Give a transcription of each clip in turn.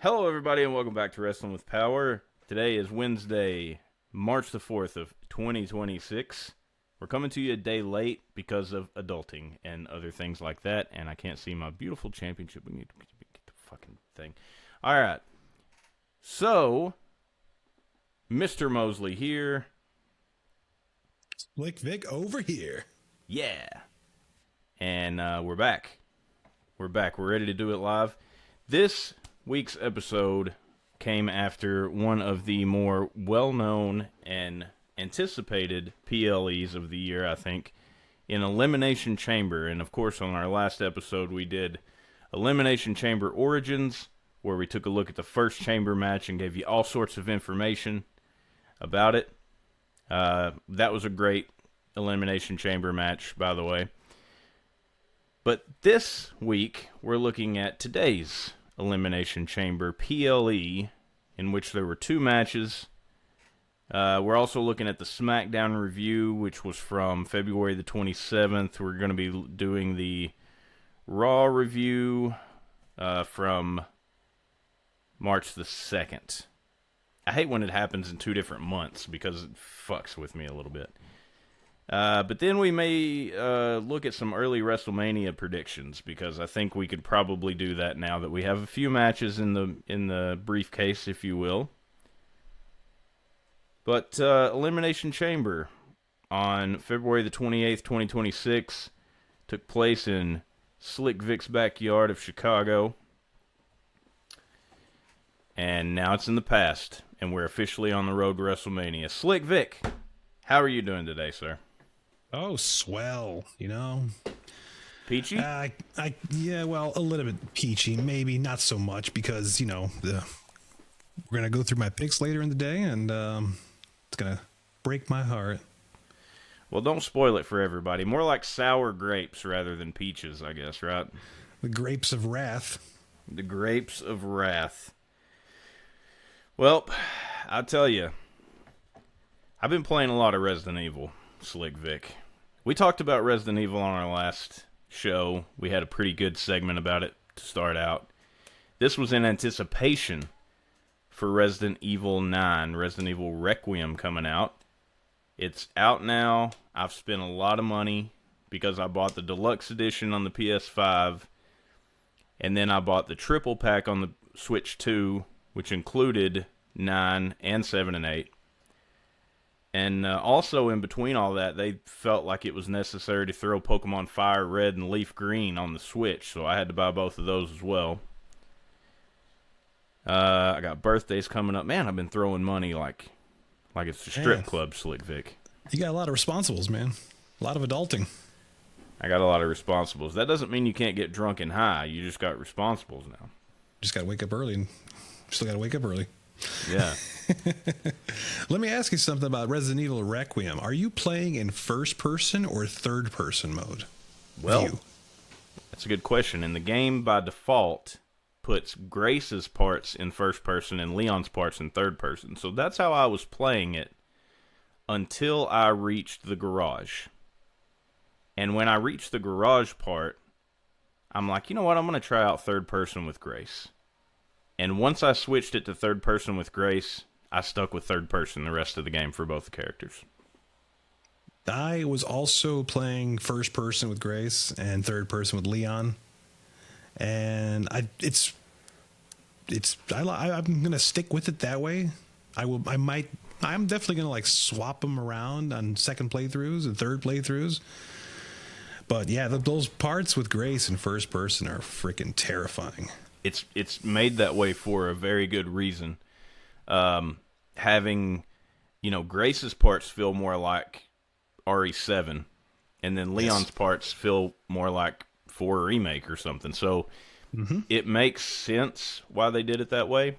Hello, everybody, and welcome back to Wrestling with Power. Today is Wednesday, March the 4th of 2026. We're coming to you a day late because of adulting and other things like that, and I can't see my beautiful championship. We need to get the fucking thing. All right. So, Mr. Mosley here. Slick Vic over here. Yeah. And we're back. We're ready to do it live. This week's episode came after one of the more well-known and anticipated PLEs of the year, I think, in Elimination Chamber. And, of course, on our last episode, we did Elimination Chamber Origins, where we took a look at the first chamber match and gave you all sorts of information about it. That was a great Elimination Chamber match, by the way. But this week, we're looking at today's Elimination Chamber PLE, in which there were two matches. We're also looking at the SmackDown review, which was from February the 27th. We're going to be doing the Raw review from March the 2nd. I hate when it happens in 2 different months because it fucks with me a little bit. But then we may look at some early WrestleMania predictions, because I think we could probably do that now that we have a few matches in the briefcase, if you will. But Elimination Chamber on February the 28th, 2026 took place in Slick Vic's backyard of Chicago. And now it's in the past, and we're officially on the road to WrestleMania. Slick Vic, how are you doing today, sir? Oh, swell, Peachy? Yeah, well, a little bit peachy, maybe not so much, because, we're going to go through my picks later in the day, and it's going to break my heart. Well, don't spoil it for everybody. More like sour grapes rather than peaches, I guess, right? The grapes of wrath. The grapes of wrath. Well, I'll tell you, I've been playing a lot of Resident Evil, Slick Vic. We talked about Resident Evil on our last show. We had a pretty good segment about it to start out. This was in anticipation for Resident Evil 9, Resident Evil Requiem coming out. It's out now. I've spent a lot of money because I bought the deluxe edition on the PS5, and then I bought the triple pack on the Switch 2, which included 9 and 7 and 8. And also in between all that, they felt like it was necessary to throw Pokemon Fire Red and Leaf Green on the Switch, so I had to buy both of those as well. I got birthdays coming up. Man, I've been throwing money like it's a strip club, Slick Vic. You got a lot of responsibles, man. A lot of adulting. I got a lot of responsibles. That doesn't mean you can't get drunk and high. You just got responsibles now. Just got to wake up early, and still got to wake up early. Yeah. Let me ask you something about Resident Evil Requiem. Are you playing in first person or third person mode? Well, that's a good question. And the game by default puts Grace's parts in first person and Leon's parts in third person. So that's how I was playing it until I reached the garage. And when I reached the garage part, I'm like, you know what? I'm going to try out third person with Grace. And once I switched it to third person with Grace, I stuck with third person the rest of the game for both the characters. I was also playing first person with Grace and third person with Leon. And I'm going to stick with it that way. I'm definitely going to swap them around on second playthroughs and third playthroughs. But yeah, those parts with Grace in first person are freaking terrifying. It's made that way for a very good reason. Having, Grace's parts feel more like RE7, and then Leon's parts feel more like 4 Remake or something. So it makes sense why they did it that way,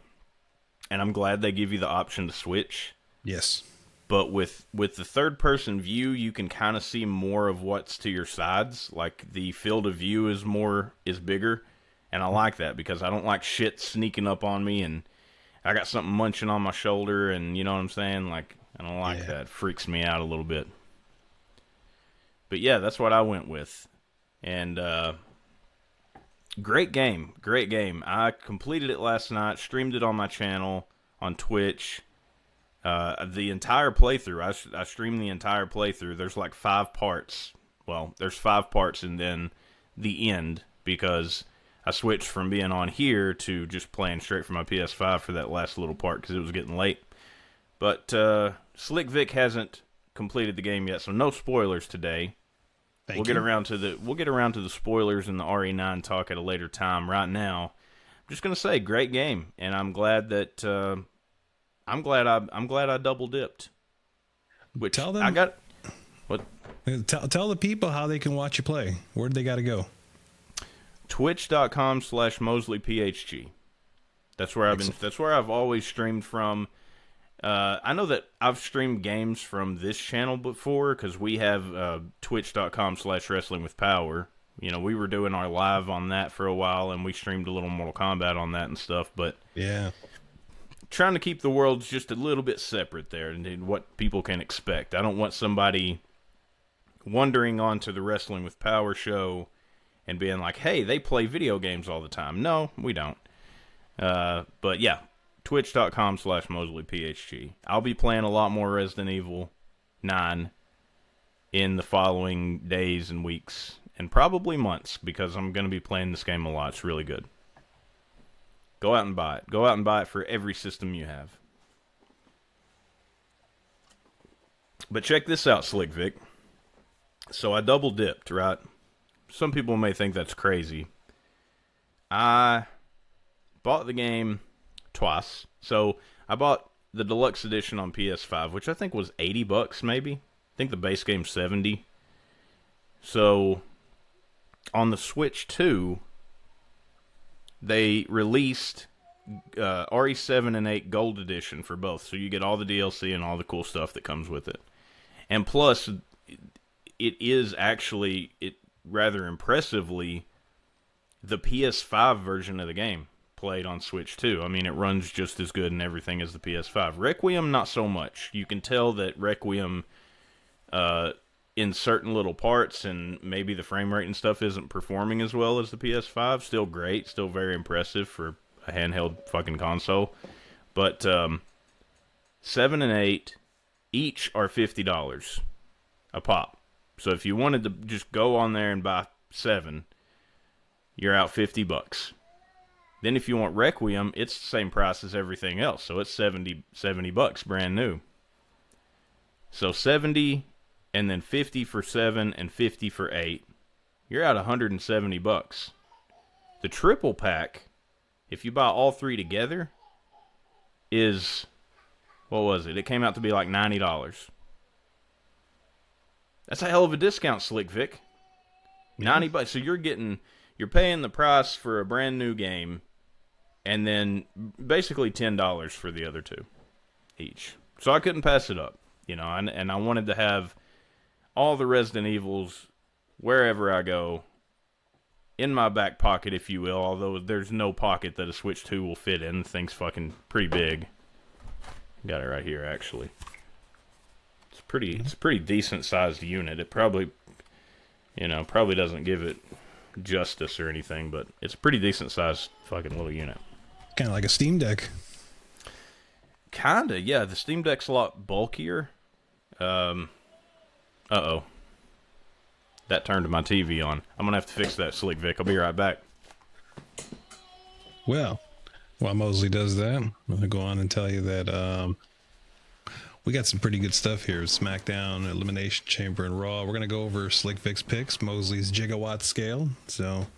and I'm glad they give you the option to switch. Yes. But with the third-person view, you can kind of see more of what's to your sides. Like, the field of view is bigger. And I like that because I don't like shit sneaking up on me and I got something munching on my shoulder and you know what I'm saying? I don't like that. It freaks me out a little bit. But yeah, that's what I went with. And Great game. Great game. I completed it last night, streamed it on my channel on Twitch. The entire playthrough. I streamed the entire playthrough. There's like 5 parts. Well, there's 5 parts and then the end because I switched from being on here to just playing straight from my PS5 for that last little part because it was getting late. But Slick Vic hasn't completed the game yet, so no spoilers today. We'll get around to the spoilers and the RE9 talk at a later time. Right now, I'm just gonna say, great game, and I'm glad that I'm glad I double dipped. Which tell them I got. What? Tell the people how they can watch you play. Where do they got to go? Twitch.com/MosleyPHG. That's where That's where I've always streamed from. I know that I've streamed games from this channel before because we have Twitch.com/WrestlingWithPower. You know, we were doing our live on that for a while, and we streamed a little Mortal Kombat on that and stuff. But yeah, trying to keep the worlds just a little bit separate there and what people can expect. I don't want somebody wandering onto the Wrestling with Power show and being like, hey, they play video games all the time. No, we don't. But yeah, twitch.com/MosleyPHG. I'll be playing a lot more Resident Evil 9 in the following days and weeks and probably months because I'm going to be playing this game a lot. It's really good. Go out and buy it. Go out and buy it for every system you have. But check this out, Slick Vic. So I double dipped, right? Some people may think that's crazy. I bought the game twice. So I bought the deluxe edition on PS5, which I think was $80 maybe. I think the base game's $70. So on the Switch 2, they released RE7 and 8 Gold Edition for both. So you get all the DLC and all the cool stuff that comes with it. And plus, it is actually, rather impressively, the PS5 version of the game played on Switch 2. I mean, it runs just as good and everything as the PS5. Requiem, not so much. You can tell that Requiem, in certain little parts, and maybe the frame rate and stuff isn't performing as well as the PS5. Still great, still very impressive for a handheld fucking console. But 7 and 8 each are $50 a pop. So if you wanted to just go on there and buy 7, you're out $50. Then if you want Requiem, it's the same price as everything else. So it's $70 brand new. So 70 and then 50 for 7 and 50 for 8. You're out $170. The triple pack, if you buy all 3 together, is, what was it? It came out to be like $90. That's a hell of a discount, Slick Vic. $90. So you're paying the price for a brand new game, and then basically $10 for the other 2 each. So I couldn't pass it up, you know. And I wanted to have all the Resident Evils wherever I go in my back pocket, if you will. Although there's no pocket that a Switch 2 will fit in. The thing's fucking pretty big. Got it right here, actually. It's a pretty decent sized unit. It probably doesn't give it justice or anything, but it's a pretty decent sized fucking little unit. Kind of like a Steam Deck. Kinda, yeah. The Steam Deck's a lot bulkier. Uh-oh. That turned my TV on. I'm gonna have to fix that, Slick Vic. I'll be right back. Well, while Mosley does that, I'm gonna go on and tell you that we got some pretty good stuff here. SmackDown, Elimination Chamber, and Raw. We're going to go over Slick Vic's picks, Mosley's gigawatt scale. So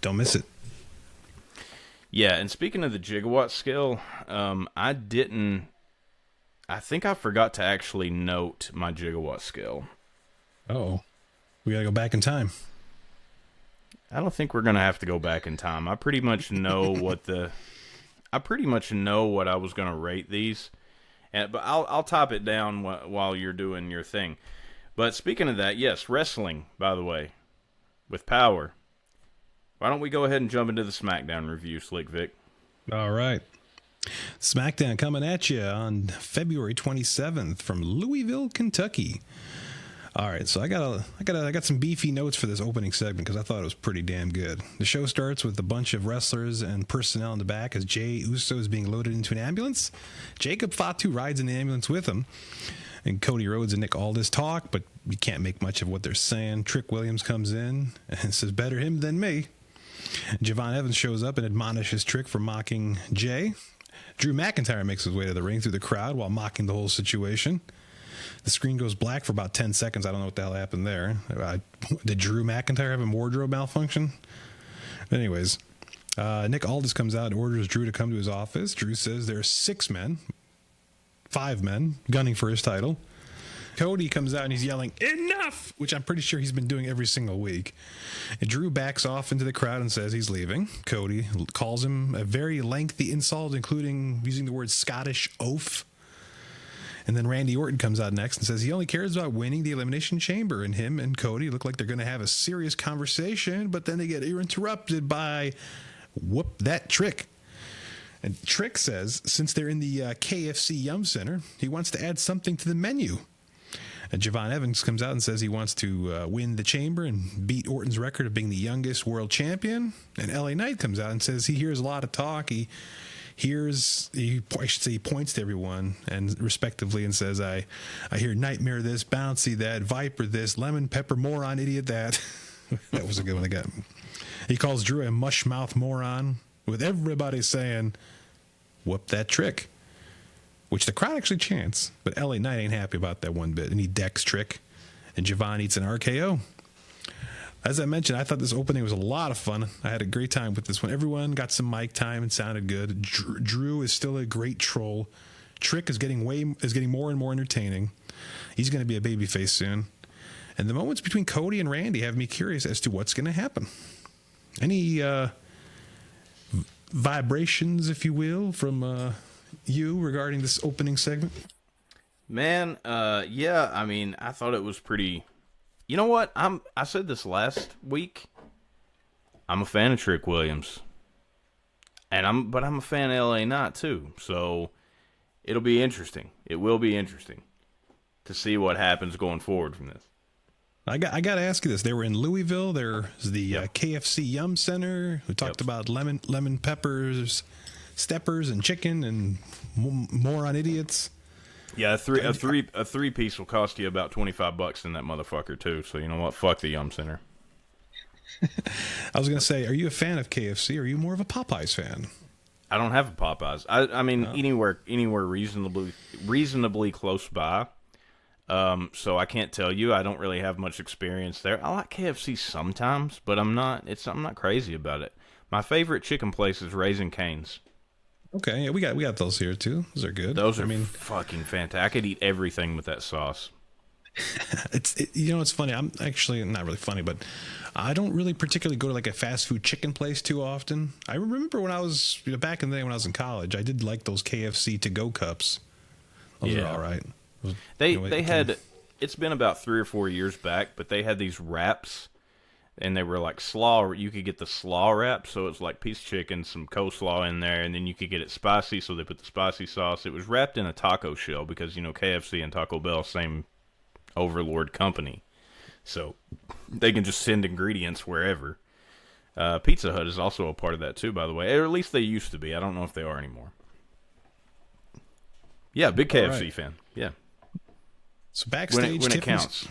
don't miss it. Yeah, and speaking of the gigawatt scale, I think I forgot to actually note my gigawatt scale. Oh, we got to go back in time. I don't think we're going to have to go back in time. I pretty much know what I was going to rate these. But I'll top it down while you're doing your thing. But speaking of that, yes, wrestling, by the way, with Power. Why don't we go ahead and jump into the SmackDown review, Slick Vic? All right. SmackDown coming at you on February 27th from Louisville, Kentucky. All right, so I got some beefy notes for this opening segment because I thought it was pretty damn good. The show starts with a bunch of wrestlers and personnel in the back as Jey Uso is being loaded into an ambulance. Jacob Fatu rides in the ambulance with him, and Cody Rhodes and Nick Aldis talk, but you can't make much of what they're saying. Trick Williams comes in and says, "Better him than me." Javon Evans shows up and admonishes Trick for mocking Jey. Drew McIntyre makes his way to the ring through the crowd while mocking the whole situation. The screen goes black for about 10 seconds. I don't know what the hell happened there. Did Drew McIntyre have a wardrobe malfunction? Anyways, Nick Aldis comes out and orders Drew to come to his office. Drew says there are 5 men gunning for his title. Cody comes out and he's yelling, "Enough!" which I'm pretty sure he's been doing every single week. And Drew backs off into the crowd and says he's leaving. Cody calls him a very lengthy insult, including using the word Scottish oaf. And then Randy Orton comes out next and says he only cares about winning the Elimination Chamber. And him and Cody look like they're going to have a serious conversation, but then they get interrupted by whoop that Trick. And Trick says since they're in the KFC Yum Center, he wants to add something to the menu. And Javon Evans comes out and says he wants to win the chamber and beat Orton's record of being the youngest world champion. And LA Knight comes out and says he hears a lot of talk. He points to everyone and respectively and says, I hear nightmare this, bouncy that, viper this, lemon pepper moron idiot that. That was a good one I got. He calls Drew a mush mouth moron, with everybody saying, whoop that Trick, which the crowd actually chants, but LA Knight ain't happy about that one bit, and he decks Trick, and Javon eats an RKO. As I mentioned, I thought this opening was a lot of fun. I had a great time with this one. Everyone got some mic time and sounded good. Drew is still a great troll. Trick is getting more and more entertaining. He's going to be a babyface soon. And the moments between Cody and Randy have me curious as to what's going to happen. Any vibrations, if you will, from you regarding this opening segment? Man, yeah, I mean, I thought it was pretty... You know what? I said this last week. I'm a fan of Trick Williams. But I'm a fan of LA Knight too. So it'll be interesting. It will be interesting to see what happens going forward from this. I got to ask you this. They were in Louisville. There's the KFC Yum Center. We talked about lemon peppers, steppers, and chicken, and moron idiots. Yeah, a three piece will cost you about $25 in that motherfucker too. So you know what? Fuck the Yum Center. I was gonna say, are you a fan of KFC? Or are you more of a Popeyes fan? I don't have a Popeyes. I mean anywhere reasonably close by. So I can't tell you. I don't really have much experience there. I like KFC sometimes, but I'm not crazy about it. My favorite chicken place is Raising Cane's. Okay, yeah, we got those here too. Those are good. Those are fucking fantastic. I could eat everything with that sauce. It's funny. I'm actually not really funny, but I don't really particularly go to like a fast food chicken place too often. I remember when I was back in the day when I was in college, I did like those KFC to go cups. Those are all right. They had. It's been about 3 or 4 years back, but they had these wraps. And they were like slaw. You could get the slaw wrap, so it's like piece of chicken, some coleslaw in there, and then you could get it spicy, so they put the spicy sauce. It was wrapped in a taco shell because, KFC and Taco Bell, same overlord company. So they can just send ingredients wherever. Pizza Hut is also a part of that too, by the way. Or at least they used to be. I don't know if they are anymore. Yeah, big KFC fan. Yeah. So backstage, when it counts.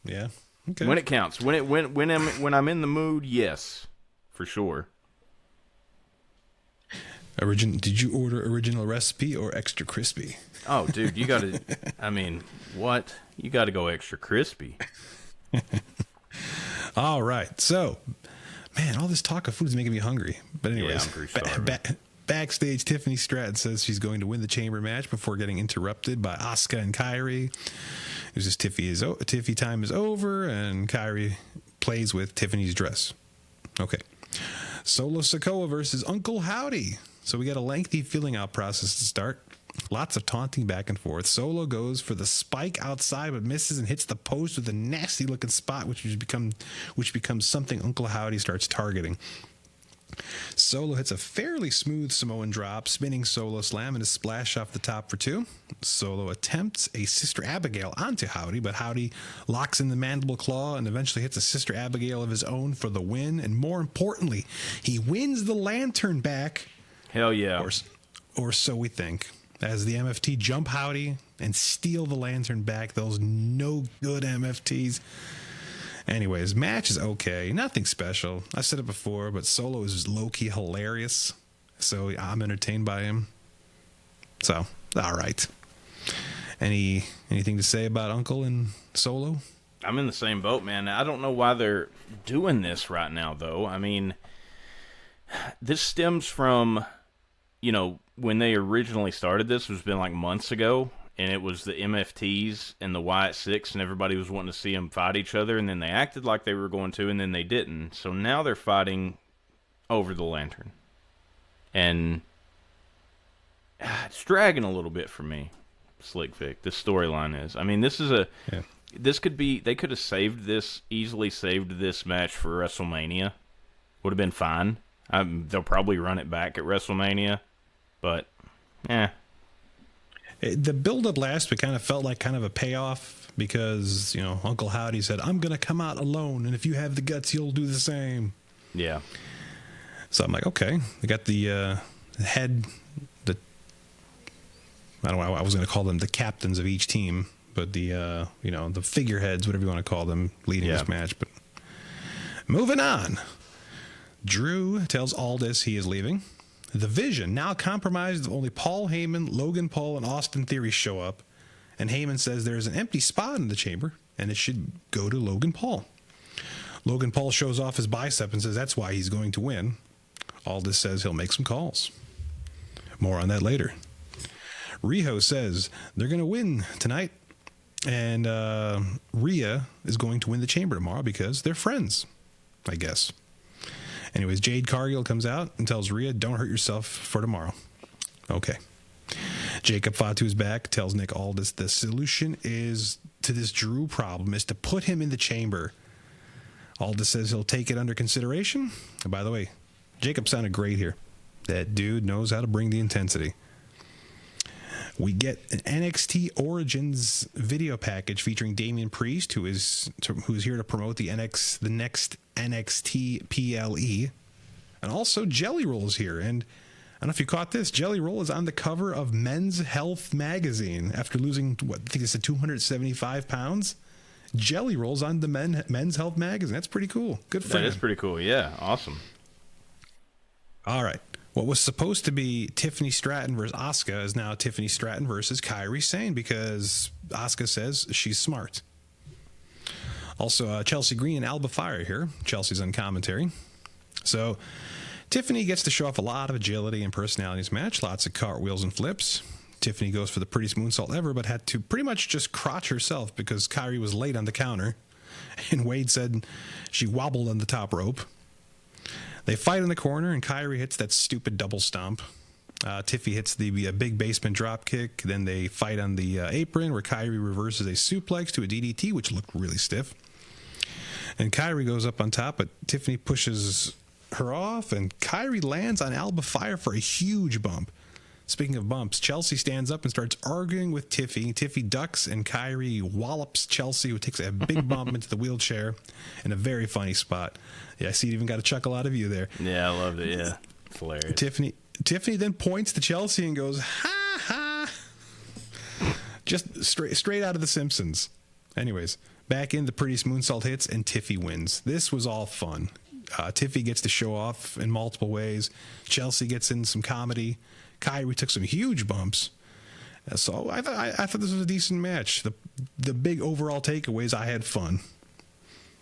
Yeah. Okay. When it counts, when I'm in the mood, yes, for sure. Did you order original recipe or extra crispy? Oh, dude, you gotta. I mean, what? You gotta go extra crispy. All right, so, man, all this talk of food is making me hungry. But anyways, backstage, Tiffany Stratton says she's going to win the chamber match before getting interrupted by Asuka and Kairi. It says Tiffy time is over, and Kairi plays with Tiffany's dress. Okay. Solo Sikoa versus Uncle Howdy. So we got a lengthy filling out process to start. Lots of taunting back and forth. Solo goes for the spike outside, but misses and hits the post with a nasty looking spot, which becomes something Uncle Howdy starts targeting. Solo hits a fairly smooth Samoan drop, spinning Solo slam and a splash off the top for 2. Solo attempts a Sister Abigail onto Howdy, but Howdy locks in the mandible claw and eventually hits a Sister Abigail of his own for the win. And more importantly, he wins the lantern back. Hell yeah. Or so we think. As the MFT jump Howdy and steal the lantern back. Those no good MFTs. Anyways, match is okay. Nothing special. I said it before, but Solo is low-key hilarious. So I'm entertained by him. So, all right. Anything to say about Uncle and Solo? I'm in the same boat, man. I don't know why they're doing this right now, though. I mean, this stems from, when they originally started this, it's been like months ago. And it was the MFTs and the Wyatt Six, and everybody was wanting to see them fight each other, and then they acted like they were going to, and then they didn't. So now they're fighting over the lantern. And it's dragging a little bit for me, Slick Vic. This storyline is. I mean, this is this could be, they could have easily saved this match for WrestleMania. Would have been fine. They'll probably run it back at WrestleMania, but, The build-up last week kind of felt like kind of a payoff because, Uncle Howdy said, I'm going to come out alone, and if you have the guts, you'll do the same. Yeah. So I'm like, okay. They got the head, I don't know, I was going to call them the captains of each team, but the figureheads, whatever you want to call them, leading this match. But moving on. Drew tells Aldis he is leaving. The Vision, now compromised of only Paul Heyman, Logan Paul, and Austin Theory show up, and Heyman says there is an empty spot in the chamber, and it should go to Logan Paul. Logan Paul shows off his bicep and says that's why he's going to win. Aldis says he'll make some calls. More on that later. Riho says they're going to win tonight, and Rhea is going to win the chamber tomorrow because they're friends, I guess. Anyways, Jade Cargill comes out and tells Rhea, don't hurt yourself for tomorrow. Okay. Jacob Fatu is back, tells Nick Aldis the solution is to this Drew problem is to put him in the chamber. Aldis says he'll take it under consideration. And by the way, Jacob sounded great here. That dude knows how to bring the intensity. We get an NXT Origins video package featuring Damian Priest, who's here to promote the next NXT PLE, and also Jelly Roll is here. And I don't know if you caught this. Jelly Roll is on the cover of Men's Health magazine after losing I think they said 275 pounds. Jelly Roll's on the Men's Health magazine. That's pretty cool. Good for him. That is pretty cool. Yeah, awesome. All right. What was supposed to be Tiffany Stratton versus Asuka is now Tiffany Stratton versus Kairi Sane because Asuka says she's smart. Also, Chelsea Green and Alba Fire here. Chelsea's on commentary. So, Tiffany gets to show off a lot of agility and personality in this match. Lots of cartwheels and flips. Tiffany goes for the prettiest moonsault ever, but had to pretty much just crotch herself because Kairi was late on the counter. And Wade said she wobbled on the top rope. They fight in the corner, and Kairi hits that stupid double stomp. Tiffy hits the big basement drop kick. Then they fight on the apron, where Kairi reverses a suplex to a DDT, which looked really stiff. And Kairi goes up on top, but Tiffany pushes her off, and Kairi lands on Alba Fire for a huge bump. Speaking of bumps, Chelsea stands up and starts arguing with Tiffy. Tiffy ducks, and Kairi wallops Chelsea, who takes a big bump into the wheelchair in a very funny spot. Yeah, I see you even got a chuckle out of you there. Yeah, I loved it. Yeah, it's hilarious. Tiffany then points to Chelsea and goes, ha, ha. Just straight out of The Simpsons. Anyways, back in, the prettiest moonsault hits, and Tiffy wins. This was all fun. Tiffy gets to show off in multiple ways. Chelsea gets in some comedy. Kairi took some huge bumps. So I thought this was a decent match. The big overall takeaways, I had fun.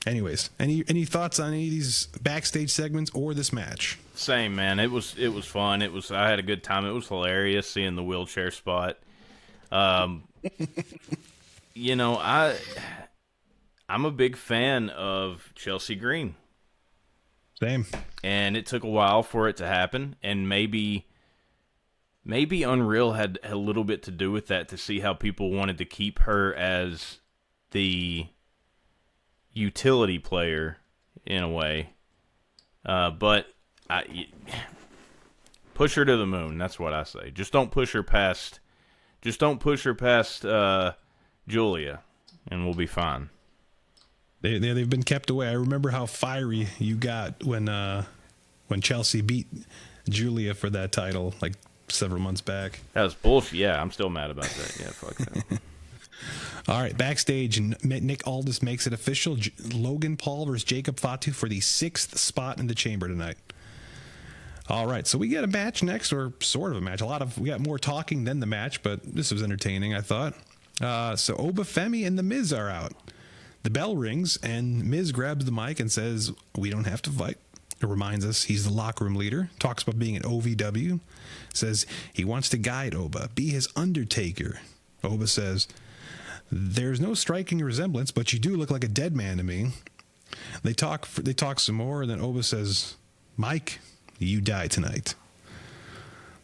Anyways, any thoughts on any of these backstage segments or this match? Same, man. It was fun. I had a good time. It was hilarious seeing the wheelchair spot. I'm a big fan of Chelsea Green. Same. And it took a while for it to happen, and maybe Unreal had a little bit to do with that, to see how people wanted to keep her as the utility player in a way. But push her to the moon. That's what I say. Just don't push her past. Just don't push her past Julia, and we'll be fine. They've been kept away. I remember how fiery you got when Chelsea beat Julia for that title like several months back. That was bullshit. Yeah, I'm still mad about that. Yeah, fuck that. All right, backstage, Nick Aldis makes it official. Logan Paul versus Jacob Fatu for the 6th spot in the chamber tonight. All right, so we get a match next, or sort of a match. We got more talking than the match, but this was entertaining, I thought. So Obafemi and The Miz are out. The bell rings, and Miz grabs the mic and says, "We don't have to fight." It reminds us he's the locker room leader. Talks about being an OVW. Says he wants to guide Oba, be his Undertaker. Oba says, "There's no striking resemblance, but you do look like a dead man to me." They talk some more, and then Oba says, "Mike, you die tonight."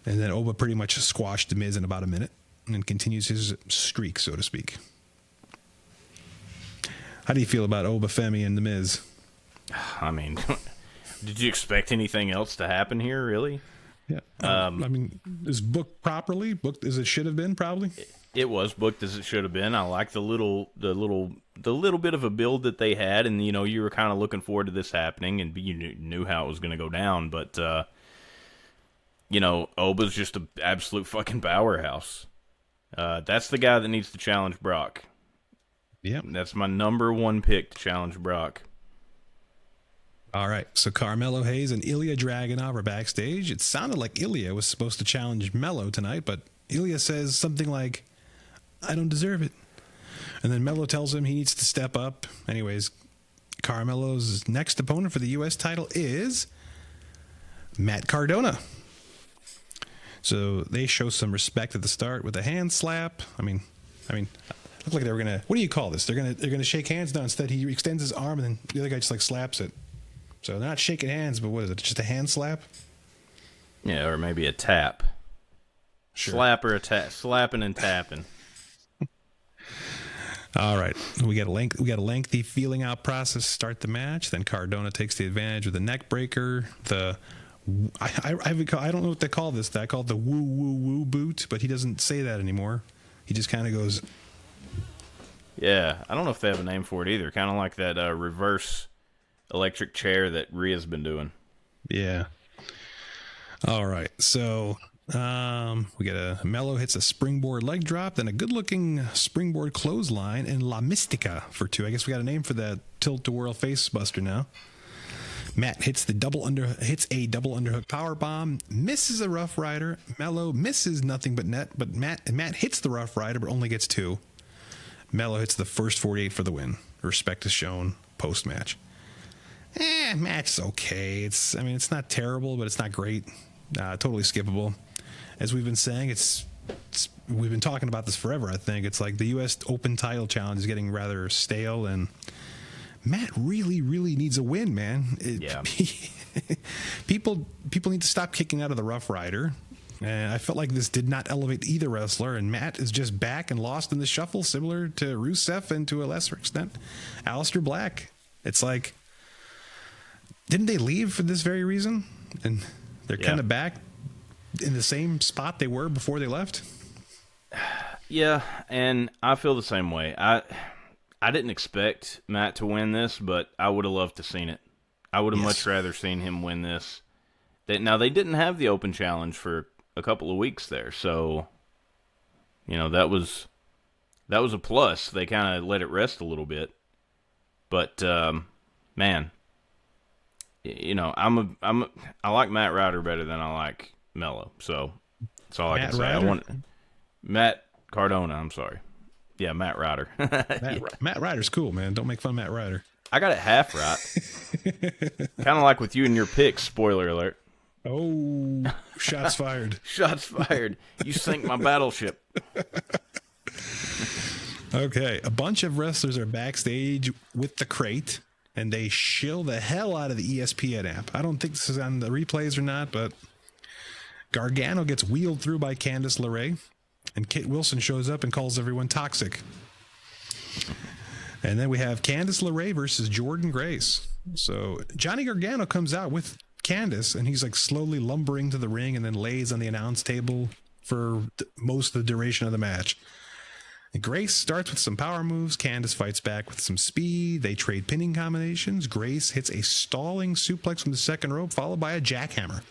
And then Oba pretty much squashed The Miz in about a minute and continues his streak, so to speak. How do you feel about Obafemi and The Miz? I mean, did you expect anything else to happen here, really? Yeah. I mean, is booked properly? Booked as it should have been, probably? It was booked as it should have been. I like the little bit of a build that they had, and you were kind of looking forward to this happening, and you knew how it was going to go down. But Oba's just an absolute fucking powerhouse. That's the guy that needs to challenge Brock. Yeah, that's my number one pick to challenge Brock. All right, so Carmelo Hayes and Ilya Dragunov are backstage. It sounded like Ilya was supposed to challenge Melo tonight, but Ilya says something like, "I don't deserve it." And then Melo tells him he needs to step up. Anyways, Carmelo's next opponent for the U.S. title is Matt Cardona. So they show some respect at the start with a hand slap. I mean, looked like they were gonna. What do you call this? They're gonna shake hands now. Instead, he extends his arm and then the other guy just like slaps it. So they're not shaking hands, but what is it? Just a hand slap? Yeah, or maybe a tap. Sure. Slap or a tap, slapping and tapping. All right, we got a lengthy feeling out process to start the match. Then Cardona takes the advantage with a neck breaker. I don't know what they call this. I call it the woo woo woo boot, but he doesn't say that anymore. He just kind of goes. Yeah, I don't know if they have a name for it either. Kind of like that reverse electric chair that Rhea's been doing. Yeah. All right, so we got Melo hits a springboard leg drop, then a good-looking springboard clothesline, and La Mystica for 2. I guess we got a name for that tilt-to-whirl face buster now. Matt hits a double underhook power bomb, misses a Rough Rider. Melo misses nothing but net, but Matt hits the Rough Rider, but only gets 2. Melo hits the first 48 for the win. Respect is shown post-match. Match's okay. It's not terrible, but it's not great. Totally skippable. As we've been saying, we've been talking about this forever. I think it's like the U.S. Open title challenge is getting rather stale, and Matt really, really needs a win, man. Yeah. People need to stop kicking out of the Rough Rider. And I felt like this did not elevate either wrestler, and Matt is just back and lost in the shuffle, similar to Rusev and to a lesser extent, Aleister Black. It's like, didn't they leave for this very reason? And they're kind of back in the same spot they were before they left. Yeah, and I feel the same way. I didn't expect Matt to win this, but I would have loved to seen it. I would have much rather seen him win this. Now, they didn't have the open challenge for a couple of weeks there, so that was a plus. They kind of let it rest a little bit. But man, I like Matt Ryder better than I like Melo, so that's all I can say. Matt Cardona, I'm sorry. Yeah, Matt Ryder. Matt Ryder's cool, man. Don't make fun of Matt Ryder. I got it half right. Kind of like with you and your picks, spoiler alert. Oh, shots fired. Shots fired. You sink my battleship. Okay, a bunch of wrestlers are backstage with the crate, and they shill the hell out of the ESPN app. I don't think this is on the replays or not, but Gargano gets wheeled through by Candice LeRae, and Kit Wilson shows up and calls everyone toxic. And then we have Candice LeRae versus Jordynne Grace. So Johnny Gargano comes out with Candace, and he's like slowly lumbering to the ring and then lays on the announce table for most of the duration of the match. And Grace starts with some power moves. Candace fights back with some speed. They trade pinning combinations. Grace hits a stalling suplex from the second rope, followed by a jackhammer.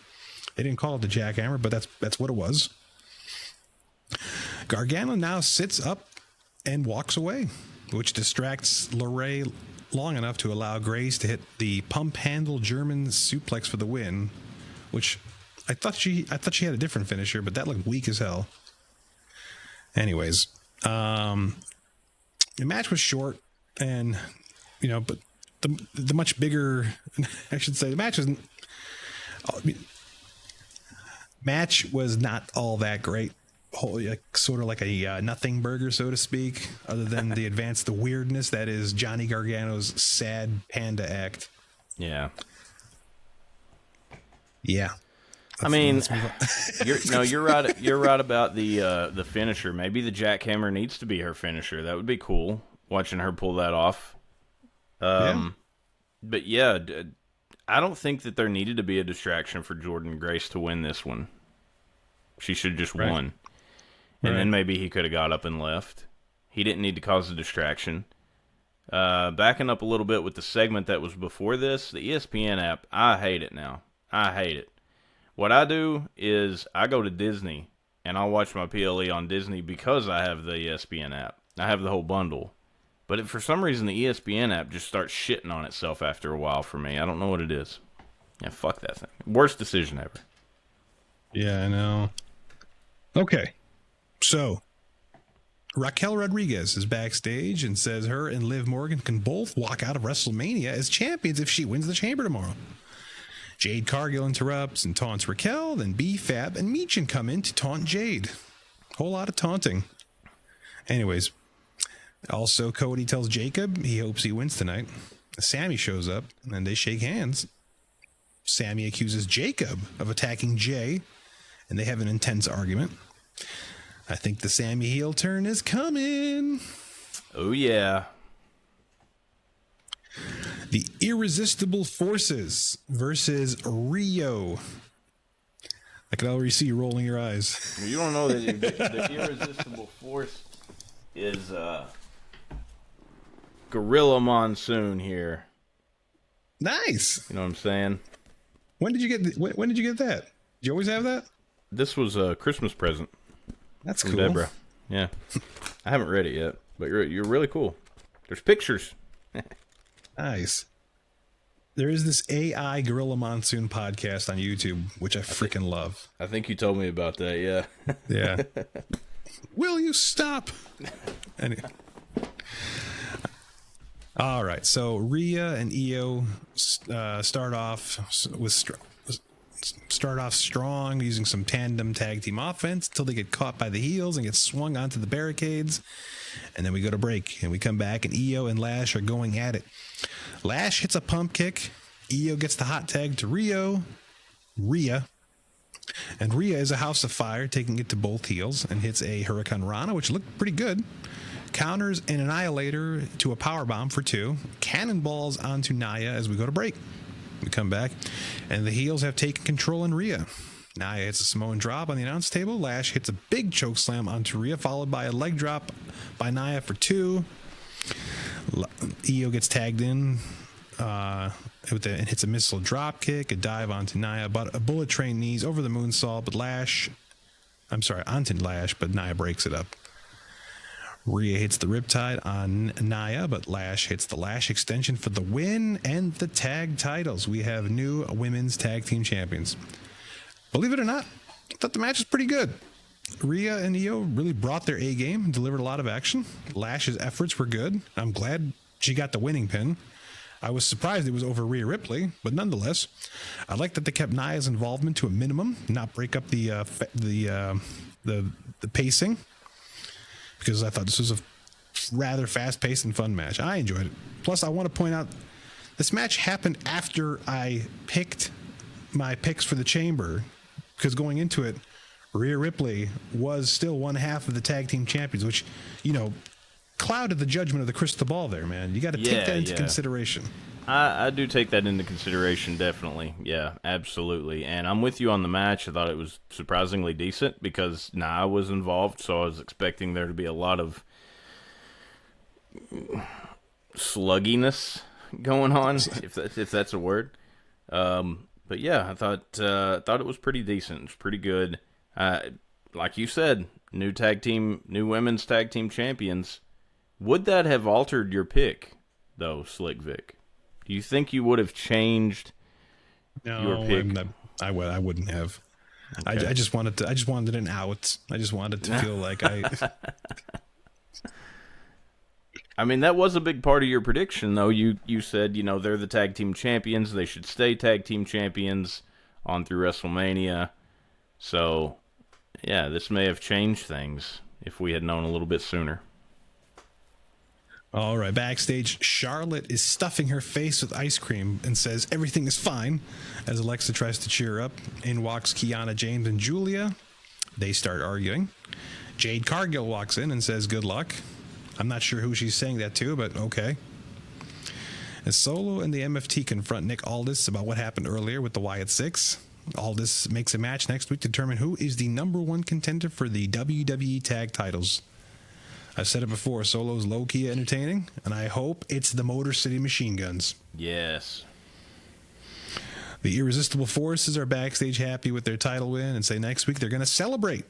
They didn't call it the jackhammer, but that's what it was. Gargano now sits up and walks away, which distracts LeRae long enough to allow Grace to hit the pump handle German suplex for the win, which I thought she had a different finisher, but that looked weak as hell. Anyways, the match was short, and but the much bigger, I should say, the match was not all that great. Sort of like a nothing burger, so to speak, other than the weirdness that is Johnny Gargano's sad panda act. Yeah. I mean, you're right. You're right about the finisher. Maybe the jackhammer needs to be her finisher. That would be cool, watching her pull that off. But yeah, I don't think that there needed to be a distraction for Jordynne Grace to win this one. She should have just won. And then maybe he could have got up and left. He didn't need to cause a distraction. Backing up a little bit with the segment that was before this, the ESPN app, I hate it now. I hate it. What I do is I go to Disney, and I'll watch my PLE on Disney because I have the ESPN app. I have the whole bundle. But for some reason, the ESPN app just starts shitting on itself after a while for me. I don't know what it is. Yeah, fuck that thing. Worst decision ever. Yeah, I know. Okay. So, Raquel Rodriguez is backstage and says her and Liv Morgan can both walk out of WrestleMania as champions if she wins the Chamber tomorrow. Jade Cargill interrupts and taunts Raquel, then B-Fab and Michin come in to taunt Jade. Whole lot of taunting. Anyways, also Cody tells Jacob he hopes he wins tonight. Sammy shows up and they shake hands. Sammy accuses Jacob of attacking Jay, and they have an intense argument. I think the Sammy heel turn is coming. Oh, yeah. The Irresistible Forces versus Rio. I can already see you rolling your eyes. You don't know that the Irresistible Force is Gorilla Monsoon here. Nice. You know what I'm saying? When did you get that? Did you always have that? This was a Christmas present. That's from cool. Deborah. Yeah. I haven't read it yet, but you're really cool. There's pictures. Nice. There is this AI Gorilla Monsoon podcast on YouTube, which I freaking love. I think you told me about that, yeah. Yeah. Will you stop? Anyway. All right, so Rhea and Io start off strong, using some tandem tag team offense until they get caught by the heels and get swung onto the barricades. And then we go to break, and we come back, and Io and Lash are going at it. Lash hits a pump kick. Io gets the hot tag to Rhea. And Rhea is a house of fire, taking it to both heels, and hits a Hurricane Rana, which looked pretty good. Counters an Annihilator to a powerbomb for 2. Cannonballs onto Nia as we go to break. We come back, and the heels have taken control in Rhea. Nia hits a Samoan drop on the announce table. Lash hits a big choke slam onto Rhea, followed by a leg drop by Nia for 2. Io gets tagged in and hits a missile drop kick, a dive onto Nia, but a bullet train knees over the moonsault, onto Lash, but Nia breaks it up. Rhea hits the Riptide on Nia, but Lash hits the Lash extension for the win and the tag titles. We have new women's tag team champions. Believe it or not, I thought the match was pretty good. Rhea and Io really brought their A game and delivered a lot of action. Lash's efforts were good. I'm glad she got the winning pin. I was surprised it was over Rhea Ripley, but nonetheless, I like that they kept Nia's involvement to a minimum, not break up the pacing, because I thought this was a rather fast-paced and fun match. I enjoyed it. Plus, I want to point out, this match happened after I picked my picks for the Chamber, because going into it, Rhea Ripley was still one half of the tag team champions, which, clouded the judgment of the crystal ball there, man. You got to take that into consideration. I do take that into consideration, definitely. Yeah, absolutely. And I'm with you on the match. I thought it was surprisingly decent because Nia was involved, so I was expecting there to be a lot of slugginess going on, if that's a word. But yeah, I thought it was pretty decent. It's pretty good. Like you said, new women's tag team champions. Would that have altered your pick, though, Slick Vic? Do you think you would have changed your pick? I wouldn't have. Okay. I just wanted an out. I just wanted to feel like I. I mean, that was a big part of your prediction, though. You said, they're the tag team champions. They should stay tag team champions on through WrestleMania. So, yeah, this may have changed things if we had known a little bit sooner. All right, backstage, Charlotte is stuffing her face with ice cream and says everything is fine as Alexa tries to cheer her up. In walks Kiana James and Julia. They start arguing. Jade Cargill walks in and says good luck. I'm not sure who she's saying that to, but okay. As Solo and the MFT confront Nick Aldis about what happened earlier with the Wyatt Six, Aldis makes a match next week to determine who is the number one contender for the WWE tag titles. I've said it before, Solo's low-key entertaining, and I hope it's the Motor City Machine Guns. Yes. The Irresistible Forces are backstage happy with their title win and say next week they're going to celebrate.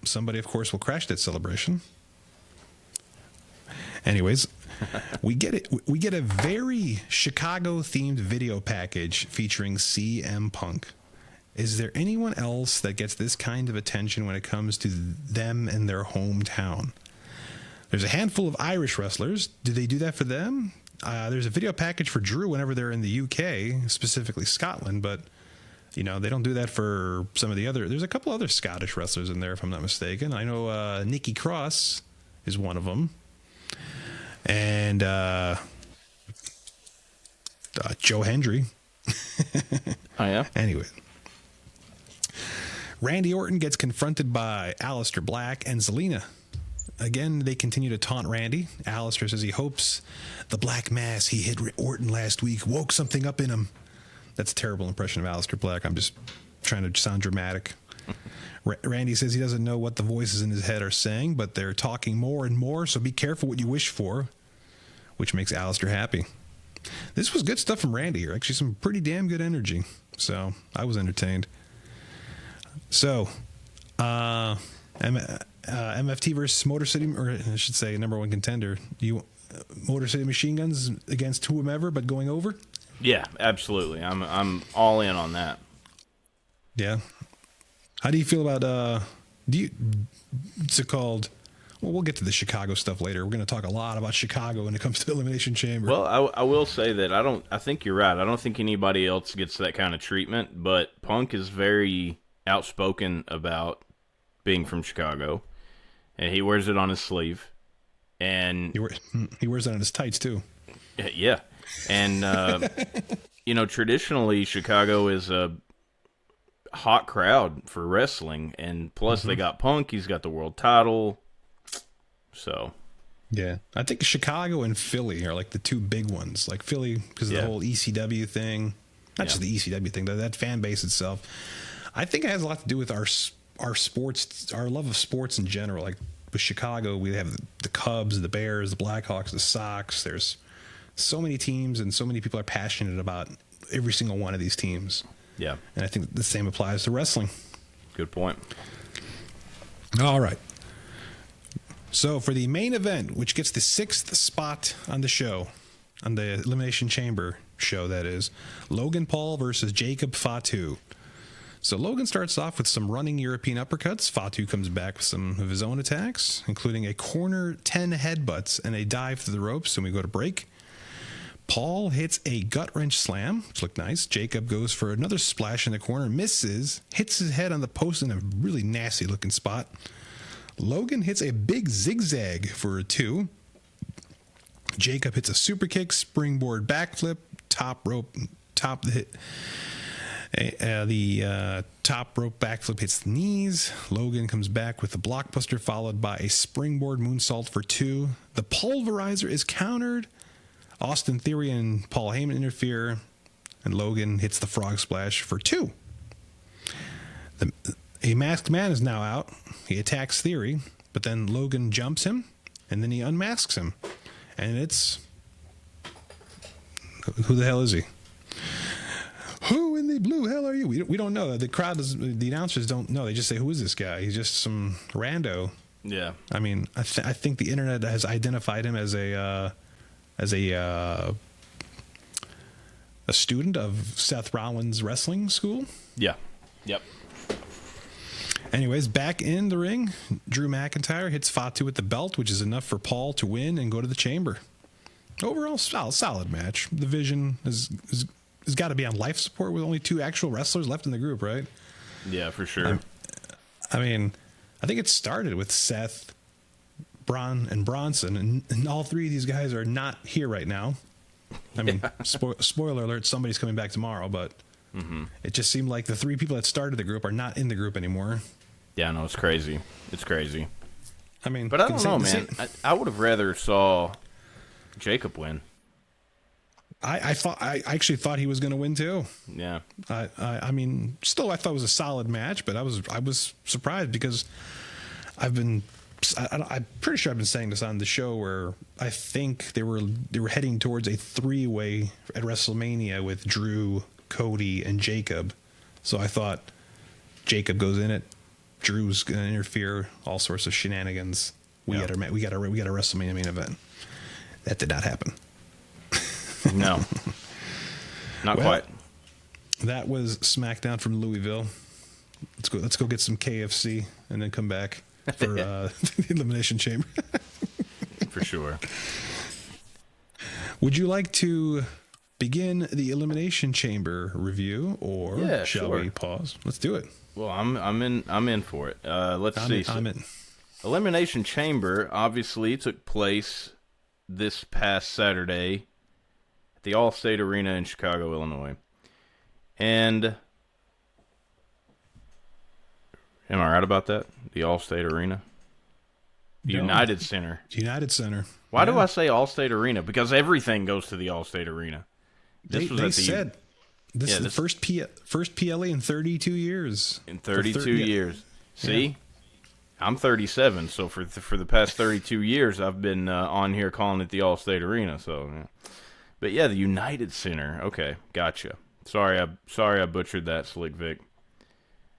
Somebody, of course, will crash that celebration. Anyways, we get it. We get a very Chicago-themed video package featuring CM Punk. Is there anyone else that gets this kind of attention when it comes to them and their hometown? There's a handful of Irish wrestlers. Do they do that for them? There's a video package for Drew whenever they're in the UK, specifically Scotland, but they don't do that for some of the other. There's a couple other Scottish wrestlers in there, if I'm not mistaken. I know Nikki Cross is one of them, and Joe Hendry. Oh yeah. Anyway, Randy Orton gets confronted by Aleister Black and Zelina. Again, they continue to taunt Randy. Aleister says he hopes the black mass he hit Orton last week woke something up in him. That's a terrible impression of Aleister Black. I'm just trying to sound dramatic. Randy says he doesn't know what the voices in his head are saying, but they're talking more and more, so be careful what you wish for, which makes Aleister happy. This was good stuff from Randy here. Actually, some pretty damn good energy. So, I was entertained. So, MFT versus Motor City, or I should say number one contender. Motor City Machine Guns against whomever, but going over? Yeah, absolutely. I'm all in on that. Yeah. How do you feel about what's it called? Well, we'll get to the Chicago stuff later. We're going to talk a lot about Chicago when it comes to Elimination Chamber. Well, I will say that I think you're right. I don't think anybody else gets that kind of treatment, but Punk is very outspoken about being from Chicago, and he wears it on his sleeve. And he wears it on his tights too. Yeah. And traditionally Chicago is a hot crowd for wrestling, and plus they got Punk. He's got the world title. So, yeah, I think Chicago and Philly are like the two big ones. Like Philly because of the whole ECW thing, not just the ECW thing, that fan base itself. I think it has a lot to do with our sports, our love of sports in general. Like with Chicago, we have the Cubs, the Bears, the Blackhawks, the Sox. There's so many teams, and so many people are passionate about every single one of these teams. Yeah, and I think the same applies to wrestling. Good point. All right. So for the main event, which gets the 6th spot on the show, on the Elimination Chamber show, that is, Logan Paul versus Jacob Fatu. So Logan starts off with some running European uppercuts. Fatu comes back with some of his own attacks, including a corner 10 headbutts and a dive through the ropes, and we go to break. Paul hits a gut wrench slam, which looked nice. Jacob goes for another splash in the corner, misses, hits his head on the post in a really nasty looking spot. Logan hits a big zigzag for a 2. Jacob hits a super kick, springboard backflip, top rope backflip hits the knees. Logan comes back with a blockbuster followed by a springboard moonsault for 2. The pulverizer is countered. Austin Theory and Paul Heyman interfere, and Logan hits the frog splash for 2. A masked man is now out. He attacks Theory, but then Logan jumps him, and then he unmasks him. And it's... Who the hell is he? Who in the blue hell are you? We don't know. The crowd the announcers don't know. They just say, who is this guy? He's just some rando. Yeah. I mean, I think the internet has identified him as a student of Seth Rollins' wrestling school. Yeah. Yep. Anyways, back in the ring, Drew McIntyre hits Fatu with the belt, which is enough for Paul to win and go to the chamber. Overall, solid match. The Vision has got to be on life support with only 2 actual wrestlers left in the group, right? Yeah, for sure. I mean, I think it started with Seth, Braun, and Bronson, and all 3 of these guys are not here right now. I mean, spoiler alert, somebody's coming back tomorrow, but it just seemed like the 3 people that started the group are not in the group anymore. Yeah, no, it's crazy. It's crazy. I mean, but I don't know, man. I would have rather saw Jacob win. I actually thought he was going to win too. Yeah. I mean, still, I thought it was a solid match, but I was surprised because I'm pretty sure I've been saying this on the show where I think they were heading towards a 3-way at WrestleMania with Drew, Cody, and Jacob. So I thought Jacob goes in it, Drew's going to interfere, all sorts of shenanigans. We got a WrestleMania main event. That did not happen. No, not quite. That was SmackDown from Louisville. Let's go get some KFC and then come back for the Elimination Chamber. For sure. Would you like to begin the Elimination Chamber review, or shall we pause? Let's do it. Well, I'm in for it. Let's see. I'm in. Elimination Chamber obviously took place this past Saturday at the Allstate Arena in Chicago, Illinois. And am I right about that? The Allstate Arena? United Center. United Center. Why do I say Allstate Arena? Because everything goes to the Allstate Arena. This is the first PLE in 32 years. In 32 years. See? Yeah. I'm 37, so for the past 32 years, I've been on here calling it the Allstate Arena. So, yeah. But yeah, the United Center. Okay, gotcha. Sorry, I butchered that, Slick Vic.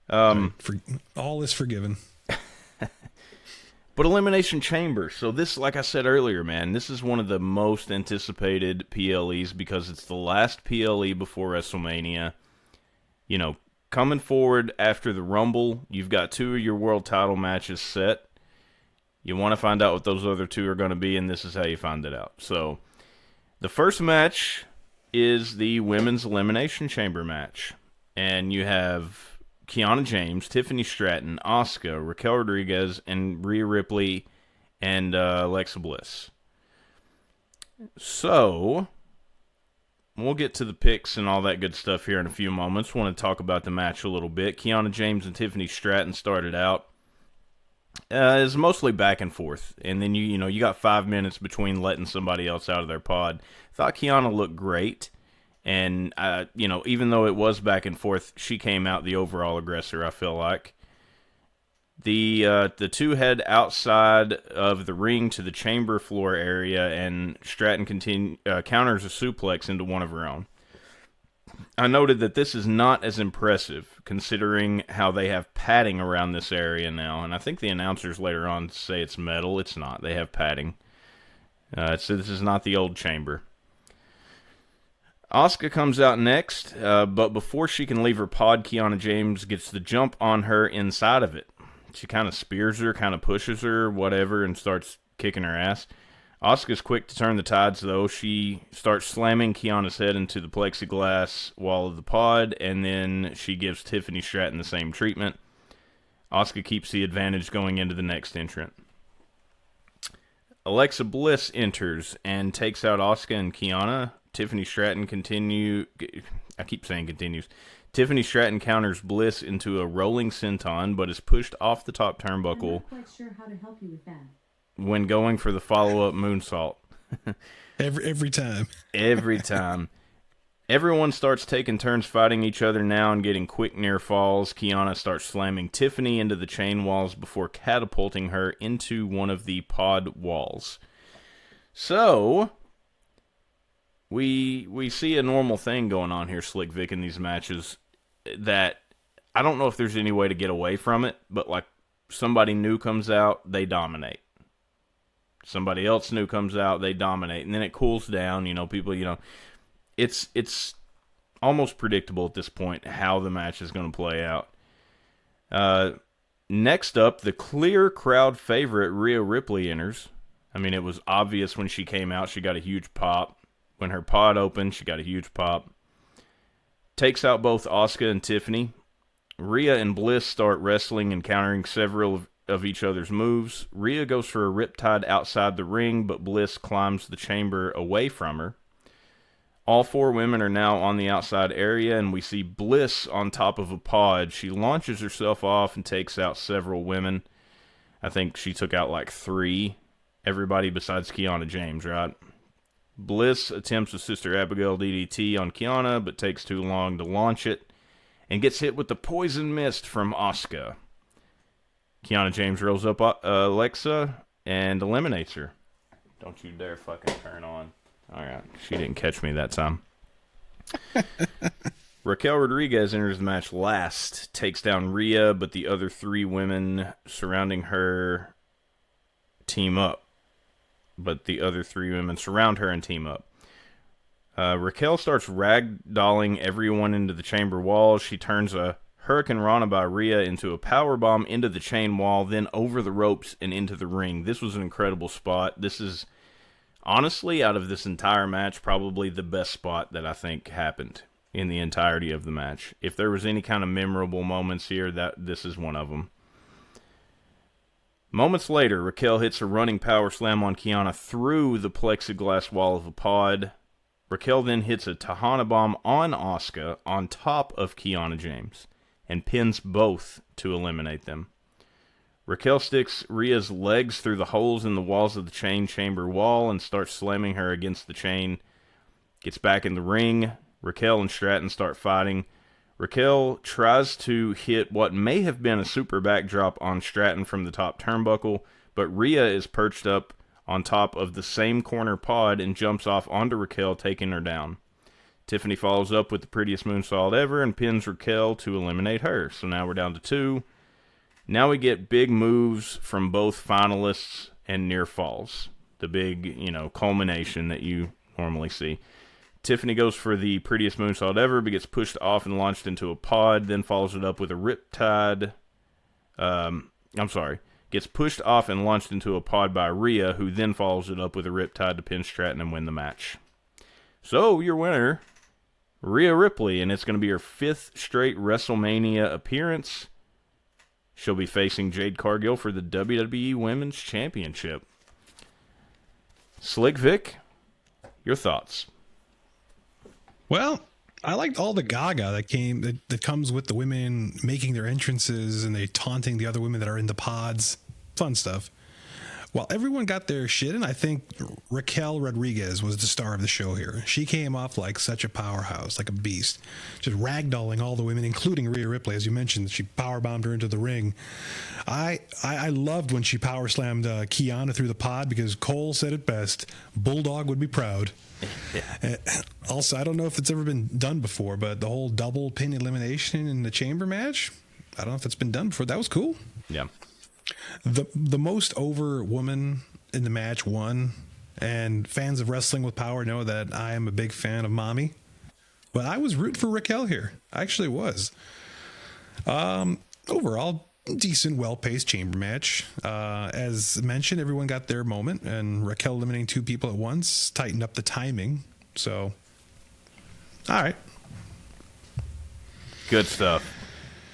All is forgiven. But Elimination Chamber. So this, like I said earlier, man, this is one of the most anticipated PLEs because it's the last PLE before WrestleMania. You know, coming forward after the Rumble, you've got 2 of your world title matches set. You want to find out what those other 2 are going to be, and this is how you find it out. So, the first match is the Women's Elimination Chamber match. And you have Kiana James, Tiffany Stratton, Asuka, Raquel Rodriguez, and Rhea Ripley, and Alexa Bliss. So, we'll get to the picks and all that good stuff here in a few moments. Want to talk about the match a little bit. Kiana James and Tiffany Stratton started out. It's mostly back and forth. And then you got 5 minutes between letting somebody else out of their pod. Thought Kiana looked great. And, even though it was back and forth, she came out the overall aggressor, I feel like. The 2 head outside of the ring to the chamber floor area, and Stratton counters a suplex into one of her own. I noted that this is not as impressive, considering how they have padding around this area now. And I think the announcers later on say it's metal. It's not. They have padding. So this is not the old chamber. Asuka comes out next, but before she can leave her pod, Kiana James gets the jump on her inside of it. She kind of spears her, kind of pushes her, whatever, and starts kicking her ass. Asuka's quick to turn the tides, though. She starts slamming Kiana's head into the plexiglass wall of the pod, and then she gives Tiffany Stratton the same treatment. Asuka keeps the advantage going into the next entrant. Alexa Bliss enters and takes out Asuka and Kiana. Tiffany Stratton continues. Tiffany Stratton counters Bliss into a rolling senton, but is pushed off the top turnbuckle. I'm not quite sure how to help you with that. When going for the follow-up moonsault. Every time. Every time. Everyone starts taking turns fighting each other now and getting quick near falls. Kiana starts slamming Tiffany into the chain walls before catapulting her into one of the pod walls. So, we see a normal thing going on here, Slick Vic, in these matches that I don't know if there's any way to get away from it, but like somebody new comes out, they dominate. Somebody else new comes out, they dominate, and then it cools down. People, it's almost predictable at this point how the match is going to play out. Next up, the clear crowd favorite Rhea Ripley enters. I mean, it was obvious when she came out, she got a huge pop. When her pod opened, she got a huge pop. Takes out both Asuka and Tiffany. Rhea and Bliss start wrestling and countering several of each other's moves. Rhea goes for a riptide outside the ring, but Bliss climbs the chamber away from her. All four women are now on the outside area, and we see Bliss on top of a pod. She launches herself off and takes out several women. I think she took out like 3. Everybody besides Kiana James, right? Bliss attempts a Sister Abigail DDT on Kiana, but takes too long to launch it, and gets hit with the poison mist from Asuka. Kiana James rolls up Alexa and eliminates her. Don't you dare fucking turn on. Alright, she didn't catch me that time. Raquel Rodriguez enters the match last, takes down Rhea, but the other 3 women surrounding her team up. Surround her and team up. Raquel starts ragdolling everyone into the chamber wall. She turns a Hurricane Rana by Rhea into a powerbomb into the chain wall, then over the ropes and into the ring. This was an incredible spot. This is, honestly, out of this entire match, probably the best spot that I think happened in the entirety of the match. If there was any kind of memorable moments here, this is one of them. Moments later, Raquel hits a running power slam on Kiana through the plexiglass wall of a pod. Raquel then hits a Tahana bomb on Asuka on top of Kiana James and pins both to eliminate them. Raquel sticks Rhea's legs through the holes in the walls of the chain chamber wall and starts slamming her against the chain. Gets back in the ring. Raquel and Stratton start fighting. Raquel tries to hit what may have been a super backdrop on Stratton from the top turnbuckle, but Rhea is perched up on top of the same corner pod and jumps off onto Raquel, taking her down. Tiffany follows up with the prettiest moonsault ever and pins Raquel to eliminate her. So now we're down to 2. Now we get big moves from both finalists and near falls. The big, culmination that you normally see. Tiffany goes for the prettiest moonsault ever, but gets pushed off and launched into a pod, then follows it up with a riptide. Gets pushed off and launched into a pod by Rhea, who then follows it up with a riptide to pin Stratton and win the match. So, your winner, Rhea Ripley, and it's going to be her 5th straight WrestleMania appearance. She'll be facing Jade Cargill for the WWE Women's Championship. Slick Vic, your thoughts? Well, I liked all the gaga that comes with the women making their entrances and they taunting the other women that are in the pods. Fun stuff. While everyone got their shit in, I think Raquel Rodriguez was the star of the show here. She came off like such a powerhouse, like a beast, just ragdolling all the women, including Rhea Ripley, as you mentioned. She powerbombed her into the ring. I loved when she power slammed Kiana through the pod because Cole said it best: Bulldog would be proud. Yeah. Also, I don't know if it's ever been done before, but the whole double pin elimination in the chamber match, I don't know if that's been done before. That was cool. Yeah. The most over woman in the match won, and fans of Wrestling with Power know that I am a big fan of Mommy. But I was rooting for Raquel here. I actually was. Overall, decent, well-paced chamber match. As mentioned, everyone got their moment, and Raquel eliminating 2 people at once tightened up the timing. So, all right. Good stuff.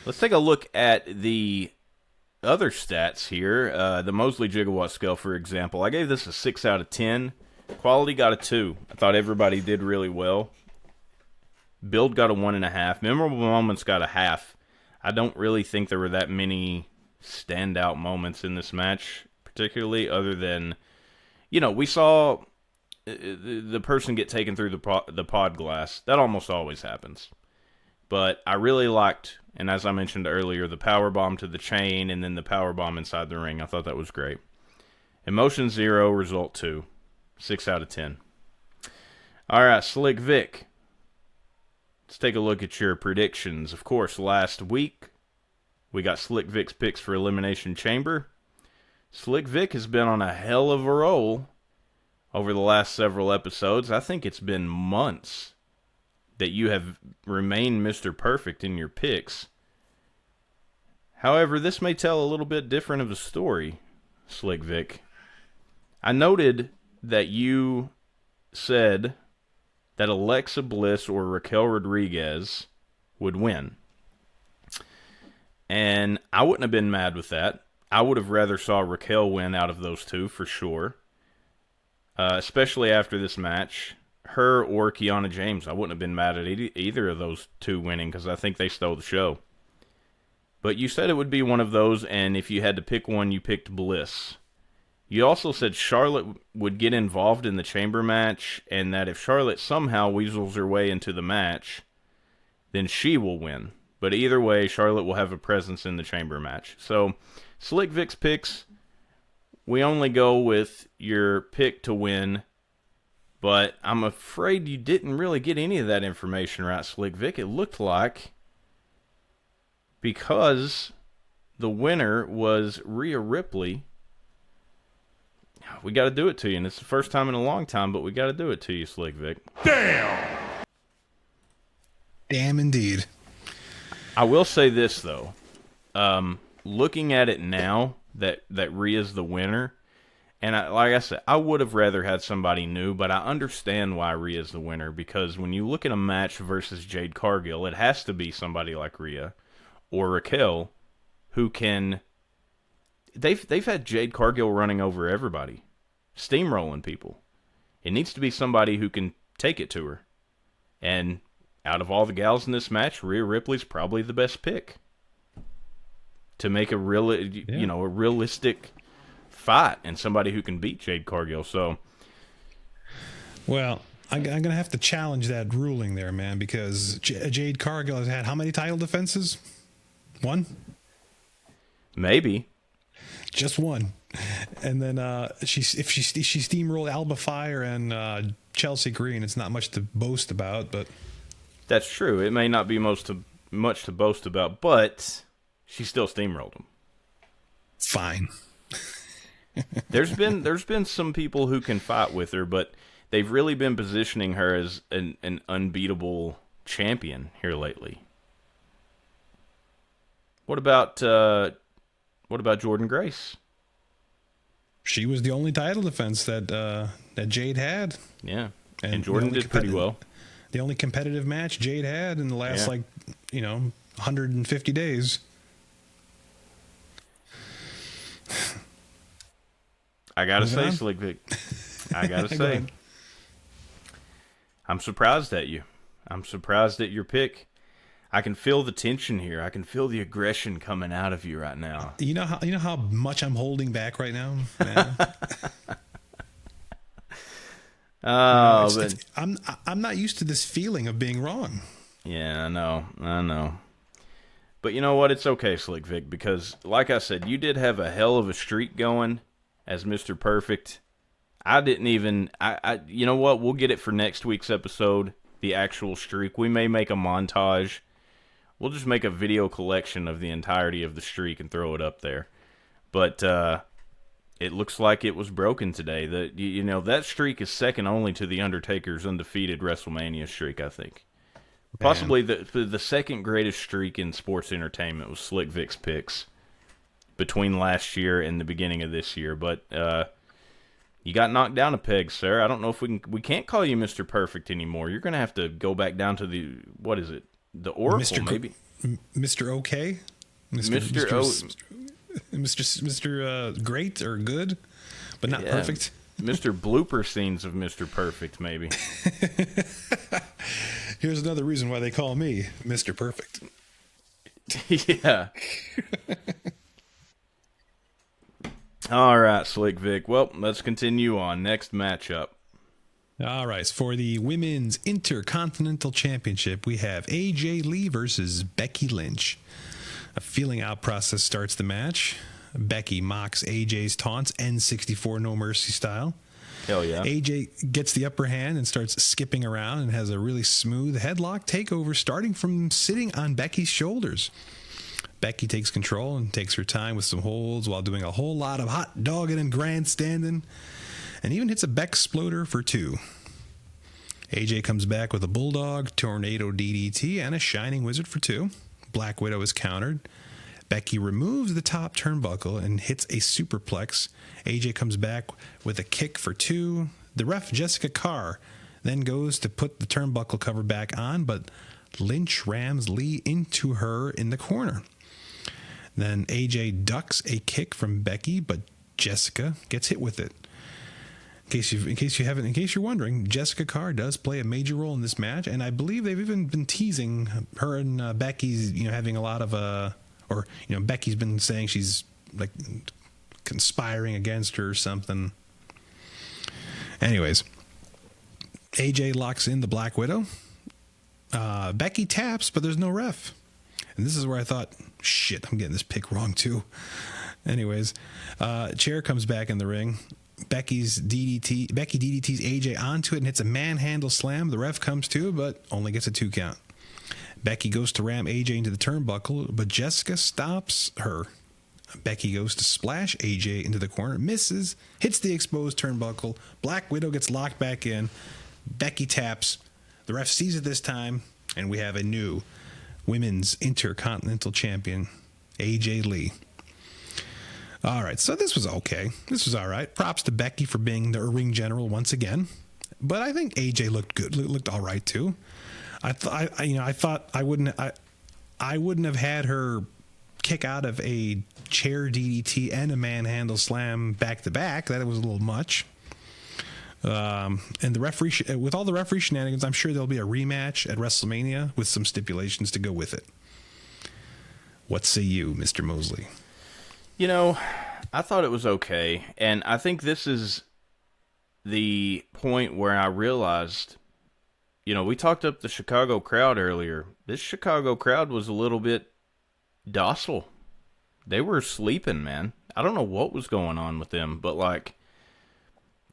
Let's take a look at the other stats here. The Mosley Gigawatt scale, for example. I gave this a 6 out of 10. Quality got a 2. I thought everybody did really well. Build got a 1.5. Memorable moments got a half. I don't really think there were that many standout moments in this match, particularly other than, we saw the person get taken through the pod glass. That almost always happens. But I really liked, and as I mentioned earlier, the power bomb to the chain and then the power bomb inside the ring. I thought that was great. Emotion 0, result 2. 6 out of 10. All right, Slick Vic. Let's take a look at your predictions. Of course, last week we got Slick Vic's picks for Elimination Chamber. Slick Vic has been on a hell of a roll over the last several episodes. I think it's been months that you have remained Mr. Perfect in your picks. However, this may tell a little bit different of a story, Slick Vic. I noted that you said that Alexa Bliss or Raquel Rodriguez would win. And I wouldn't have been mad with that. I would have rather saw Raquel win out of those two for sure. Especially after this match. Her or Kiana James, I wouldn't have been mad at either of those two winning because I think they stole the show. But you said it would be one of those, and if you had to pick one, you picked Bliss. You also said Charlotte would get involved in the chamber match, and that if Charlotte somehow weasels her way into the match, then she will win. But either way, Charlotte will have a presence in the chamber match. So, Slick Vic's picks, we only go with your pick to win. But I'm afraid you didn't really get any of that information right, Slick Vic. It looked like because the winner was Rhea Ripley, we got to do it to you. And it's the first time in a long time, but we got to do it to you, Slick Vic. Damn! Damn indeed. I will say this, though. Looking at it now, that Rhea's the winner, and like I said, I would have rather had somebody new, but I understand why Rhea's the winner, because when you look at a match versus Jade Cargill, it has to be somebody like Rhea or Raquel who can... They've had Jade Cargill running over everybody, steamrolling people. It needs to be somebody who can take it to her. And out of all the gals in this match, Rhea Ripley's probably the best pick to make a realistic fight and somebody who can beat Jade Cargill. So, well, I'm going to have to challenge that ruling there, man, because Jade Cargill has had how many title defenses? One? maybe. Just one. And then if she steamrolled Alba Fire and Chelsea Green, it's not much to boast about, but That's true. It may not be much to boast about, but she still steamrolled them. fine. There's been some people who can fight with her, but they've really been positioning her as an unbeatable champion here lately. What about Jordan Grace? She was the only title defense that Jade had. Yeah, and Jordan did pretty well. The only competitive match Jade had in the last 150 days. I gotta say, Slick Vic, I gotta Go say, ahead. I'm surprised at you. I'm surprised at your pick. I can feel the tension here. I can feel the aggression coming out of you right now. You know how much I'm holding back right now, man? I'm not used to this feeling of being wrong. Yeah, I know. But you know what? It's okay, Slick Vic, because like I said, you did have a hell of a streak going as Mr. Perfect. I didn't even... you know what? We'll get it for next week's episode, the actual streak. We may make a montage. We'll just make a video collection of the entirety of the streak and throw it up there. But it looks like it was broken today. That streak is second only to The Undertaker's undefeated WrestleMania streak, I think. Possibly the second greatest streak in sports entertainment was Slick Vic's picks between last year and the beginning of this year. But you got knocked down a peg, sir. I don't know if we can't call you Mr. Perfect anymore. You're going to have to go back down to the Oracle, maybe. Mr. OK? Mr. Great or good, but not perfect. Mr. Blooper scenes of Mr. Perfect, maybe. Here's another reason why they call me Mr. Perfect. Yeah. All right, Slick Vic. Well, let's continue on. Next matchup. All right, for the Women's Intercontinental Championship, we have AJ Lee versus Becky Lynch. A feeling out process starts the match. Becky mocks AJ's taunts, N64 No Mercy style. Hell yeah. AJ gets the upper hand and starts skipping around and has a really smooth headlock takeover starting from sitting on Becky's shoulders. Becky takes control and takes her time with some holds while doing a whole lot of hot dogging and grandstanding, and even hits a Beck-sploder for 2. AJ comes back with a Bulldog, Tornado DDT, and a Shining Wizard for 2. Black Widow is countered. Becky removes the top turnbuckle and hits a superplex. AJ comes back with a kick for 2. The ref, Jessica Carr, then goes to put the turnbuckle cover back on, but Lynch rams Lee into her in the corner. Then AJ ducks a kick from Becky, but Jessica gets hit with it. In case you're wondering, Jessica Carr does play a major role in this match, and I believe they've even been teasing her and Becky's, having a lot of Becky's been saying she's like conspiring against her or something. Anyways, AJ locks in the Black Widow. Becky taps, but there's no ref. And this is where I thought, shit, I'm getting this pick wrong too. Anyways, Chair comes back in the ring. Becky DDTs AJ onto it and hits a manhandle slam. The ref comes to, but only gets a 2 count. Becky goes to ram AJ into the turnbuckle, but Jessica stops her. Becky goes to splash AJ into the corner, misses, hits the exposed turnbuckle. Black Widow gets locked back in. Becky taps. The ref sees it this time, and we have a new Women's Intercontinental Champion, AJ Lee. All right, so this was okay. This was all right. Props to Becky for being the ring general once again. But I think AJ looked good. Looked all right too. I thought I wouldn't have had her kick out of a chair DDT and a manhandle slam back to back. That was a little much. And the referee, with all the referee shenanigans, I'm sure there'll be a rematch at WrestleMania with some stipulations to go with it. What say you, Mr. Mosley? I thought it was okay, and I think this is the point where I realized, we talked up the Chicago crowd earlier. This Chicago crowd was a little bit docile. They were sleeping, man. I don't know what was going on with them, but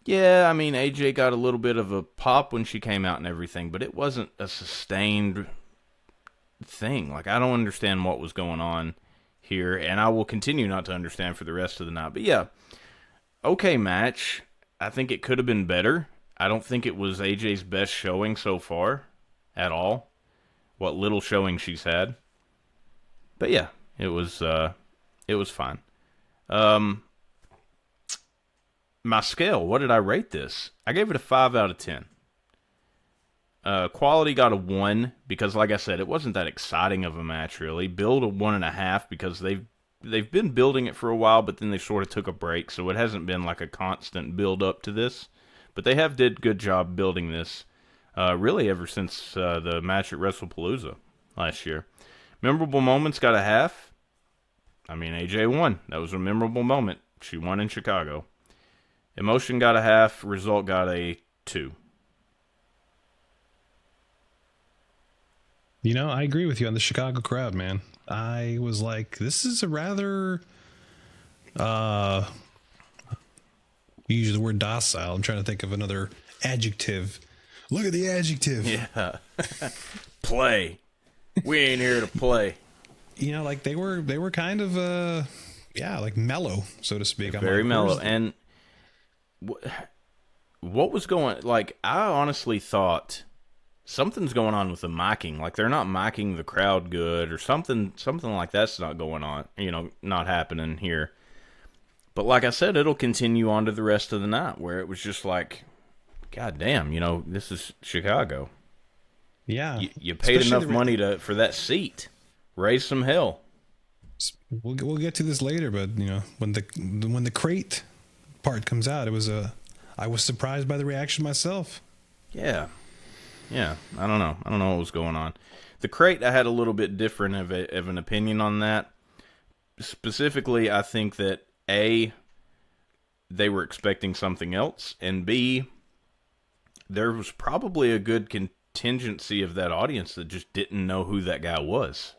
AJ got a little bit of a pop when she came out and everything, but it wasn't a sustained thing. I don't understand what was going on here, and I will continue not to understand for the rest of the night. But yeah, okay match. I think it could have been better. I don't think it was AJ's best showing so far at all. What little showing she's had. But yeah, it was fine. My scale, what did I rate this? I gave it a 5 out of 10. Quality got a 1 because, like I said, it wasn't that exciting of a match, really. Build a 1.5 because they've been building it for a while, but then they sort of took a break, so it hasn't been like a constant build up to this. But they have did a good job building this, really ever since the match at WrestlePalooza last year. Memorable moments got a half. AJ won. That was a memorable moment. She won in Chicago. Emotion got a half. Result got a 2. I agree with you on the Chicago crowd, man. I was like, this is a rather, you use the word docile. I'm trying to think of another adjective. Look at the adjective. Yeah. Play. We ain't here to play. They were kind of, mellow, so to speak. Very mellow. And what was going, I honestly thought something's going on with the micing. They're not micing the crowd good or something like that's not going on, not happening here. But like I said, it'll continue on to the rest of the night where it was just God damn, this is Chicago. Yeah. You paid enough money for that seat. Raise some hell. We'll get to this later, but when the crate part comes out, I was surprised by the reaction myself. Yeah. I don't know what was going on. The crate, I had a little bit different of an opinion on that. Specifically, I think that A, they were expecting something else, and B, there was probably a good contingency of that audience that just didn't know who that guy was.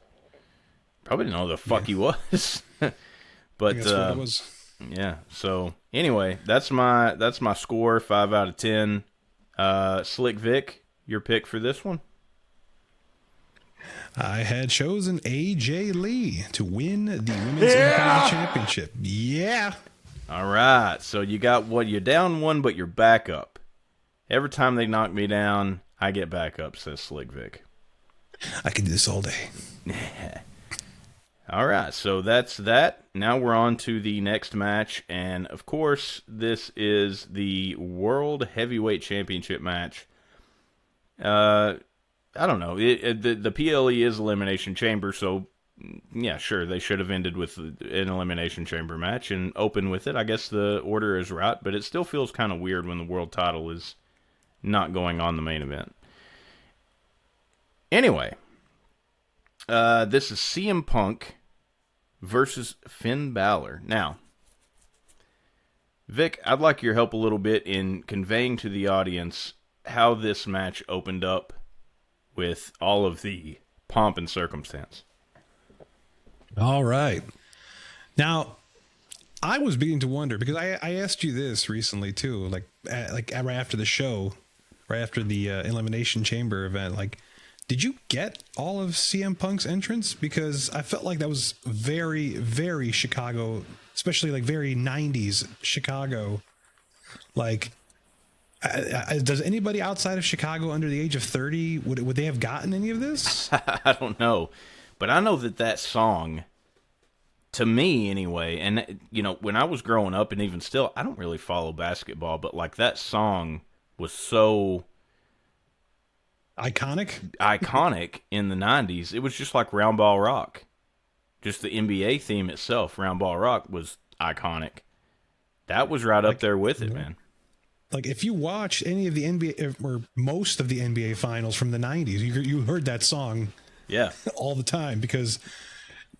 Probably didn't know who the fuck he was. But that's what it was. yeah. So anyway, that's my score, 5 out of 10. Slick Vic, your pick for this one? I had chosen AJ Lee to win the Women's Intercontinental Championship. Yeah. All right. So you're down one, but you're back up. Every time they knock me down, I get back up, says Slick Vic. I could do this all day. All right, so that's that. Now we're on to the next match, and of course, this is the World Heavyweight Championship match. I don't know. The PLE is Elimination Chamber, so yeah, sure, they should have ended with an Elimination Chamber match and open with it. I guess the order is right, but it still feels kind of weird when the world title is not going on the main event. Anyway, this is CM Punk versus Finn Balor. Now, Vic, I'd like your help a little bit in conveying to the audience how this match opened up with all of the pomp and circumstance. All right. Now, I was beginning to wonder, because I asked you this recently too, like right after the show, right after the Elimination Chamber event, like, did you get all of CM Punk's entrance? Because I felt like that was very, very Chicago, especially like very 90s Chicago. Like, does anybody outside of Chicago under the age of 30, would they have gotten any of this? I don't know. But I know that song, to me anyway, and you know, when I was growing up and even still, I don't really follow basketball, but like that song was so iconic in the 90s. It was just like Round Ball Rock. Just the NBA theme itself, Round Ball Rock, was iconic. That was right up there with it, man. Like, if you watch any of the NBA, or most of the NBA finals from the 90s, you heard that song all the time, because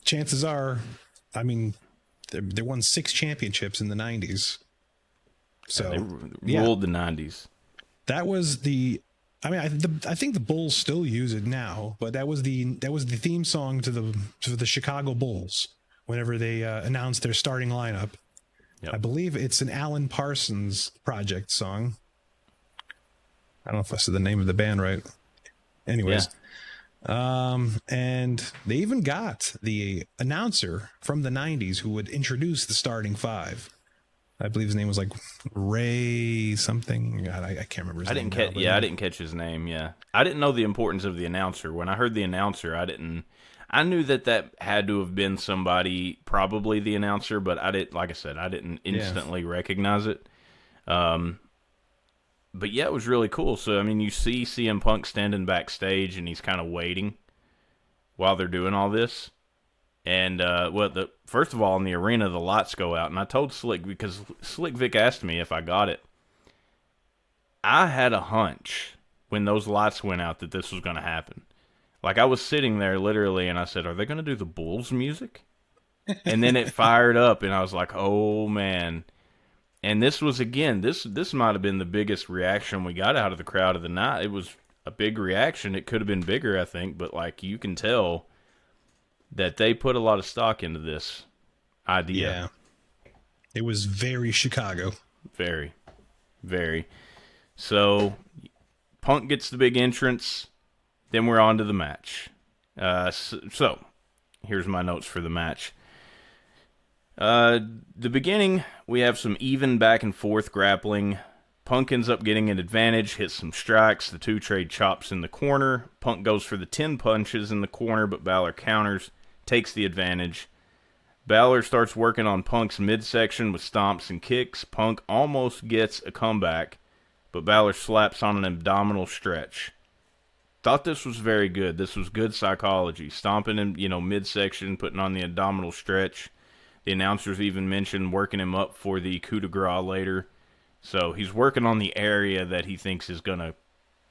chances are, I mean, they won 6 championships in the 90s. So they ruled the 90s. That was the... I mean, I think the Bulls still use it now, but that was the theme song to the Chicago Bulls whenever they announced their starting lineup. Yep. I believe it's an Alan Parsons Project song. I don't know if I said the name of the band right. Anyways, and they even got the announcer from the 90s who would introduce the starting 5. I believe his name was like Ray something. God, I can't remember his name. I didn't catch his name. Yeah, I didn't know the importance of the announcer. When I heard the announcer, I knew that had to have been somebody, probably the announcer, but I didn't instantly recognize it. But yeah, it was really cool. So I mean, you see CM Punk standing backstage, and he's kind of waiting while they're doing all this. And, first of all, in the arena, the lights go out. And I told Slick, because Slick Vic asked me if I got it. I had a hunch when those lights went out that this was going to happen. Like, I was sitting there literally, and I said, are they going to do the Bulls music? And then it fired up, and I was like, oh, man. And this was, again, this might have been the biggest reaction we got out of the crowd of the night. It was a big reaction. It could have been bigger, I think. But, like, you can tell that they put a lot of stock into this idea. Yeah. It was very Chicago. Very, very. So, Punk gets the big entrance. Then we're on to the match. So, here's my notes for the match. The beginning, we have some even back and forth grappling. Punk ends up getting an advantage, hits some strikes. The two trade chops in the corner. Punk goes for the 10 punches in the corner, but Balor counters, takes the advantage. Balor starts working on Punk's midsection with stomps and kicks. Punk almost gets a comeback, but Balor slaps on an abdominal stretch. Thought this was very good. This was good psychology. Stomping him, midsection, putting on the abdominal stretch. The announcers even mentioned working him up for the coup de grace later. So he's working on the area that he thinks is going to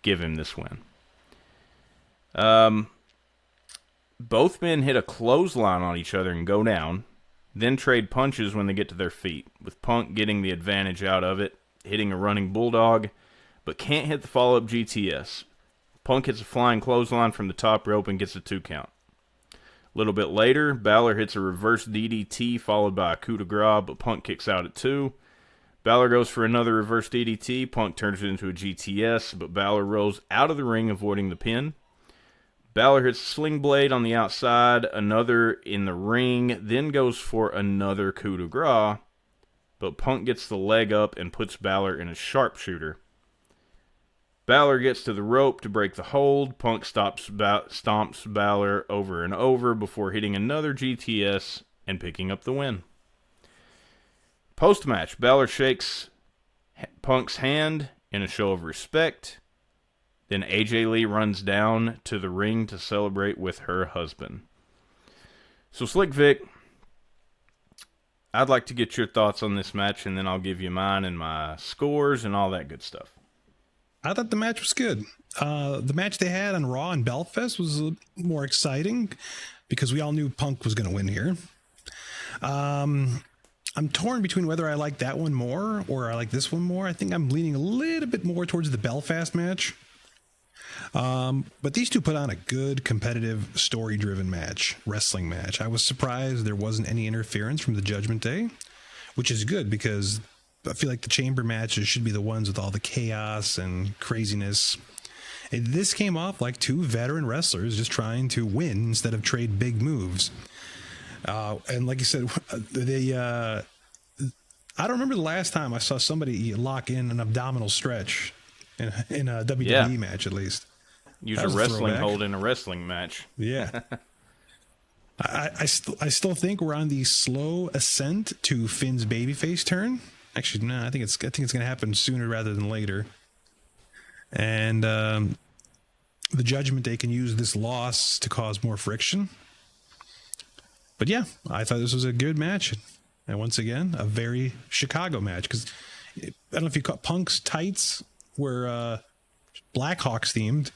give him this win. Both men hit a clothesline on each other and go down, then trade punches when they get to their feet, with Punk getting the advantage out of it, hitting a running bulldog. but can't hit the follow-up GTS. Punk hits a flying clothesline from the top rope and gets a 2 count. A little bit later, Balor hits a reverse DDT followed by a coup de grace, but Punk kicks out at 2. Balor goes for another reverse DDT. Punk turns it into a GTS, but Balor rolls out of the ring, avoiding the pin. Balor hits a sling blade on the outside, another in the ring, then goes for another coup de grace, but Punk gets the leg up and puts Balor in a sharpshooter. Balor gets to the rope to break the hold. Punk stomps Balor over and over before hitting another GTS and picking up the win. Post-match, Balor shakes Punk's hand in a show of respect. Then AJ Lee runs down to the ring to celebrate with her husband. So, Slick Vic, I'd like to get your thoughts on this match, and then I'll give you mine and my scores and all that good stuff. I thought the match was good. The match they had on Raw and Belfast was more exciting because we all knew Punk was going to win here. I'm torn between whether I like that one more or I like this one more. I think I'm leaning a little bit more towards the Belfast match. But these two put on a good, competitive, story-driven wrestling match. I was surprised there wasn't any interference from the Judgment Day, which is good because I feel like the chamber matches should be the ones with all the chaos and craziness. And this came off like two veteran wrestlers just trying to win instead of trade big moves. And like you said, I don't remember the last time I saw somebody lock in an abdominal stretch in a WWE match, at least. Use a wrestling hold in a wrestling match. Yeah. I still think we're on the slow ascent to Finn's babyface turn. Actually, no, I think it's going to happen sooner rather than later. And the Judgment Day can use this loss to cause more friction. But yeah, I thought this was a good match. And once again, a very Chicago match. Because I don't know if you caught Punk's tights were Blackhawks themed.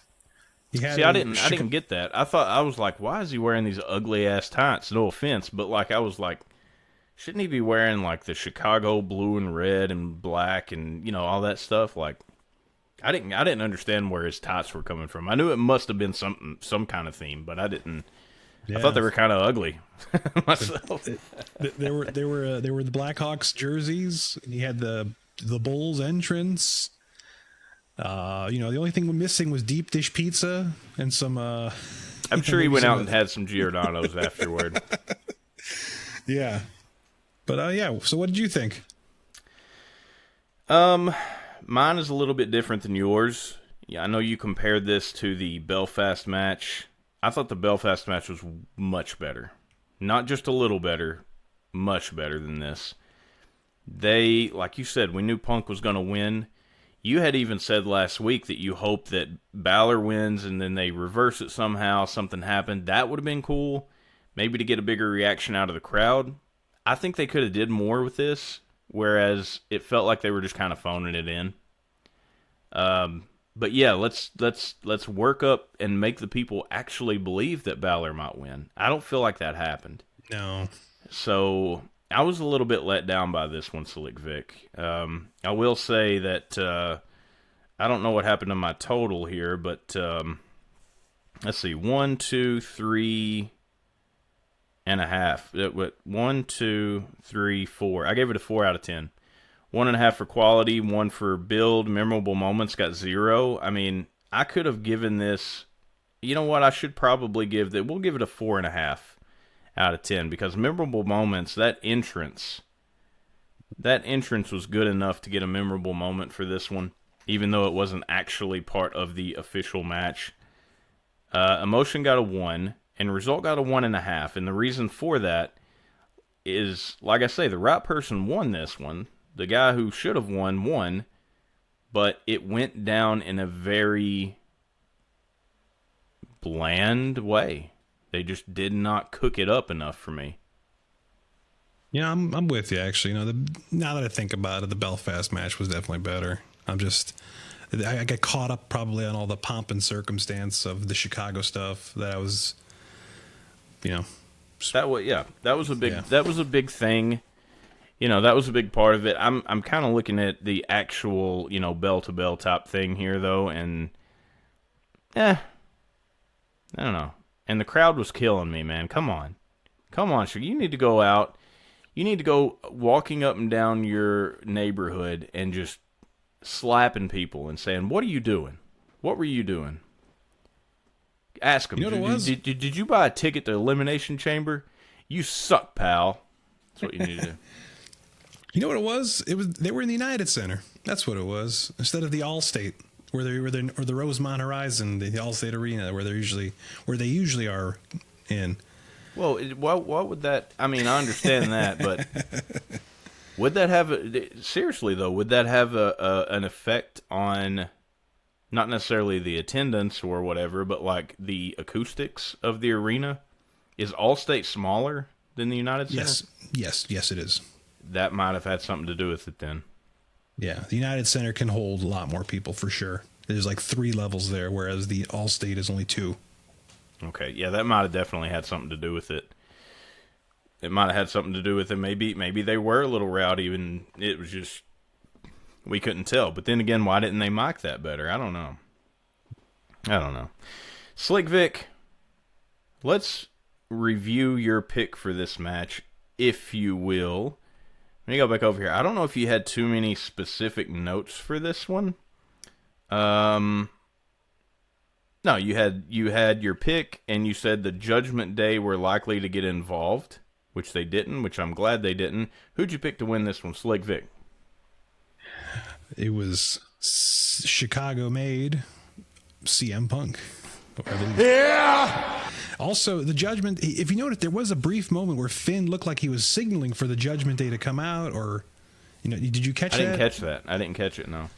See, I didn't get that. I was like, why is he wearing these ugly ass tights? No offense, but like I was like, shouldn't he be wearing like the Chicago blue and red and black and all that stuff? Like, I didn't understand where his tights were coming from. I knew it must have been some kind of theme, but I didn't. Yeah. I thought they were kind of ugly myself. They were the Blackhawks jerseys, and he had the Bulls entrance. The only thing we're missing was deep dish pizza and some. I'm sure he went out and had some Giordano's afterward. Yeah, but yeah. So, what did you think? Mine is a little bit different than yours. Yeah, I know you compared this to the Belfast match. I thought the Belfast match was much better. Not just a little better, much better than this. They, like you said, we knew Punk was going to win. You had even said last week that you hoped that Balor wins and then they reverse it somehow, something happened. That would have been cool, maybe to get a bigger reaction out of the crowd. I think they could have did more with this, whereas it felt like they were just kind of phoning it in. But yeah, let's work up and make the people actually believe that Balor might win. I don't feel like that happened. No. So I was a little bit let down by this one, Slick Vic. I will say that I don't know what happened to my total here, but let's see, 1, 2, 3 and a half. 1, 2, 3, 4. I gave it a 4 out of 10. 1.5 for quality, 1 for build. Memorable moments got 0. I mean, I could have given this. You know what? I should probably give that. We'll give it a 4.5 out of 10 because memorable moments. That entrance was good enough to get a memorable moment for this one, even though it wasn't actually part of the official match. Emotion got a 1, and result got a 1.5. And the reason for that is, like I say, the right person won this one. The guy who should have won, but it went down in a very bland way. They just did not cook it up enough for me. Yeah, I'm with you, actually. Now that I think about it, the Belfast match was definitely better. I got caught up probably on all the pomp and circumstance of the Chicago stuff that I was, That was a big thing. that was a big part of it. I'm kind of looking at the actual, bell to bell type thing here though, and I don't know. And the crowd was killing me, man. Come on, Sugar. You need to go out. You need to go walking up and down your neighborhood and just slapping people and saying, "What are you doing? What were you doing?" Ask them. You know what it was? Did you buy a ticket to Elimination Chamber? You suck, pal. That's what you need to do. You know what it was? They were in the United Center. That's what it was. Instead of the Allstate, or the Rosemont Horizon, the Allstate Arena, where they usually are in. Well, what would that? I mean, I understand that, but would that have seriously though? Would that have an effect on not necessarily the attendance or whatever, but like the acoustics of the arena? Is Allstate smaller than the United Center? Yes, it is. That might have had something to do with it then. Yeah, the United Center can hold a lot more people for sure. There's like 3 levels there, whereas the Allstate is only 2. Okay, yeah, that might have definitely had something to do with it. It might have had something to do with it. Maybe they were a little rowdy, and it was just we couldn't tell. But then again, why didn't they mic that better? I don't know. Slick Vic, let's review your pick for this match, if you will. Let me go back over here. I don't know if you had too many specific notes for this one. No, you had your pick, and you said the Judgment Day were likely to get involved, which they didn't, which I'm glad they didn't. Who'd you pick to win this one, Slick Vic? It was Chicago-made CM Punk. Yeah! Also, the Judgment, if you notice, there was a brief moment where Finn looked like he was signaling for the Judgment Day to come out, or, did you catch that? I didn't catch that. I didn't catch it, no.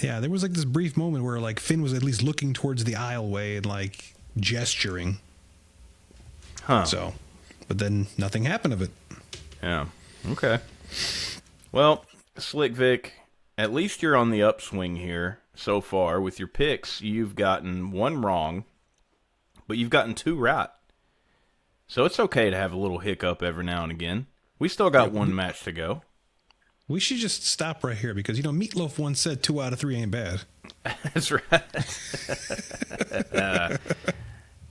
Yeah, there was like this brief moment where like Finn was at least looking towards the aisleway and like gesturing. Huh. So, but then nothing happened of it. Yeah. Okay. Well, Slick Vic, at least you're on the upswing here so far with your picks. You've gotten 1 wrong, but you've gotten 2 right. So it's okay to have a little hiccup every now and again. We still got 1 match to go. We should just stop right here because, Meatloaf once said 2 out of 3 ain't bad. That's right.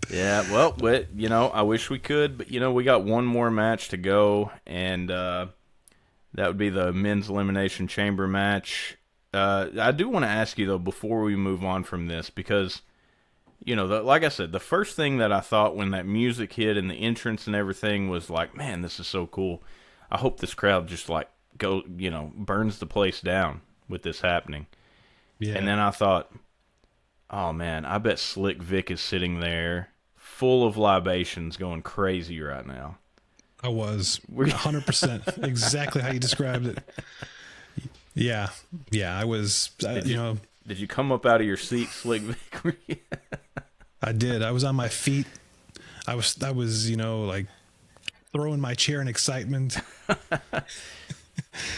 Yeah, well, I wish we could, but, we got 1 more match to go, and that would be the men's Elimination Chamber match. I do want to ask you, though, before we move on from this, because, like I said, the first thing that I thought when that music hit and the entrance and everything was like, man, this is so cool. I hope this crowd just, burns the place down with this happening. Yeah. And then I thought, oh man, I bet Slick Vic is sitting there full of libations going crazy right now. I was 100% exactly how you described it. Yeah, I was, Did you come up out of your seat, Slick Vic? I did. I was on my feet. I was, like throwing my chair in excitement.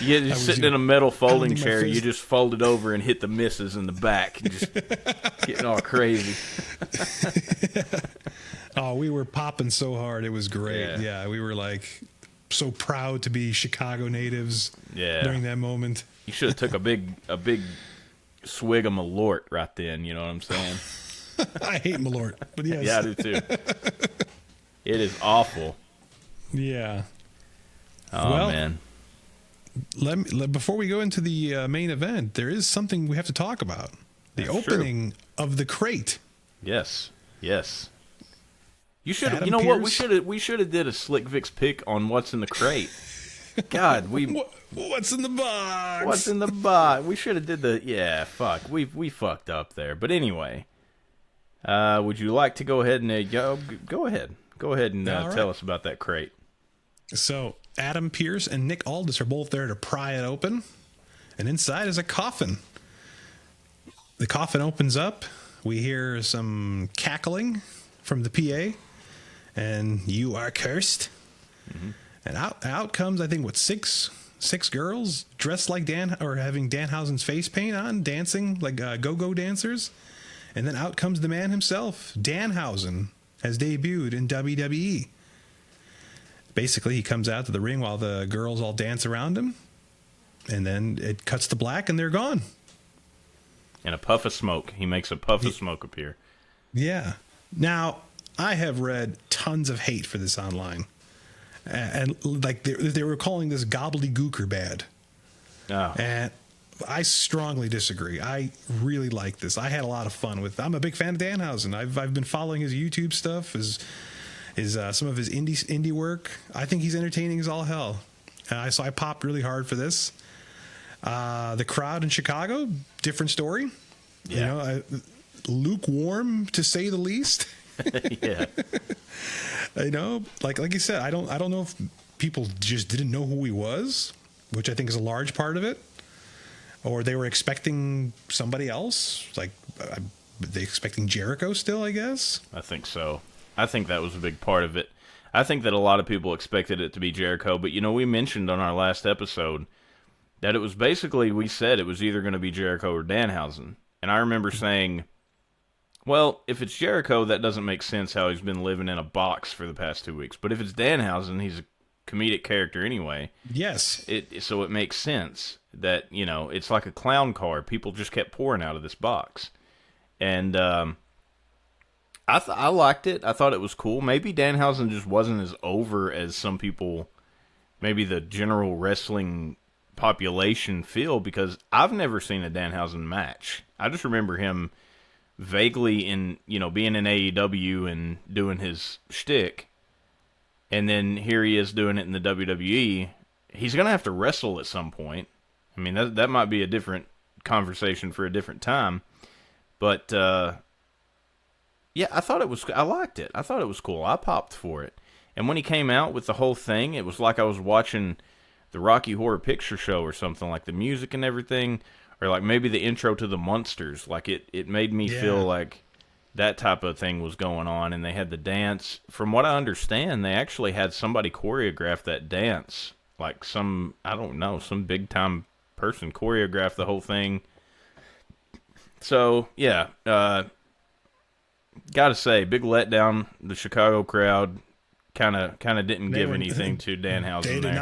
Yeah, just sitting in a metal folding chair. You just folded over and hit the misses in the back, just getting all crazy. Oh, we were popping so hard. It was great. Yeah, we were like so proud to be Chicago natives. Yeah. During that moment, you should have took a big swig of Malort right then. You know what I'm saying? I hate Malort, but yes. Yeah, I do too. It is awful. Yeah. Oh man. Before we go into the main event, there is something we have to talk about. The opening of the crate. Yes. You should have. You know what? We should have did a Slick Vic's pick on what's in the crate. God, what's in the box? What's in the box? We should have did the. Yeah, fuck. We fucked up there. But anyway, would you like to go ahead and go ahead and tell us about that crate? So Adam Pearce and Nick Aldis are both there to pry it open, and inside is a coffin. The coffin opens up. We hear some cackling from the PA, and "You are cursed." Mm-hmm. And out comes, I think, six girls dressed like Dan, or having Danhausen's face paint on, dancing like go-go dancers. And then out comes the man himself. Danhausen has debuted in WWE. basically he comes out to the ring while the girls all dance around him, and then it cuts to black and they're gone. And a puff of smoke. He makes a puff of smoke appear. Yeah. Now, I have read tons of hate for this online. And like they were calling this gobbledygooker bad. Oh. And I strongly disagree. I really like this. I had a lot of fun with. I'm a big fan of Danhausen. I've been following his YouTube stuff, his some of his indie work. I think he's entertaining as all hell. So I popped really hard for this. The crowd in Chicago, different story. Yeah. You know, lukewarm to say the least. Yeah. You know, like you said, I don't know if people just didn't know who he was, which I think is a large part of it. Or they were expecting somebody else, like they expecting Jericho still, I guess. I think so. I think that was a big part of it. I think that a lot of people expected it to be Jericho, but we mentioned on our last episode that it was basically, we said it was either going to be Jericho or Danhausen. And I remember saying, well, if it's Jericho, that doesn't make sense how he's been living in a box for the past 2 weeks. But if it's Danhausen, he's a comedic character anyway. Yes. So it makes sense that, it's like a clown car. People just kept pouring out of this box. And I liked it. I thought it was cool. Maybe Danhausen just wasn't as over as some people, maybe the general wrestling population feel, because I've never seen a Danhausen match. I just remember him vaguely being in AEW and doing his shtick. And then here he is doing it in the WWE. He's going to have to wrestle at some point. I mean, that might be a different conversation for a different time. But, yeah, I liked it. I thought it was cool. I popped for it. And when he came out with the whole thing, it was like I was watching the Rocky Horror Picture Show or something, like the music and everything, or like maybe the intro to the Munsters. Like it made me feel like that type of thing was going on, and they had the dance. From what I understand, they actually had somebody choreograph that dance, like some big time person choreographed the whole thing. So yeah, gotta say, big letdown. The Chicago crowd kind of didn't give anything to Danhausen. They did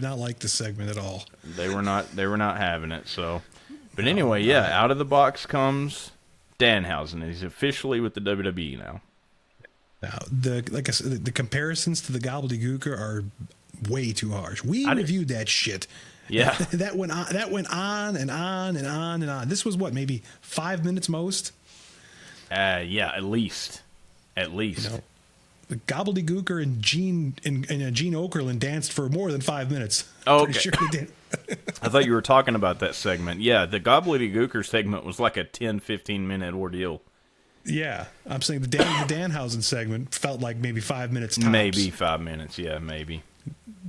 not like the segment at all. They were not having it. So, but anyway, yeah, out of the box comes Danhausen. He's officially with the WWE now. Now, like I said, the comparisons to the gobbledygooker are way too harsh. We reviewed that shit. Yeah, that went on and on and on and on. This was what, maybe 5 minutes most. Yeah, at least. The gobbledygooker and Gene Okerlund danced for more than 5 minutes. Oh, okay. Pretty sure they did. I thought you were talking about that segment. Yeah, the gobbledygooker segment was like a 10-15 minute ordeal. Yeah, I'm saying the Danhausen segment felt like maybe 5 minutes tops. Maybe 5 minutes, yeah, maybe.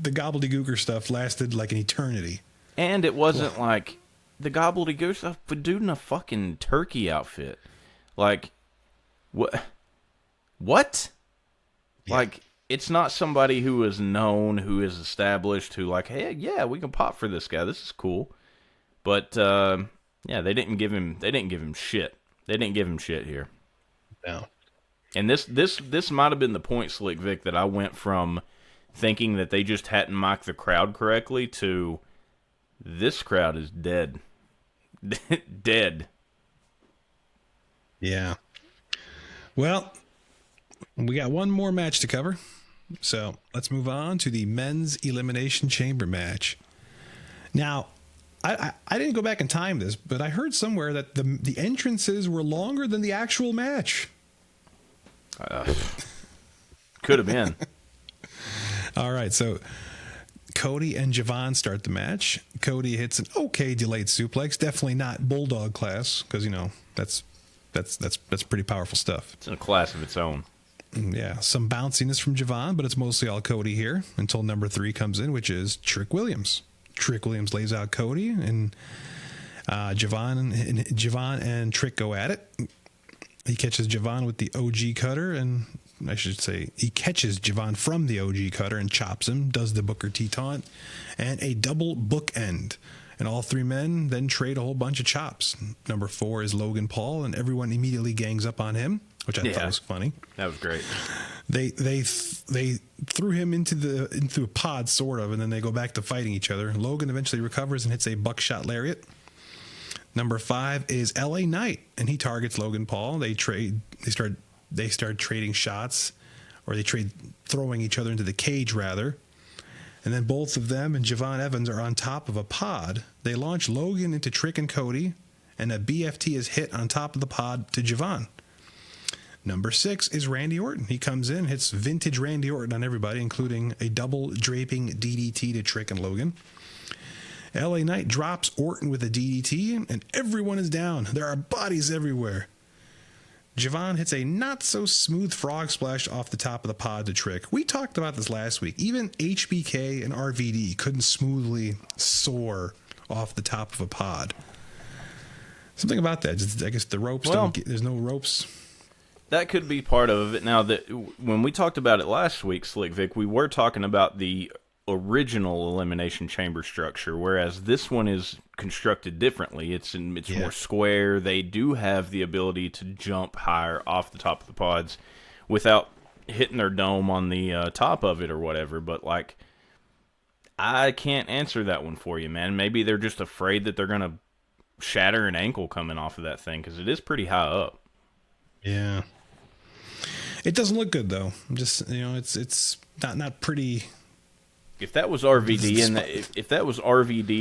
The gobbledygooker stuff lasted like an eternity. And it wasn't like the gobbledygooker stuff, but dude in a fucking turkey outfit. Like, what? Yeah. Like, it's not somebody who is known, who is established, who like, hey, yeah, we can pop for this guy. This is cool. But yeah, they didn't give him shit. They didn't give him shit here. No. And this might have been the point, Slick Vic, that I went from thinking that they just hadn't mic'd the crowd correctly to this crowd is dead. Dead. Yeah. Well, we got one more match to cover. So let's move on to the men's Elimination Chamber match. Now, I didn't go back and time this, but I heard somewhere that the entrances were longer than the actual match. Could have been. All right, so Cody and Javon start the match. Cody hits an okay delayed suplex, definitely not Bulldog class, because that's pretty powerful stuff. It's in a class of its own. Yeah, some bounciness from Javon, but it's mostly all Cody here until number 3 comes in, which is Trick Williams. Trick Williams lays out Cody, and Javon and Trick go at it. He catches Javon with the OG cutter, and I should say he catches Javon from the OG cutter and chops him, does the Booker T taunt, and a double bookend. And all 3 men then trade a whole bunch of chops. Number 4 is Logan Paul, and everyone immediately gangs up on him, which I thought was funny. That was great. They threw him into a pod, sort of, and then they go back to fighting each other. Logan eventually recovers and hits a buckshot lariat. Number 5 is LA Knight, and he targets Logan Paul. They start trading shots, or they trade throwing each other into the cage rather. And then both of them and Javon Evans are on top of a pod. They launch Logan into Trick and Cody, and a BFT is hit on top of the pod to Javon. Number 6 is Randy Orton. He comes in, hits vintage Randy Orton on everybody, including a double draping DDT to Trick and Logan. LA Knight drops Orton with a DDT, and everyone is down. There are bodies everywhere. Javon hits a not-so-smooth frog splash off the top of the pod to Trick. We talked about this last week. Even HBK and RVD couldn't smoothly soar off the top of a pod. Something about that. Just, I guess the ropes there's no ropes. That could be part of it. Now, when we talked about it last week, Slick Vic, we were talking about the original Elimination Chamber structure, whereas this one is constructed differently. It's more square. They do have the ability to jump higher off the top of the pods without hitting their dome on the top of it or whatever, but like, I can't answer that one for you, man. Maybe they're just afraid that they're going to shatter an ankle coming off of that thing, because it is pretty high up. Yeah. It doesn't look good, though. Just, it's not pretty. If that was RVD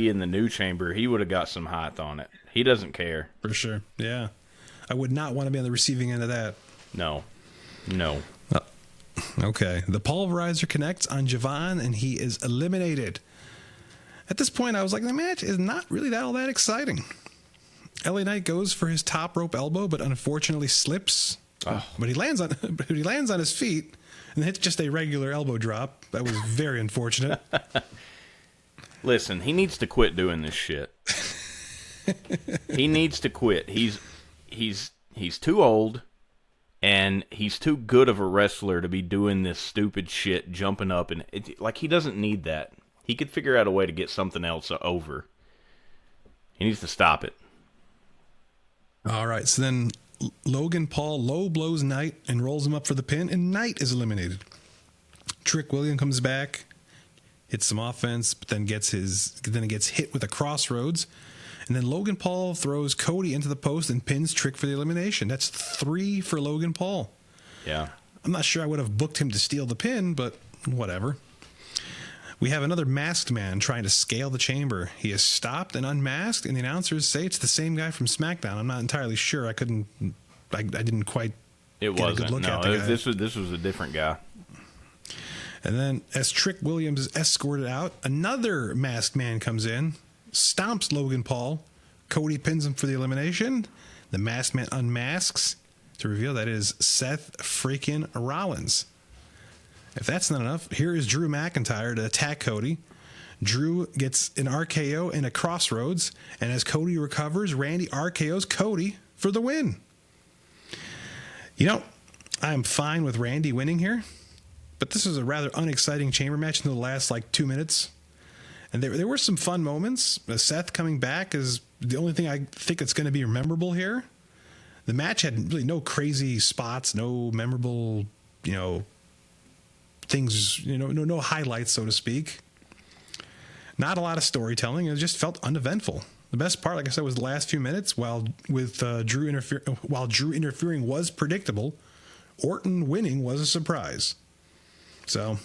in the new chamber, he would have got some height on it. He doesn't care. For sure. Yeah. I would not want to be on the receiving end of that. No. Okay. The pulverizer connects on Javon, and he is eliminated. At this point, I was like, the match is not really all that exciting. LA Knight goes for his top rope elbow, but unfortunately slips. Oh. But he lands on his feet and hits just a regular elbow drop. That was very unfortunate. Listen, he needs to quit doing this shit. He needs to quit. He's too old, and he's too good of a wrestler to be doing this stupid shit, jumping up, and he doesn't need that. He could figure out a way to get something else over. He needs to stop it. All right, so then Logan Paul low blows Knight and rolls him up for the pin, and Knight is eliminated. Trick William comes back, hits some offense, but then gets hit with a crossroads, and then Logan Paul throws Cody into the post and pins Trick for the elimination. That's 3 for Logan Paul. Yeah. I'm not sure I would have booked him to steal the pin, but whatever. We have another masked man trying to scale the chamber. He is stopped and unmasked, and the announcers say it's the same guy from SmackDown. I'm not entirely sure. I didn't quite get a good look at the guy. This was a different guy. And then as Trick Williams is escorted out, another masked man comes in, stomps Logan Paul. Cody pins him for the elimination. The masked man unmasks to reveal that it is Seth freaking Rollins. If that's not enough, here is Drew McIntyre to attack Cody. Drew gets an RKO and a crossroads, and as Cody recovers, Randy RKOs Cody for the win. I'm fine with Randy winning here, but this is a rather unexciting chamber match until the last 2 minutes. And there were some fun moments. Seth coming back is the only thing I think that's going to be memorable here. The match had really no crazy spots, no memorable, things, no highlights, so to speak. Not a lot of storytelling. It just felt uneventful. The best part, like I said, was the last few minutes. While Drew interfering was predictable, Orton winning was a surprise. So,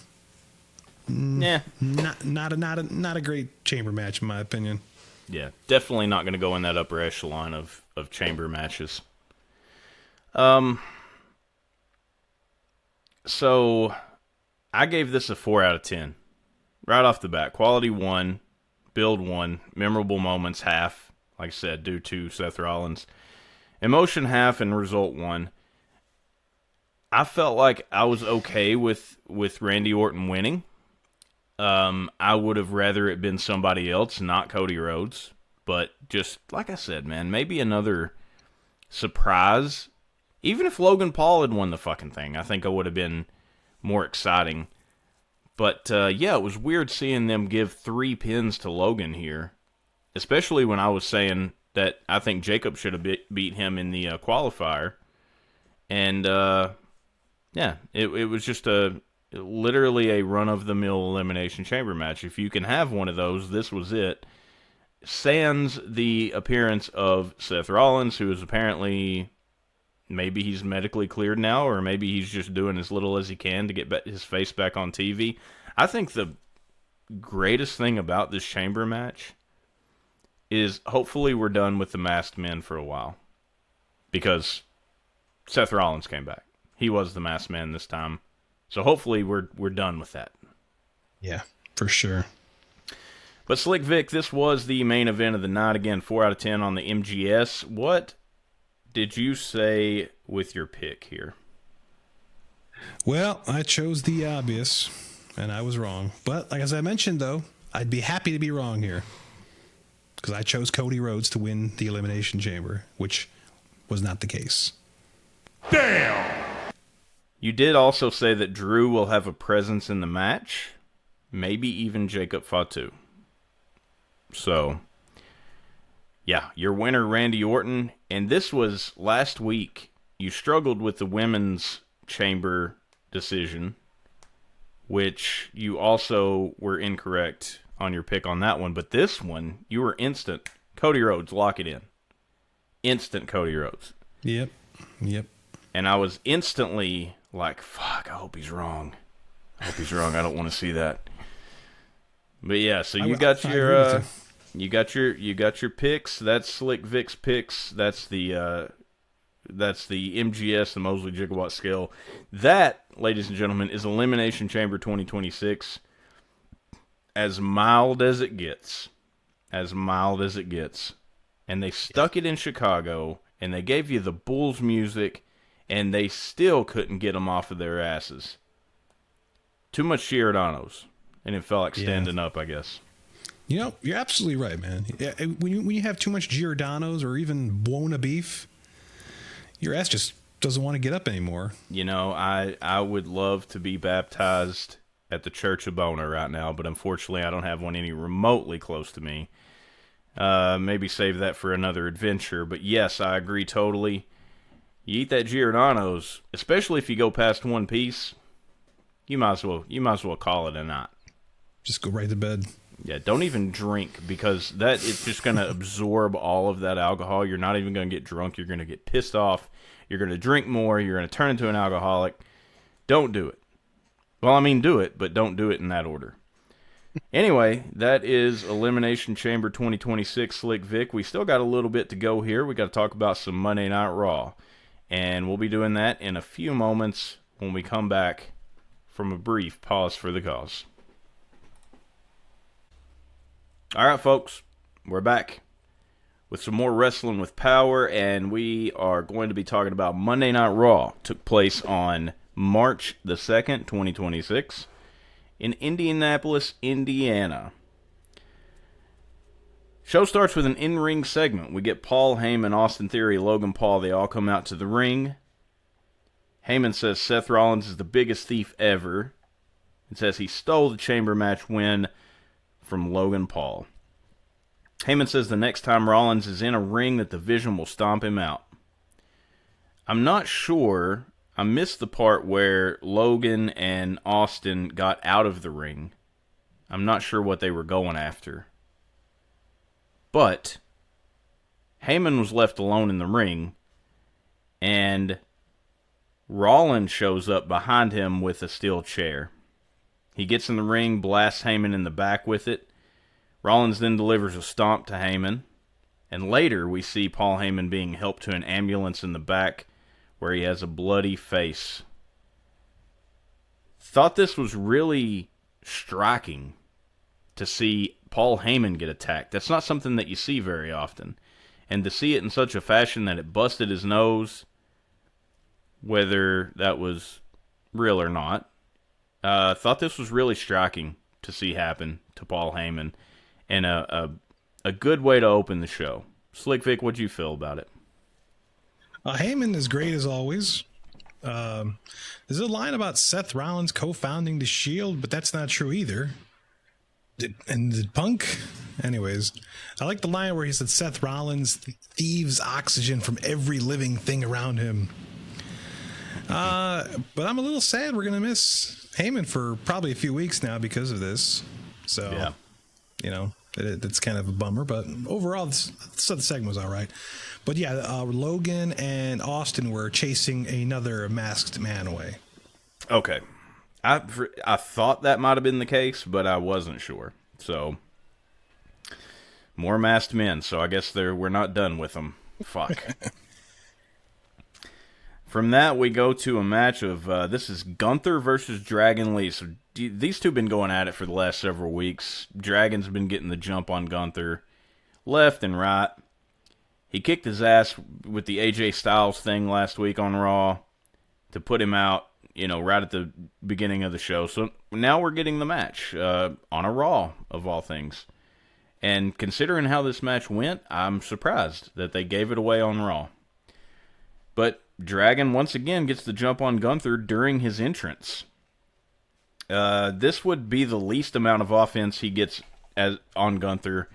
yeah, not a great chamber match in my opinion. Yeah, definitely not going to go in that upper echelon of chamber matches. So I gave this a 4 out of 10. Right off the bat. Quality 1, build 1, memorable moments half, like I said, due to Seth Rollins. Emotion half, and result 1. I felt like I was okay with Randy Orton winning. I would have rather it been somebody else, not Cody Rhodes. But just, like I said, man, maybe another surprise. Even if Logan Paul had won the fucking thing, I think it would have been more exciting. But, yeah, it was weird seeing them give 3 pins to Logan here. Especially when I was saying that I think Jacob should have beat him in the qualifier. And, Yeah, it was just literally a run-of-the-mill Elimination Chamber match. If you can have one of those, this was it. Sans the appearance of Seth Rollins, who is apparently, maybe he's medically cleared now, or maybe he's just doing as little as he can to get his face back on TV. I think the greatest thing about this Chamber match is hopefully we're done with the masked men for a while. Because Seth Rollins came back. He was the masked man this time. So hopefully we're done with that. Yeah, for sure. But Slick Vic, this was the main event of the night. Again, 4 out of 10 on the MGS. What did you say with your pick here? Well, I chose the obvious, and I was wrong. But like as I mentioned, though, I'd be happy to be wrong here. Because I chose Cody Rhodes to win the Elimination Chamber, which was not the case. Damn! You did also say that Drew will have a presence in the match. Maybe even Jacob Fatu. So, yeah, your winner, Randy Orton. And this was last week. You struggled with the women's chamber decision, which you also were incorrect on your pick on that one. But this one, you were instant. Cody Rhodes, lock it in. Instant Cody Rhodes. Yep. And I was instantly like, fuck, I hope he's wrong. I don't want to see that. But yeah, so you got your picks. That's Slick Vic's picks. That's the MGS, the Mosley Gigawatt scale. That, ladies and gentlemen, is Elimination Chamber 2026. As mild as it gets. And they stuck it in Chicago, and they gave you the Bulls music, and they still couldn't get them off of their asses. Too much Giordano's. And it felt like standing up, I guess. You know, you're absolutely right, man. Yeah, when you have too much Giordano's or even Buona beef, your ass just doesn't want to get up anymore. You know, I would love to be baptized at the Church of Bona right now, but unfortunately I don't have one any remotely close to me. Maybe save that for another adventure. But yes, I agree totally. You eat that Giordano's, especially if you go past one piece, you might as well call it a night. Just go right to bed. Yeah, don't even drink, because it's just going to absorb all of that alcohol. You're not even going to get drunk. You're going to get pissed off. You're going to drink more. You're going to turn into an alcoholic. Don't do it. Well, I mean, do it, but don't do it in that order. Anyway, that is Elimination Chamber 2026, Slick Vic. We still got a little bit to go here. We got to talk about some Monday Night Raw. And we'll be doing that in a few moments when we come back from a brief pause for the cause. All right, folks, we're back with some more Wrestling with Power, and we are going to be talking about Monday Night Raw. Took place on March the 2nd, 2026, in Indianapolis, Indiana. Show starts with an in-ring segment. We get Paul Heyman, Austin Theory, Logan Paul. They all come out to the ring. Heyman says Seth Rollins is the biggest thief ever, and says he stole the chamber match win from Logan Paul. Heyman says the next time Rollins is in a ring that the Vision will stomp him out. I'm not sure. I missed the part where Logan and Austin got out of the ring. I'm not sure what they were going after. But Heyman was left alone in the ring, and Rollins shows up behind him with a steel chair. He gets in the ring, blasts Heyman in the back with it. Rollins then delivers a stomp to Heyman. And later we see Paul Heyman being helped to an ambulance in the back where he has a bloody face. Thought this was really striking to see Paul Heyman get attacked. That's not something that you see very often. And to see it in such a fashion that it busted his nose, whether that was real or not, thought this was really striking to see happen to Paul Heyman, and a good way to open the show. Slick Vic, what'd you feel about it? Heyman is great as always. There's a line about Seth Rollins co-founding the Shield, but that's not true either. Did Punk? Anyways, I like the line where he said Seth Rollins thieves oxygen from every living thing around him. But I'm a little sad we're going to miss Heyman for probably a few weeks now because of this. So, Yeah. It's kind of a bummer. But overall, the segment was all right. But yeah, Logan and Austin were chasing another masked man away. Okay. I thought that might have been the case, but I wasn't sure. So, more masked men. So I guess we're not done with them. Fuck. From that, we go to a match of, this is Gunther versus Dragon Lee. So these two have been going at it for the last several weeks. Dragon's been getting the jump on Gunther left and right. He kicked his ass with the AJ Styles thing last week on Raw to put him out, right at the beginning of the show. So now we're getting the match on a Raw, of all things. And considering how this match went, I'm surprised that they gave it away on Raw. But Dragon, once again, gets the jump on Gunther during his entrance. This would be the least amount of offense he gets on Gunther,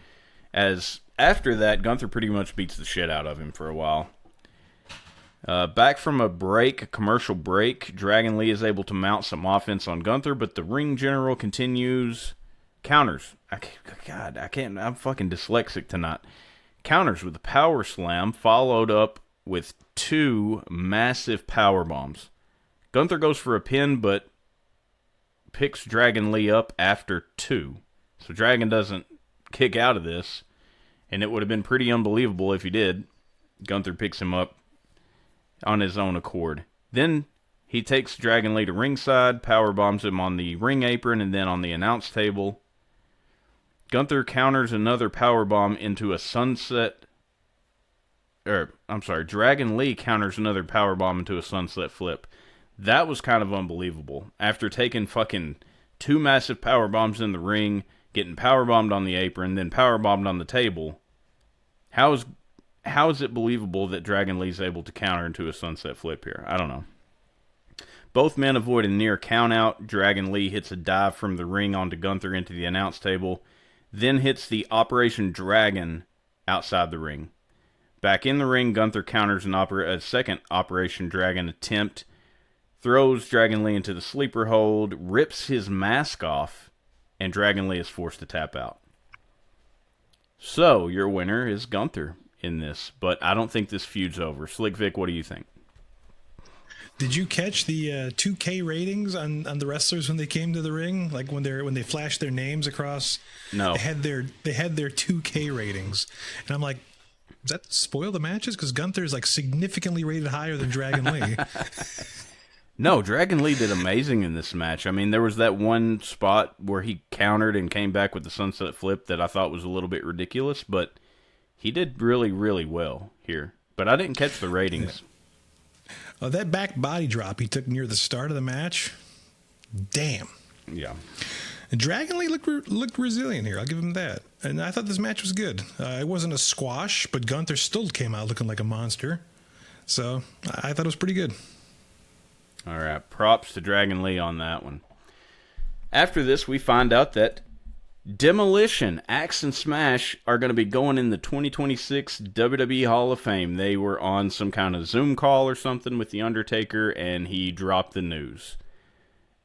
as after that, Gunther pretty much beats the shit out of him for a while. Back from a commercial break, Dragon Lee is able to mount some offense on Gunther, but the ring general counters. I'm fucking dyslexic tonight. Counters with a power slam, followed up with 2 massive power bombs. Gunther goes for a pin, but picks Dragon Lee up after 2. So Dragon doesn't kick out of this, and it would have been pretty unbelievable if he did. Gunther picks him up on his own accord. Then he takes Dragon Lee to ringside, power bombs him on the ring apron and then on the announce table. Gunther counters another powerbomb into a Dragon Lee counters another powerbomb into a sunset flip. That was kind of unbelievable. After taking fucking 2 massive powerbombs in the ring, getting powerbombed on the apron, then powerbombed on the table, how is it believable that Dragon Lee's able to counter into a sunset flip here? I don't know. Both men avoid a near countout. Dragon Lee hits a dive from the ring onto Gunther into the announce table, then hits the Operation Dragon outside the ring. Back in the ring, Gunther counters a second Operation Dragon attempt, throws Dragon Lee into the sleeper hold, rips his mask off, and Dragon Lee is forced to tap out. So, your winner is Gunther in this, but I don't think this feud's over. Slick Vic, what do you think? Did you catch the 2K ratings on the wrestlers when they came to the ring? Like when they flashed their names across? No. They had their 2K ratings, and I'm like, does that spoil the matches? Because Gunther's like significantly rated higher than Dragon Lee. No, Dragon Lee did amazing in this match. I mean, there was that one spot where he countered and came back with the sunset flip that I thought was a little bit ridiculous, but he did really, really well here. But I didn't catch the ratings. Yeah. That back body drop he took near the start of the match, damn. Yeah. And Dragon Lee looked resilient here. I'll give him that. And I thought this match was good. It wasn't a squash, but Gunther still came out looking like a monster. So I thought it was pretty good. All right. Props to Dragon Lee on that one. After this, we find out that Demolition, Axe, and Smash are going to be going in the 2026 WWE Hall of Fame. They were on some kind of Zoom call or something with The Undertaker, and he dropped the news.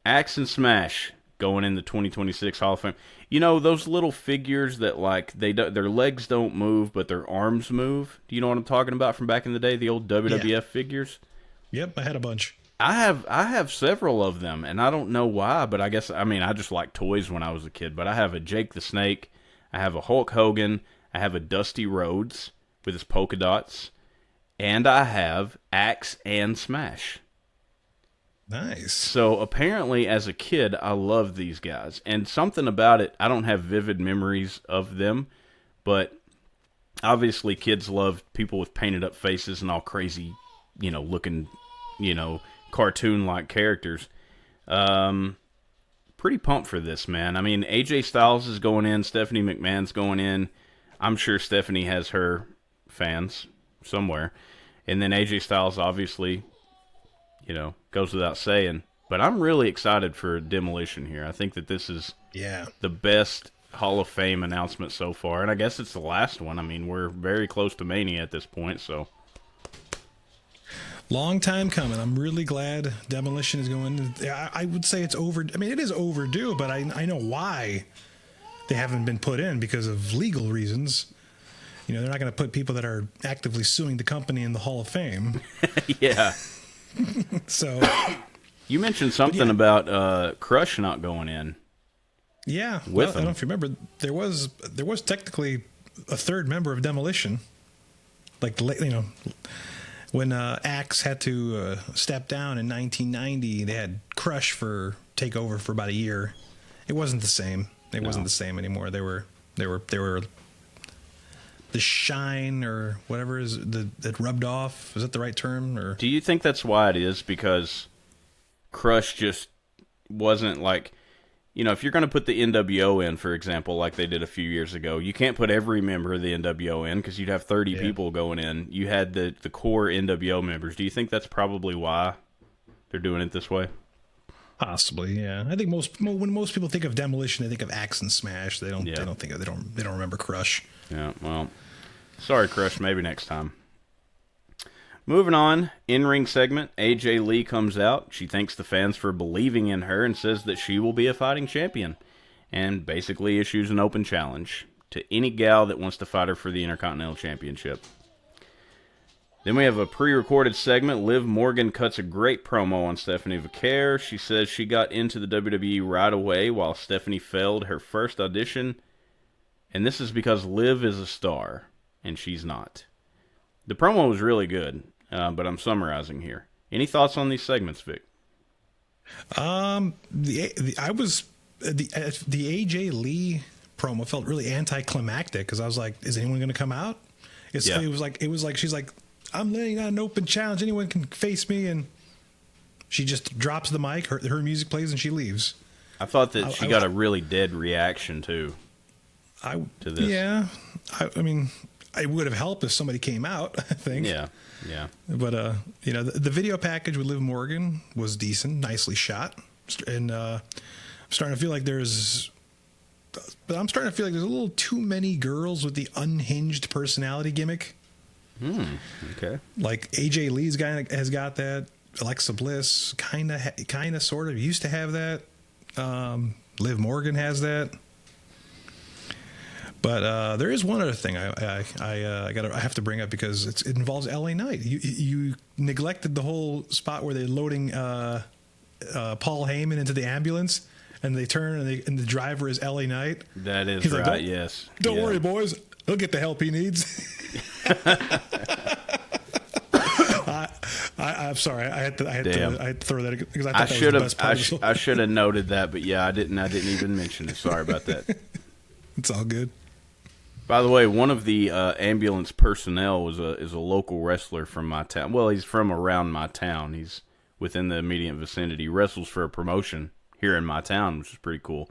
Axe and Smash going in the 2026 Hall of Fame. You know, those little figures that, like, their legs don't move, but their arms move? Do you know what I'm talking about from back in the day? The old WWF figures? Yep, I had a bunch. I have several of them, and I don't know why, but I just liked toys when I was a kid. But I have a Jake the Snake, I have a Hulk Hogan, I have a Dusty Rhodes with his polka dots, and I have Axe and Smash. Nice. So apparently, as a kid, I loved these guys, and something about it, I don't have vivid memories of them, but obviously kids love people with painted up faces and all crazy, looking, cartoon-like characters. Pretty pumped for this, man. I mean, AJ Styles is going in. Stephanie McMahon's going in. I'm sure Stephanie has her fans somewhere. And then AJ Styles, obviously, goes without saying. But I'm really excited for Demolition here. I think that this is the best Hall of Fame announcement so far. And I guess it's the last one. I mean, we're very close to Mania at this point, so... Long time coming. I'm really glad Demolition is going. I would say it's over. I mean, it is overdue, but I know why they haven't been put in because of legal reasons. You know, they're not going to put people that are actively suing the company in the Hall of Fame. Yeah. So you mentioned something about Crush not going in. Yeah, with I don't know if you remember, there was technically a third member of Demolition, like when Axe had to step down in 1990, they had Crush take over for about a year. It wasn't the same. It wasn't the same anymore. They were the shine or whatever that rubbed off. Is that the right term? Or do you think that's why it is? Because Crush just wasn't like. You know, if you're going to put the NWO in, for example, like they did a few years ago, you can't put every member of the NWO in because you'd have 30 people going in. You had the core NWO members. Do you think that's probably why they're doing it this way? Possibly, yeah. I think when most people think of Demolition, they think of Axe and Smash. They don't remember Crush. Yeah, well, sorry, Crush. Maybe next time. Moving on, in-ring segment, AJ Lee comes out. She thanks the fans for believing in her and says that she will be a fighting champion, and basically issues an open challenge to any gal that wants to fight her for the Intercontinental Championship. Then we have a pre-recorded segment. Liv Morgan cuts a great promo on Stephanie Vaquer. She says she got into the WWE right away while Stephanie failed her first audition, and this is because Liv is a star, and she's not. The promo was really good, but I'm summarizing here. Any thoughts on these segments, Vic? The AJ Lee promo felt really anticlimactic because I was like, "Is anyone going to come out?" It was like she's like, "I'm laying out an open challenge. Anyone can face me," and she just drops the mic. Her music plays and she leaves. I thought that she got a really dead reaction too. To this, yeah. I mean. It would have helped if somebody came out, I think. Yeah. But, the video package with Liv Morgan was decent, nicely shot. And I'm starting to feel like there's a little too many girls with the unhinged personality gimmick. Okay. Like AJ Lee's guy has got that. Alexa Bliss kind of sort of used to have that. Liv Morgan has that. But there is one other thing I have to bring up because it involves LA Knight. You neglected the whole spot where they're loading Paul Heyman into the ambulance, and they turn and the driver is LA Knight. That is right. Like, yes. Don't worry, boys. He'll get the help he needs. I'm sorry. I had to throw that because I thought that was the best part. I should have noted that, but yeah, I didn't even mention it. Sorry about that. It's all good. By the way, one of the ambulance personnel is a local wrestler from my town. Well, he's from around my town. He's within the immediate vicinity. He wrestles for a promotion here in my town, which is pretty cool.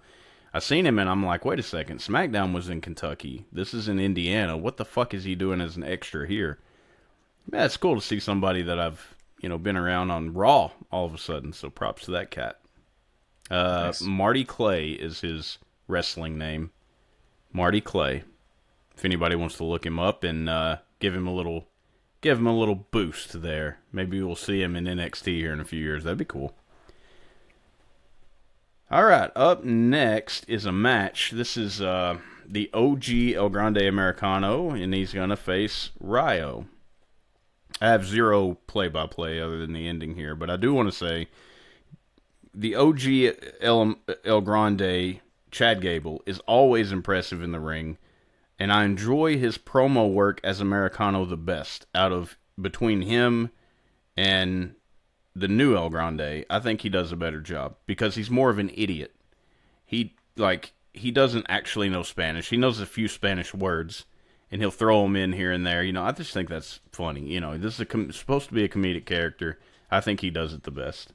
I seen him, and I'm like, wait a second. SmackDown was in Kentucky. This is in Indiana. What the fuck is he doing as an extra here? Man, it's cool to see somebody that I've been around on Raw all of a sudden. So props to that cat. Nice. Marty Clay is his wrestling name. Marty Clay. If anybody wants to look him up and give him a little boost there, maybe we'll see him in NXT here in a few years. That'd be cool. All right, up next is a match. This is the OG El Grande Americano, and he's gonna face Ryo. I have zero play-by-play other than the ending here, but I do want to say the OG El Grande, Chad Gable, is always impressive in the ring. And I enjoy his promo work as Americano the best. Out of between him and the new El Grande, I think he does a better job because he's more of an idiot. He doesn't actually know Spanish. He knows a few Spanish words, and he'll throw them in here and there. I just think that's funny. This is supposed to be a comedic character. I think he does it the best.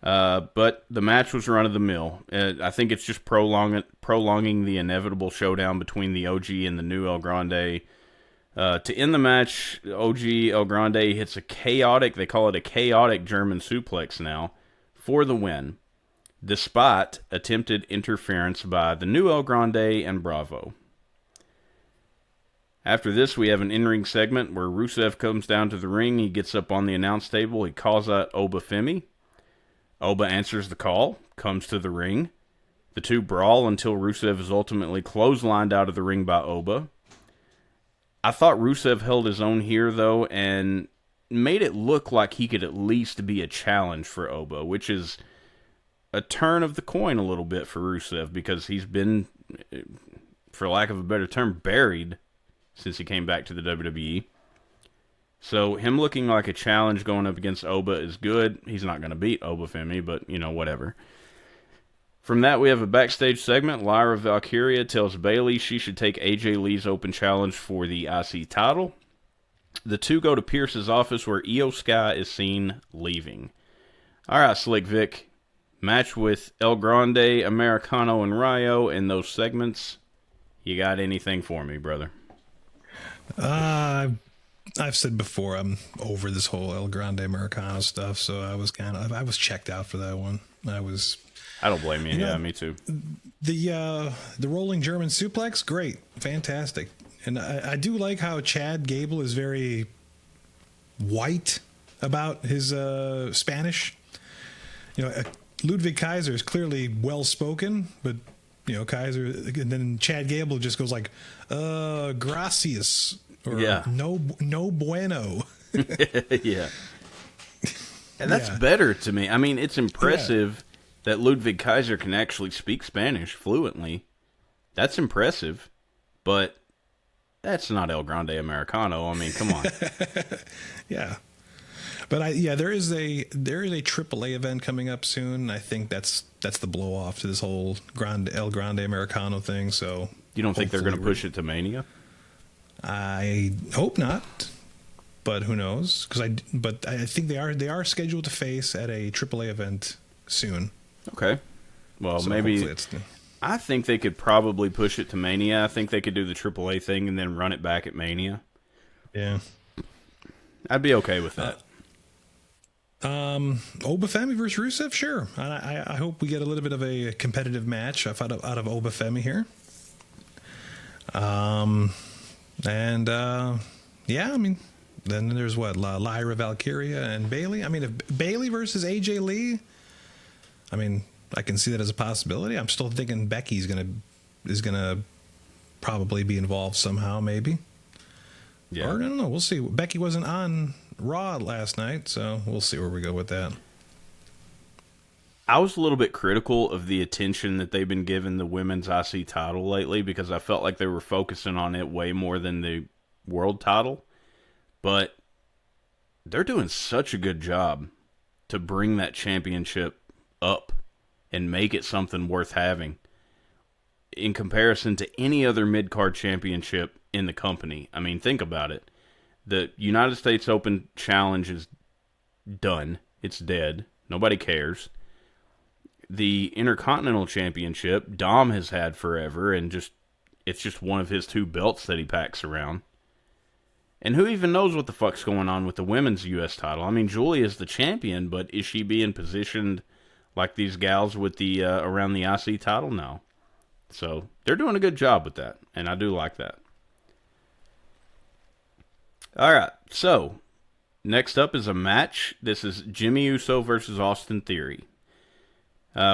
But the match was run of the mill. I think it's just prolonging the inevitable showdown between the OG and the new El Grande. To end the match, OG El Grande hits they call it a chaotic German suplex now, for the win, despite attempted interference by the new El Grande and Bravo. After this, we have an in-ring segment where Rusev comes down to the ring. He gets up on the announce table. He calls out Oba Femi. Oba answers the call, comes to the ring. The two brawl until Rusev is ultimately clotheslined out of the ring by Oba. I thought Rusev held his own here, though, and made it look like he could at least be a challenge for Oba, which is a turn of the coin a little bit for Rusev, because he's been, for lack of a better term, buried since he came back to the WWE. So him looking like a challenge going up against Oba is good. He's not going to beat Oba Femi, but, whatever. From that, we have a backstage segment. Lyra Valkyria tells Bayley she should take AJ Lee's open challenge for the IC title. The two go to Pierce's office where Io Sky is seen leaving. All right, Slick Vic. Match with El Grande, Americano, and Rayo in those segments. You got anything for me, brother? I've said before, I'm over this whole El Grande Americano stuff, so I was checked out for that one. I don't blame you. Yeah, me too. The rolling German suplex, great, fantastic, and I do like how Chad Gable is very white about his Spanish. Ludwig Kaiser is clearly well spoken, but Kaiser, and then Chad Gable just goes like, gracias, or no bueno. Yeah. And that's better to me. I mean, it's impressive that Ludwig Kaiser can actually speak Spanish fluently. That's impressive, but that's not El Grande Americano. I mean, come on. Yeah. But there is a AAA event coming up soon. I think that's the blow off to this whole El Grande Americano thing. So you don't think they're going to push it to Mania? I hope not, but who knows? But I think they are scheduled to face at a AAA event soon. Okay, well, so maybe I think they could probably push it to Mania. I think they could do the AAA thing and then run it back at Mania. Yeah, I'd be okay with that. Oba Femi versus Rusev, sure. I hope we get a little bit of a competitive match out of Oba Femi here. Yeah, I mean, then there's Lyra Valkyria and Bayley. I mean, if Bayley versus AJ Lee, I mean, I can see that as a possibility. I'm still thinking Becky is gonna probably be involved somehow, maybe. Yeah. Or I don't know. We'll see. Becky wasn't on Raw last night, so we'll see where we go with that. I was a little bit critical of the attention that they've been giving the women's IC title lately, because I felt like they were focusing on it way more than the world title. But they're doing such a good job to bring that championship up and make it something worth having in comparison to any other mid-card championship in the company. I mean, think about it. The United States Open Challenge is done. It's dead. Nobody cares. The Intercontinental Championship, Dom has had forever, and it's just one of his two belts that he packs around. And who even knows what the fuck's going on with the women's U.S. title? I mean, Julie is the champion, but is she being positioned like these gals with the around the IC title? No. So they're doing a good job with that, and I do like that. All right, so next up is a match. This is Jimmy Uso versus Austin Theory.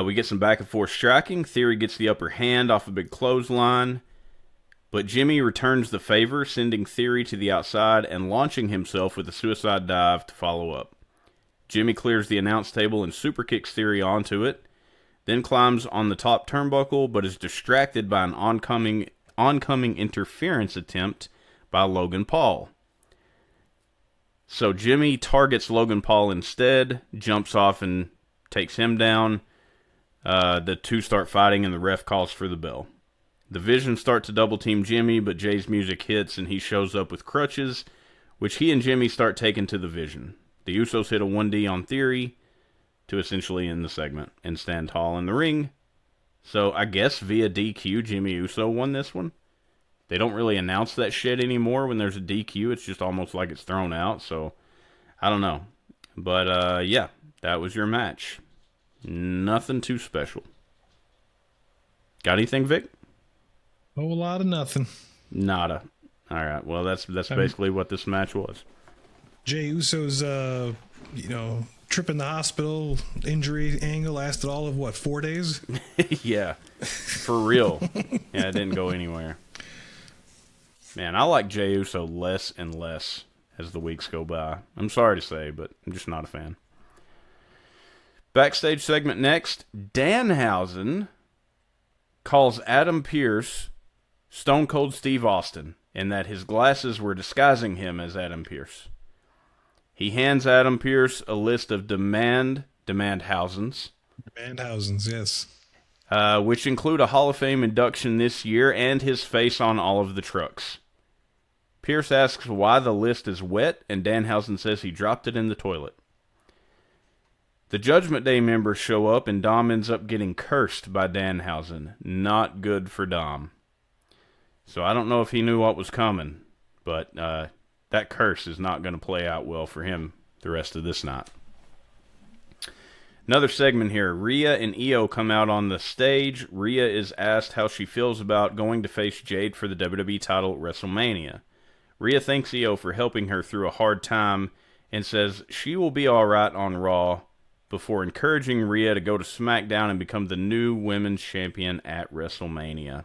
We get some back and forth striking. Theory gets the upper hand off a big clothesline, but Jimmy returns the favor, sending Theory to the outside and launching himself with a suicide dive to follow up. Jimmy clears the announce table and super kicks Theory onto it, then climbs on the top turnbuckle, but is distracted by an oncoming interference attempt by Logan Paul. So Jimmy targets Logan Paul instead, jumps off and takes him down. The two start fighting and the ref calls for the bell. The Vision start to double team Jimmy, but Jay's music hits and he shows up with crutches, which he and Jimmy start taking to the Vision. The Usos hit a 1D on Theory to essentially end the segment and stand tall in the ring. So I guess via DQ, Jimmy Uso won this one. They don't really announce that shit anymore when there's a DQ. It's just almost like it's thrown out. So I don't know. But yeah, that was your match. Nothing too special. Got anything, Vic? A whole lot of nothing. Nada. All right. Well, that's basically what this match was. Jey Uso's, trip in the hospital injury angle lasted all of, 4 days? Yeah, for real. Yeah, it didn't go anywhere. Man, I like Jey Uso less and less as the weeks go by. I'm sorry to say, but I'm just not a fan. Backstage segment next. Danhausen calls Adam Pearce Stone Cold Steve Austin, and that his glasses were disguising him as Adam Pearce. He hands Adam Pearce a list of Demandhausens. Demandhausens, yes. Which include a Hall of Fame induction this year and his face on all of the trucks. Pearce asks why the list is wet, and Danhausen says he dropped it in the toilet. The Judgment Day members show up, and Dom ends up getting cursed by Danhausen. Not good for Dom. So I don't know if he knew what was coming, but that curse is not going to play out well for him the rest of this night. Another segment here. Rhea and Io come out on the stage. Rhea is asked how she feels about going to face Jade for the WWE title at WrestleMania. Rhea thanks Io for helping her through a hard time and says she will be alright on Raw before encouraging Rhea to go to SmackDown and become the new women's champion at WrestleMania.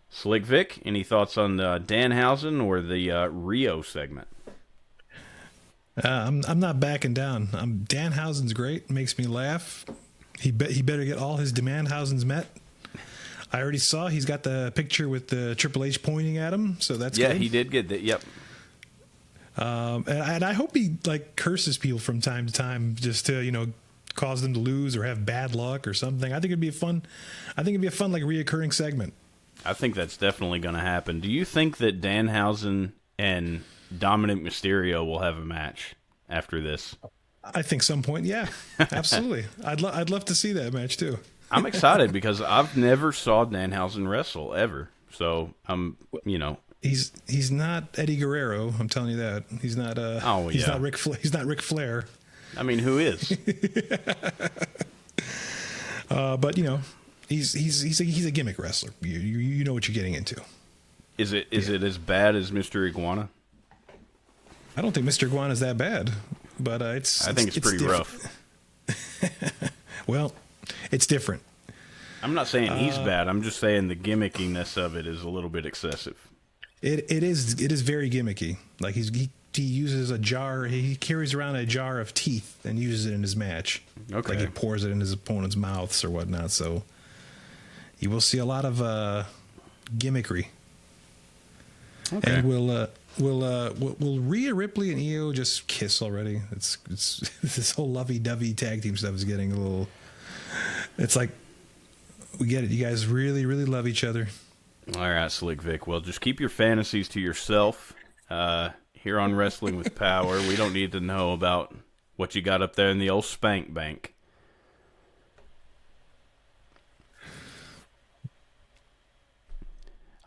Slick Vic, any thoughts on Danhausen or the Rio segment? I'm not backing down. Danhausen's great. Makes me laugh. He better get all his Demandhausens met. I already saw he's got the picture with the Triple H pointing at him, so that's good. Yeah, he did get that. Yep. And I hope he curses people from time to time just to cause them to lose or have bad luck or something. I think it'd be a fun reoccurring segment. I think that's definitely going to happen. Do you think that Danhausen and Dominic Mysterio will have a match after this? I think some point, yeah, absolutely. I'd love to see that match too. I'm excited because I've never saw Danhausen wrestle ever. So he's not Eddie Guerrero. I'm telling you that he's not. He's not he's not Ric Flair. I mean, who is? But he's a gimmick wrestler. You know what you're getting into. Is it as bad as Mr. Iguana? I don't think Mr. Iguana is that bad, but I think it's pretty rough. Well, it's different. I'm not saying he's bad. I'm just saying the gimmickiness of it is a little bit excessive. It is very gimmicky. Like he uses a jar. He carries around a jar of teeth and uses it in his match. Okay. Like he pours it in his opponent's mouths or whatnot. So you will see a lot of gimmickry. Okay. And will Rhea Ripley and Io just kiss already? It's this whole lovey-dovey tag team stuff is getting a little. It's like, we get it. You guys really, really love each other. All right, Slick Vic. Well, just keep your fantasies to yourself. Here on Wrestling with Power, we don't need to know about what you got up there in the old spank bank.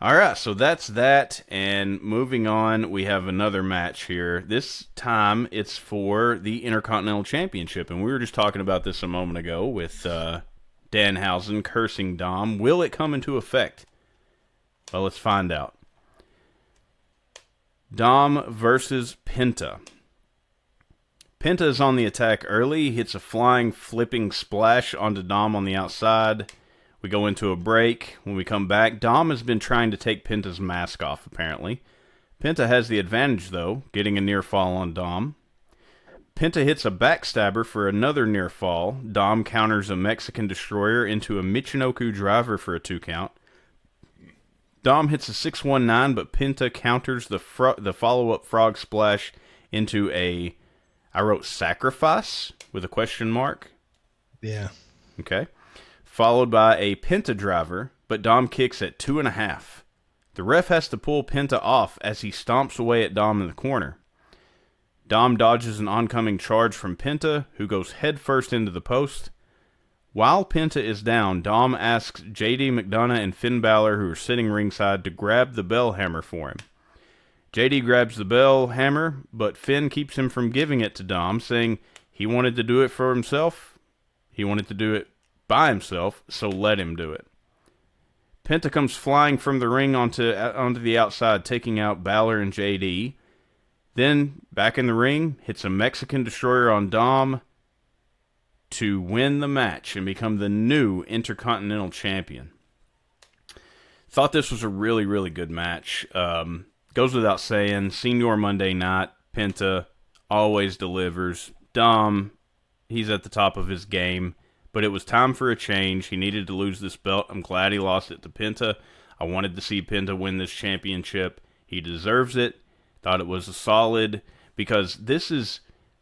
All right, so that's that. And moving on, we have another match here. This time, it's for the Intercontinental Championship. And we were just talking about this a moment ago with Danhausen cursing Dom. Will it come into effect? Well, let's find out. Dom versus Penta. Penta is on the attack early. He hits a flying, flipping splash onto Dom on the outside. We go into a break. When we come back, Dom has been trying to take Penta's mask off, apparently. Penta has the advantage, though, getting a near fall on Dom. Penta hits a backstabber for another near fall. Dom counters a Mexican Destroyer into a Michinoku driver for a 2 count. Dom hits a 619, but Penta counters the follow-up frog splash into a, I wrote sacrifice with a question mark. Yeah. Okay. Followed by a Penta driver, but Dom kicks at 2.5. The ref has to pull Penta off as he stomps away at Dom in the corner. Dom dodges an oncoming charge from Penta, who goes headfirst into the post. While Penta is down, Dom asks JD McDonough and Finn Balor, who are sitting ringside, to grab the bell hammer for him. JD grabs the bell hammer, but Finn keeps him from giving it to Dom, saying he wanted to do it for himself. He wanted to do it by himself, so let him do it. Penta comes flying from the ring onto the outside, taking out Balor and JD. Then, back in the ring, hits a Mexican Destroyer on Dom to win the match and become the new Intercontinental Champion. Thought this was a really, really good match. Goes without saying, Senior Monday Night, Penta always delivers. Dom, he's at the top of his game, but it was time for a change. He needed to lose this belt. I'm glad he lost it to Penta. I wanted to see Penta win this championship. He deserves it. Thought it was a solid, because this is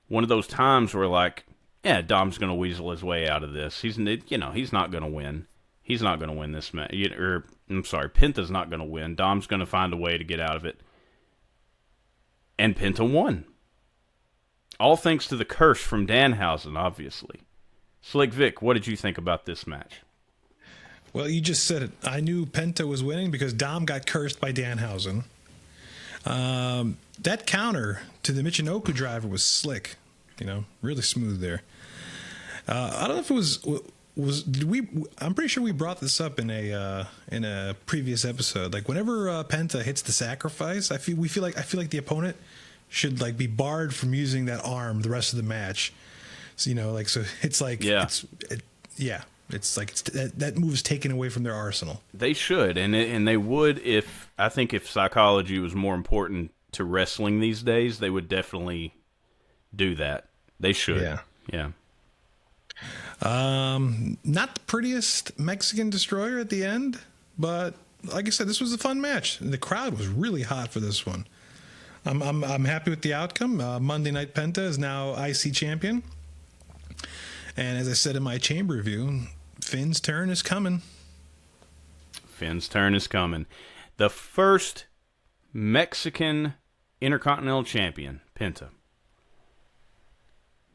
one of those times where, like, yeah, Dom's going to weasel his way out of this. He's not going to win. He's not going to win this match. Penta's not going to win. Dom's going to find a way to get out of it. And Penta won. All thanks to the curse from Danhausen, obviously. Slick Vic, what did you think about this match? Well, you just said it. I knew Penta was winning because Dom got cursed by Danhausen. That counter to the Michinoku driver was slick. Really smooth there. I don't know if it was did we? I'm pretty sure we brought this up in a previous episode. Like, whenever Penta hits the sacrifice, I feel like the opponent should, like, be barred from using that arm the rest of the match. So, so it's like, that move is taken away from their arsenal. They should, and they would if psychology was more important to wrestling these days. They would definitely do that. They should. Yeah. Not the prettiest Mexican Destroyer at the end, but like I said, this was a fun match. The crowd was really hot for this one. I'm happy with the outcome. Monday Night Penta is now IC champion, and as I said in my chamber review, Finn's turn is coming. Finn's turn is coming. The first Mexican Intercontinental Champion, Penta.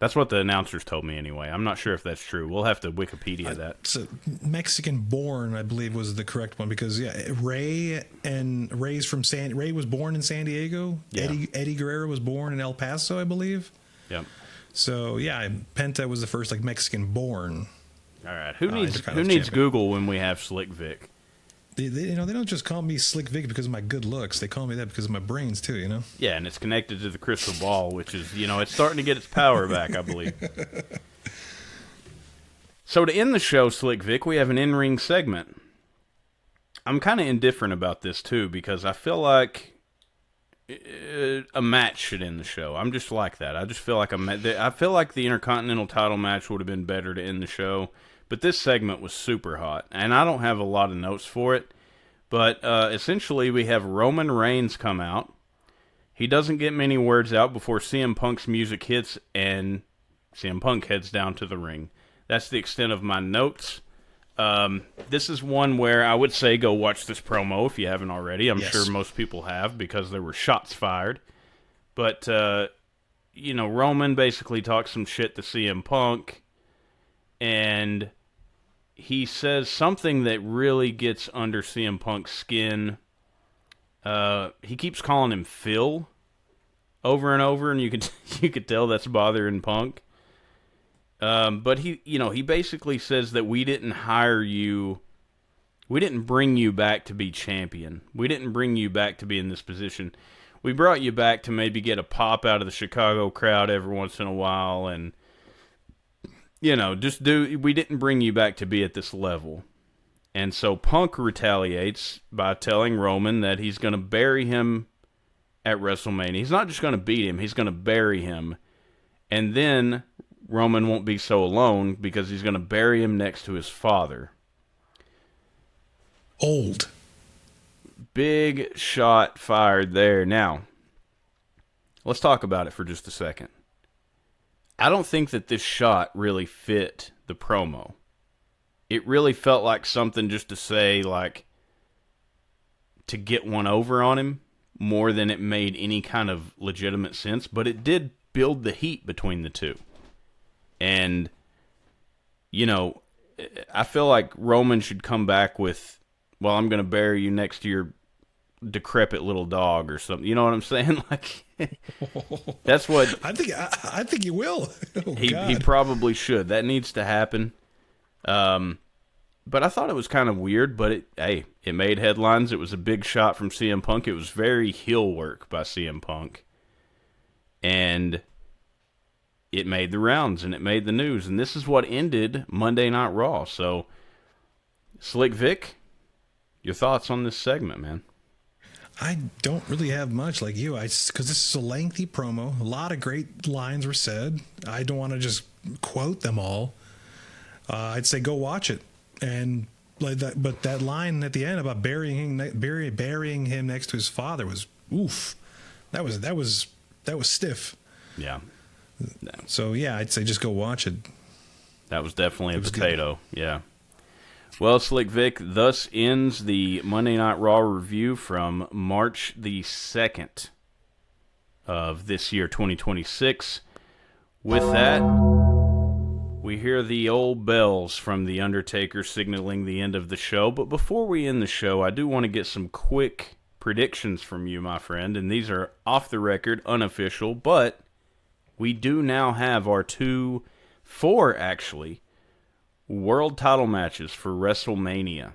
That's what the announcers told me anyway. I'm not sure if that's true. We'll have to Wikipedia that. So Mexican born, I believe, was the correct one, because Ray was born in San Diego. Yeah. Eddie Guerrero was born in El Paso, I believe. Yep. So Penta was the first Mexican born. All right. Who needs Google when we have Slick Vic? They don't just call me Slick Vic because of my good looks. They call me that because of my brains too, Yeah, and it's connected to the crystal ball, which is, it's starting to get its power back, I believe. So to end the show, Slick Vic, we have an in-ring segment. I'm kind of indifferent about this too, because I feel like a match should end the show. I'm just like that. I just feel like I feel like the Intercontinental title match would have been better to end the show. But this segment was super hot, and I don't have a lot of notes for it. But essentially, we have Roman Reigns come out. He doesn't get many words out before CM Punk's music hits, and CM Punk heads down to the ring. That's the extent of my notes. This is one where I would say go watch this promo if you haven't already. I'm sure most people have, because there were shots fired. But, Roman basically talks some shit to CM Punk, and he says something that really gets under CM Punk's skin. He keeps calling him Phil over and over, and you could tell that's bothering Punk. But he basically says that we didn't hire you. We didn't bring you back to be champion. We didn't bring you back to be in this position. We brought you back to maybe get a pop out of the Chicago crowd every once in a while, and we didn't bring you back to be at this level. And so Punk retaliates by telling Roman that he's going to bury him at WrestleMania. He's not just going to beat him, he's going to bury him. And then Roman won't be so alone, because he's going to bury him next to his father. Old. Big shot fired there. Now, let's talk about it for just a second. I don't think that this shot really fit the promo. It really felt like something just to say, like, to get one over on him, more than it made any kind of legitimate sense. But it did build the heat between the two. And, I feel like Roman should come back with, well, I'm going to bury you next to your decrepit little dog or something. You know what I'm saying? Like, that's what I think he will. He probably should. That needs to happen. But I thought it was kind of weird, but it made headlines. It was a big shot from CM Punk. It was very heel work by CM Punk. And it made the rounds and it made the news. And this is what ended Monday Night Raw. So, Slick Vic, your thoughts on this segment, man? I don't really have much like you. Because this is a lengthy promo. A lot of great lines were said. I don't want to just quote them all. I'd say go watch it. And like that, but that line at the end about burying him next to his father was oof. That was stiff. Yeah. So yeah, I'd say just go watch it. That was definitely a potato. Good. Yeah. Well, Slick Vic, thus ends the Monday Night Raw review from March the 2nd of this year, 2026. With that, we hear the old bells from The Undertaker signaling the end of the show. But before we end the show, I do want to get some quick predictions from you, my friend. And these are off the record, unofficial. But we do now have our four actually, world title matches for WrestleMania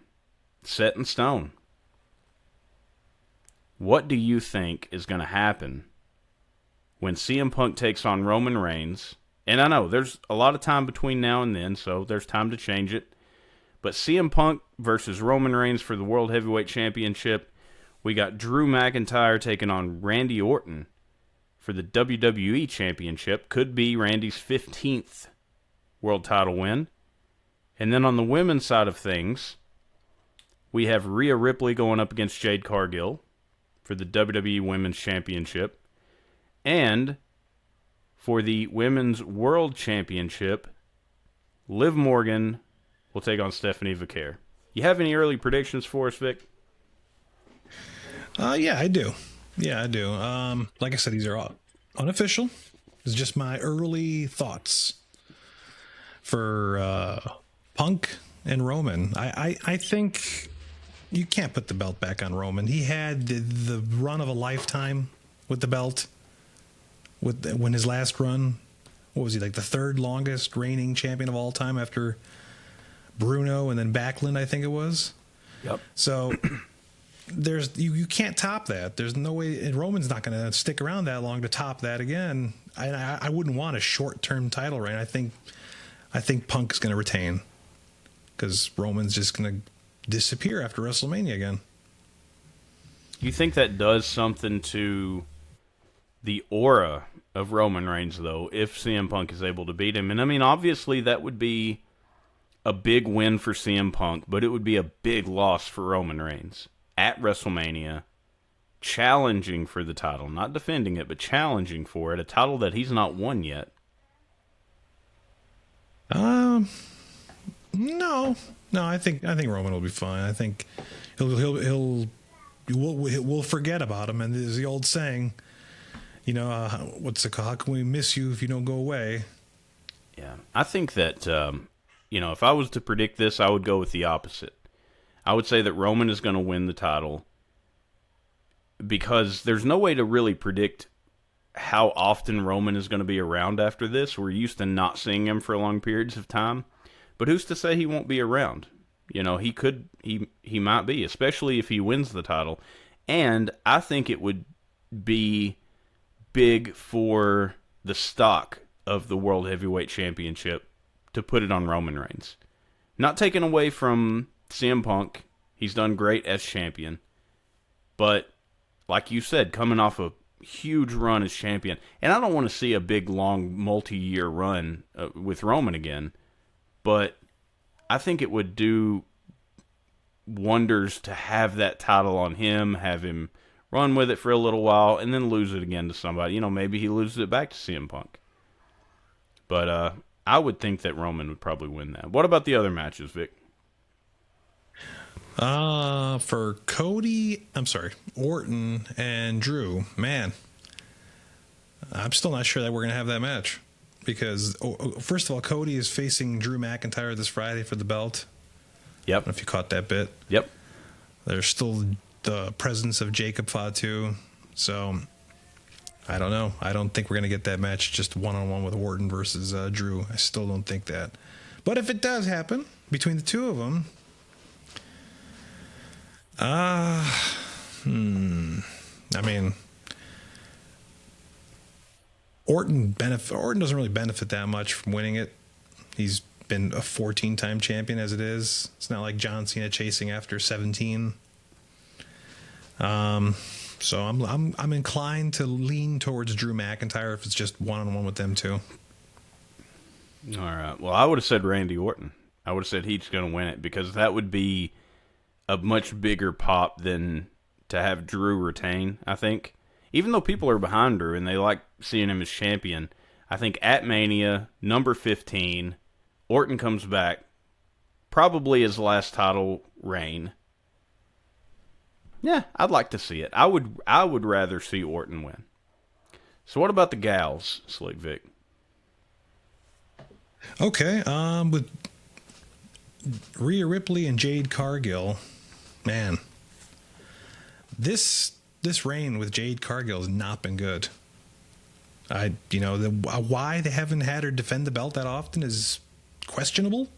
set in stone. What do you think is going to happen when CM Punk takes on Roman Reigns? And I know there's a lot of time between now and then, so there's time to change it. But CM Punk versus Roman Reigns for the World Heavyweight Championship. We got Drew McIntyre taking on Randy Orton for the WWE Championship. Could be Randy's 15th world title win. And then on the women's side of things, we have Rhea Ripley going up against Jade Cargill for the WWE Women's Championship. And for the Women's World Championship, Liv Morgan will take on Stephanie Vaquer. You have any early predictions for us, Vic? Yeah, I do. Like I said, these are all unofficial. It's just my early thoughts for Punk and Roman. I think you can't put the belt back on Roman. He had the run of a lifetime with the belt. When his last run, what was he, like the third longest reigning champion of all time after Bruno and then Backlund, I think it was. Yep. So there's you can't top that. There's no way, and Roman's not going to stick around that long to top that again. I wouldn't want a short-term title reign. I think Punk is going to retain because Roman's just going to disappear after WrestleMania again. You think that does something to the aura of Roman Reigns, though, if CM Punk is able to beat him? And I mean, obviously that would be a big win for CM Punk, but it would be a big loss for Roman Reigns at WrestleMania, challenging for the title, not defending it, but challenging for it, a title that he's not won yet. No, I think Roman will be fine. I think we'll forget about him. And there's the old saying, what's it called? How can we miss you if you don't go away? Yeah, I think that, if I was to predict this, I would go with the opposite. I would say that Roman is going to win the title because there's no way to really predict how often Roman is going to be around after this. We're used to not seeing him for long periods of time, but who's to say he won't be around? He might be, especially if he wins the title. And I think it would be big for the stock of the World Heavyweight Championship to put it on Roman Reigns. Not taken away from CM Punk. He's done great as champion. But, like you said, coming off a huge run as champion, and I don't want to see a big, long, multi-year run with Roman again, but I think it would do wonders to have that title on him, have him run with it for a little while, and then lose it again to somebody. Maybe he loses it back to CM Punk. But I would think that Roman would probably win that. What about the other matches, Vic? For Orton and Drew, man, I'm still not sure that we're going to have that match because, first of all, Cody is facing Drew McIntyre this Friday for the belt. Yep. I don't know if you caught that bit. Yep. There's still the presence of Jacob Fatu. So I don't know. I don't think we're going to get that match just one-on-one with Orton versus Drew. I still don't think that. But if it does happen between the two of them, I mean, Orton doesn't really benefit that much from winning it. He's been a 14-time champion as it is. It's not like John Cena chasing after 17. So I'm inclined to lean towards Drew McIntyre if it's just one-on-one with them two. All right. Well, I would have said Randy Orton. I would have said he's going to win it because that would be a much bigger pop than to have Drew retain, I think. Even though people are behind Drew and they like seeing him as champion, I think at Mania, number 15, Orton comes back, probably his last title reign. Yeah, I'd like to see it. I would rather see Orton win. So what about the gals, Slick Vic? Okay, with Rhea Ripley and Jade Cargill, man, this reign with Jade Cargill has not been good. Why they haven't had her defend the belt that often is questionable.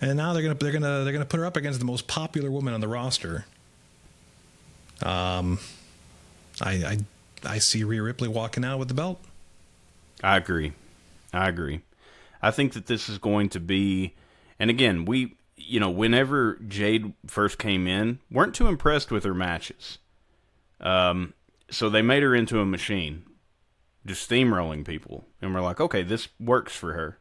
And now they're gonna put her up against the most popular woman on the roster. I see Rhea Ripley walking out with the belt. I agree. I think that this is going to be, and again, whenever Jade first came in, weren't too impressed with her matches. So they made her into a machine, just steamrolling people. And we're like, okay, this works for her.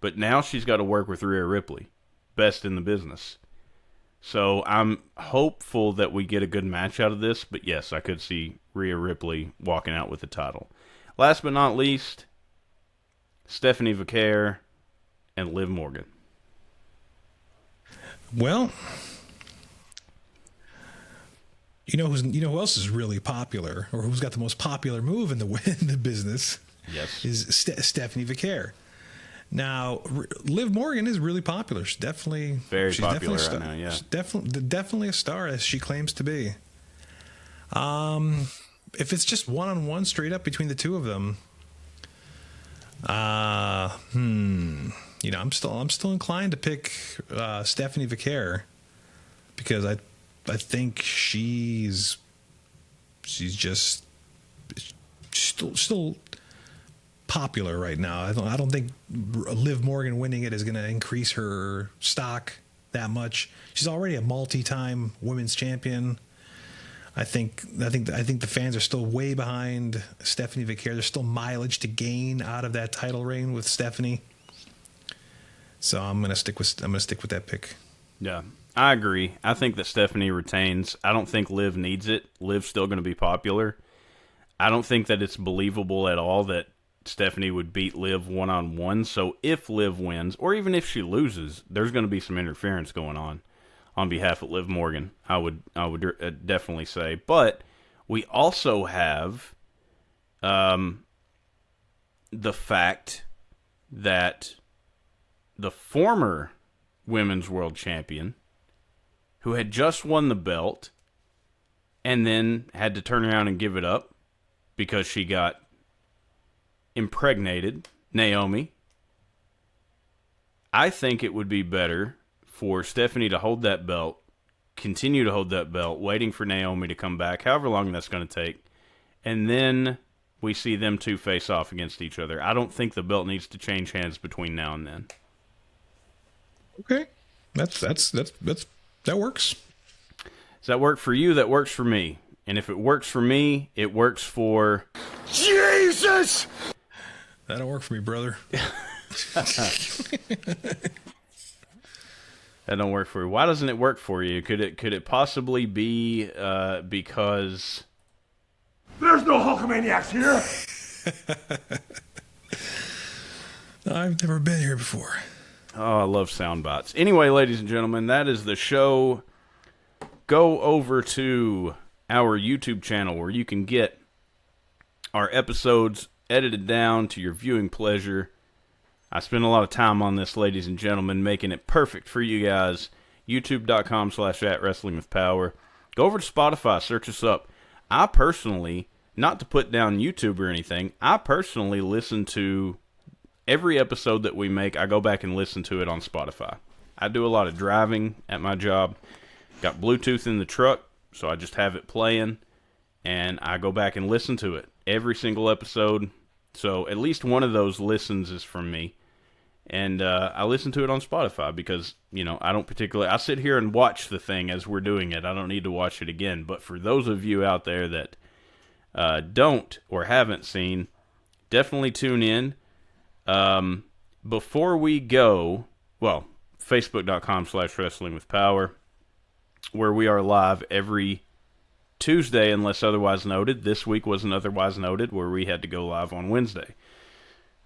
But now she's got to work with Rhea Ripley, best in the business. So I'm hopeful that we get a good match out of this. But yes, I could see Rhea Ripley walking out with the title. Last but not least, Stephanie Vicaire and Liv Morgan. Well, you know who else is really popular, or who's got the most popular move in the business? Yes, is Stephanie Vicaire. Now, Liv Morgan is really popular. She's popular definitely right now. Yeah, she's definitely a star, as she claims to be. If it's just one-on-one straight up between the two of them, I'm still inclined to pick Stephanie Vicaire because I think she's still popular right now. I don't think Liv Morgan winning it is going to increase her stock that much. She's already a multi-time women's champion. I think the fans are still way behind Stephanie Vicaire. There's still mileage to gain out of that title reign with Stephanie. So I'm gonna stick with that pick. Yeah, I agree. I think that Stephanie retains. I don't think Liv needs it. Liv's still going to be popular. I don't think that it's believable at all that Stephanie would beat Liv one-on-one. So if Liv wins, or even if she loses, there's going to be some interference going on behalf of Liv Morgan. I would definitely say. But we also have the fact that the former women's world champion, who had just won the belt and then had to turn around and give it up because she got impregnated, Naomi. I think it would be better for Stephanie to hold that belt, continue to hold that belt, waiting for Naomi to come back, however long that's going to take, and then we see them two face off against each other. I don't think the belt needs to change hands between now and then. Okay, that works. Does that work for you? That works for me. And if it works for me, it works for Jesus. That'll work for me, brother. That don't work for you. Why doesn't it work for you? Could it possibly be because there's no Hulkamaniacs here? I've never been here before. Oh, I love sound bites. Anyway, ladies and gentlemen, that is the show. Go over to our YouTube channel where you can get our episodes edited down to your viewing pleasure. I spend a lot of time on this, ladies and gentlemen, making it perfect for you guys. YouTube.com/@WrestlingWithPower. Go over to Spotify, search us up. I personally, not to put down YouTube or anything, I personally listen to every episode that we make. I go back and listen to it on Spotify. I do a lot of driving at my job, Got Bluetooth in the truck, so I just have it playing, and I go back and listen to it. Every single episode. So at least one of those listens is from me. And I listen to it on Spotify because, I don't particularly... I sit here and watch the thing as we're doing it. I don't need to watch it again. But for those of you out there that don't or haven't seen, definitely tune in. Before we go... Well, Facebook.com/WrestlingWithPower, where we are live every Tuesday, unless otherwise noted. This week wasn't otherwise noted, where we had to go live on Wednesday.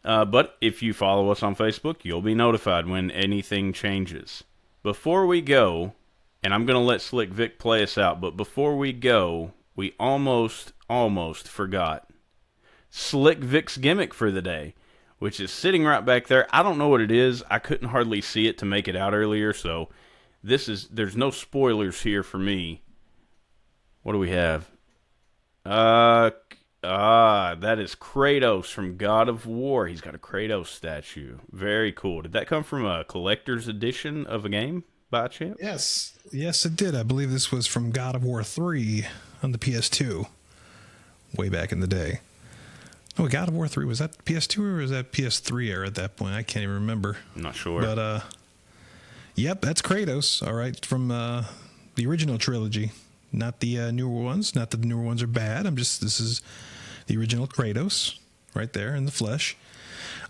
But if you follow us on Facebook, you'll be notified when anything changes. Before we go, and I'm going to let Slick Vic play us out, but before we go, we almost forgot Slick Vic's gimmick for the day, which is sitting right back there. I don't know what it is. I couldn't hardly see it to make it out earlier, so there's no spoilers here for me. What do we have? That is Kratos from God of War. He's got a Kratos statue. Very cool. Did that come from a collector's edition of a game by chance? Yes, it did. I believe this was from God of War 3 on the PS2, way back in the day. Oh, God of War 3, was that PS2 or was that PS3 era at that point? I can't even remember. I'm not sure. But, yep, that's Kratos, all right, from the original trilogy. Not the newer ones. Not that the newer ones are bad. This is the original Kratos right there in the flesh.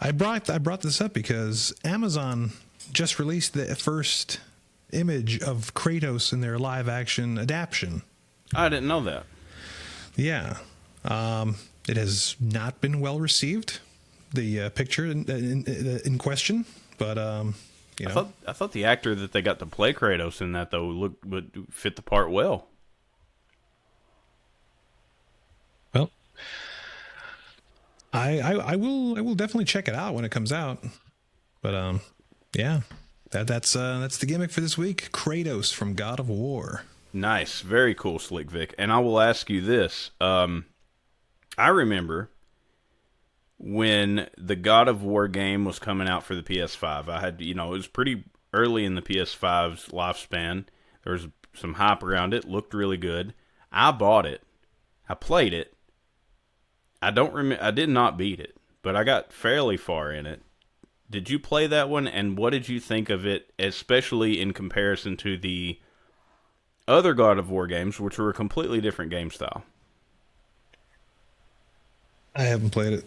I brought this up because Amazon just released the first image of Kratos in their live action adaptation. I didn't know that. Yeah. It has not been well received, the picture in question, but I thought the actor that they got to play Kratos in that though would fit the part well. Well, I will definitely check it out when it comes out. But yeah, that's the gimmick for this week. Kratos from God of War. Nice, very cool, Slick Vic. And I will ask you this: I remember when the God of War game was coming out for the PS5. I had, it was pretty early in the PS5's lifespan. There was some hype around it. Looked really good. I bought it. I played it. I did not beat it, but I got fairly far in it. Did you play that one, and what did you think of it, especially in comparison to the other God of War games, which were a completely different game style? I haven't played it.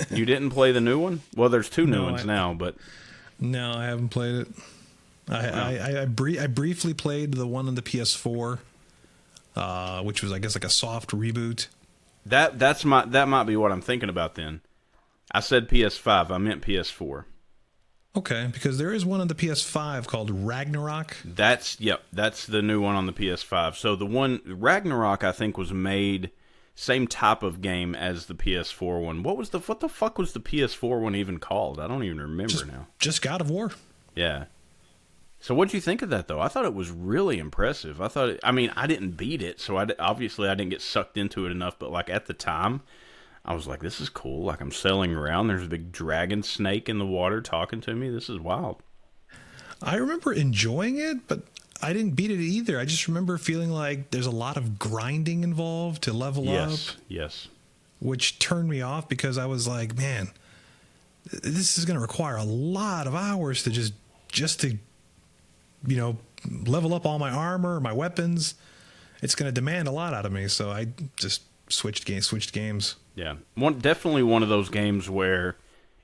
You didn't play the new one? Well, there's two new ones now, but... No, I haven't played it. I briefly played the one on the PS4, which was, I guess, like a soft reboot. That might be what I'm thinking about then. I said PS5, I meant PS4. Okay, because there is one on the PS5 called Ragnarok. That's the new one on the PS5. So the one Ragnarok, I think, was made same type of game as the PS4 one. What the fuck was the PS4 one even called? I don't even remember now. Just God of War. Yeah. So what'd you think of that, though? I thought it was really impressive. I didn't beat it, so obviously I didn't get sucked into it enough, but like at the time, I was like, this is cool. Like I'm sailing around, there's a big dragon snake in the water talking to me. This is wild. I remember enjoying it, but I didn't beat it either. I just remember feeling like there's a lot of grinding involved to level up. Yes. Which turned me off because I was like, man, this is going to require a lot of hours to just to level up all my armor, my weapons. It's going to demand a lot out of me, so I just switched games. Yeah. Definitely one of those games where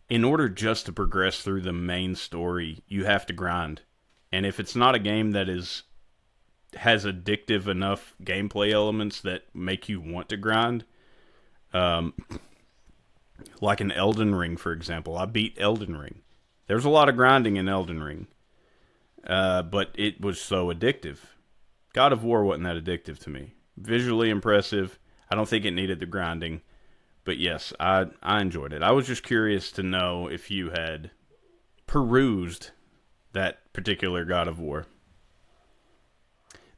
in order just to progress through the main story, you have to grind. And if it's not a game that has addictive enough gameplay elements that make you want to grind, like an Elden Ring, for example. I beat Elden Ring. There's a lot of grinding in Elden Ring. But it was so addictive. God of War wasn't that addictive to me. Visually impressive. I don't think it needed the grinding. But yes, I enjoyed it. I was just curious to know if you had perused that particular God of War.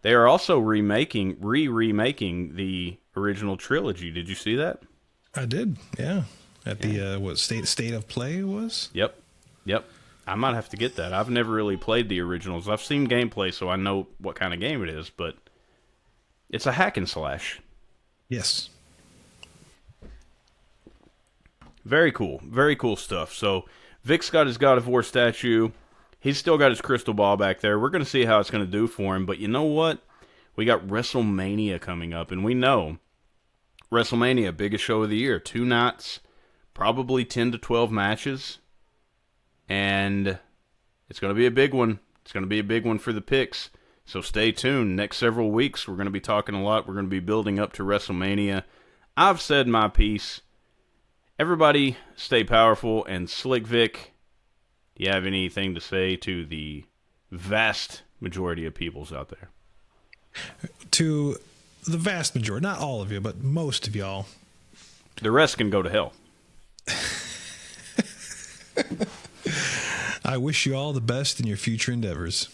They are also remaking the original trilogy. Did you see that? I did, yeah. At the State of Play it was? Yep. I might have to get that. I've never really played the originals. I've seen gameplay, so I know what kind of game it is, but it's a hack and slash. Yes. Very cool. Very cool stuff. So Vic's got his God of War statue. He's still got his crystal ball back there. We're going to see how it's going to do for him. But you know what? We got WrestleMania coming up, and we know WrestleMania, biggest show of the year. 2 nights, probably 10 to 12 matches. And it's going to be a big one. It's going to be a big one for the picks. So stay tuned. Next several weeks, we're going to be talking a lot. We're going to be building up to WrestleMania. I've said my piece. Everybody stay powerful. And Slick Vic, do you have anything to say to the vast majority of peoples out there? To the vast majority, not all of you, but most of y'all. The rest can go to hell. I wish you all the best in your future endeavors.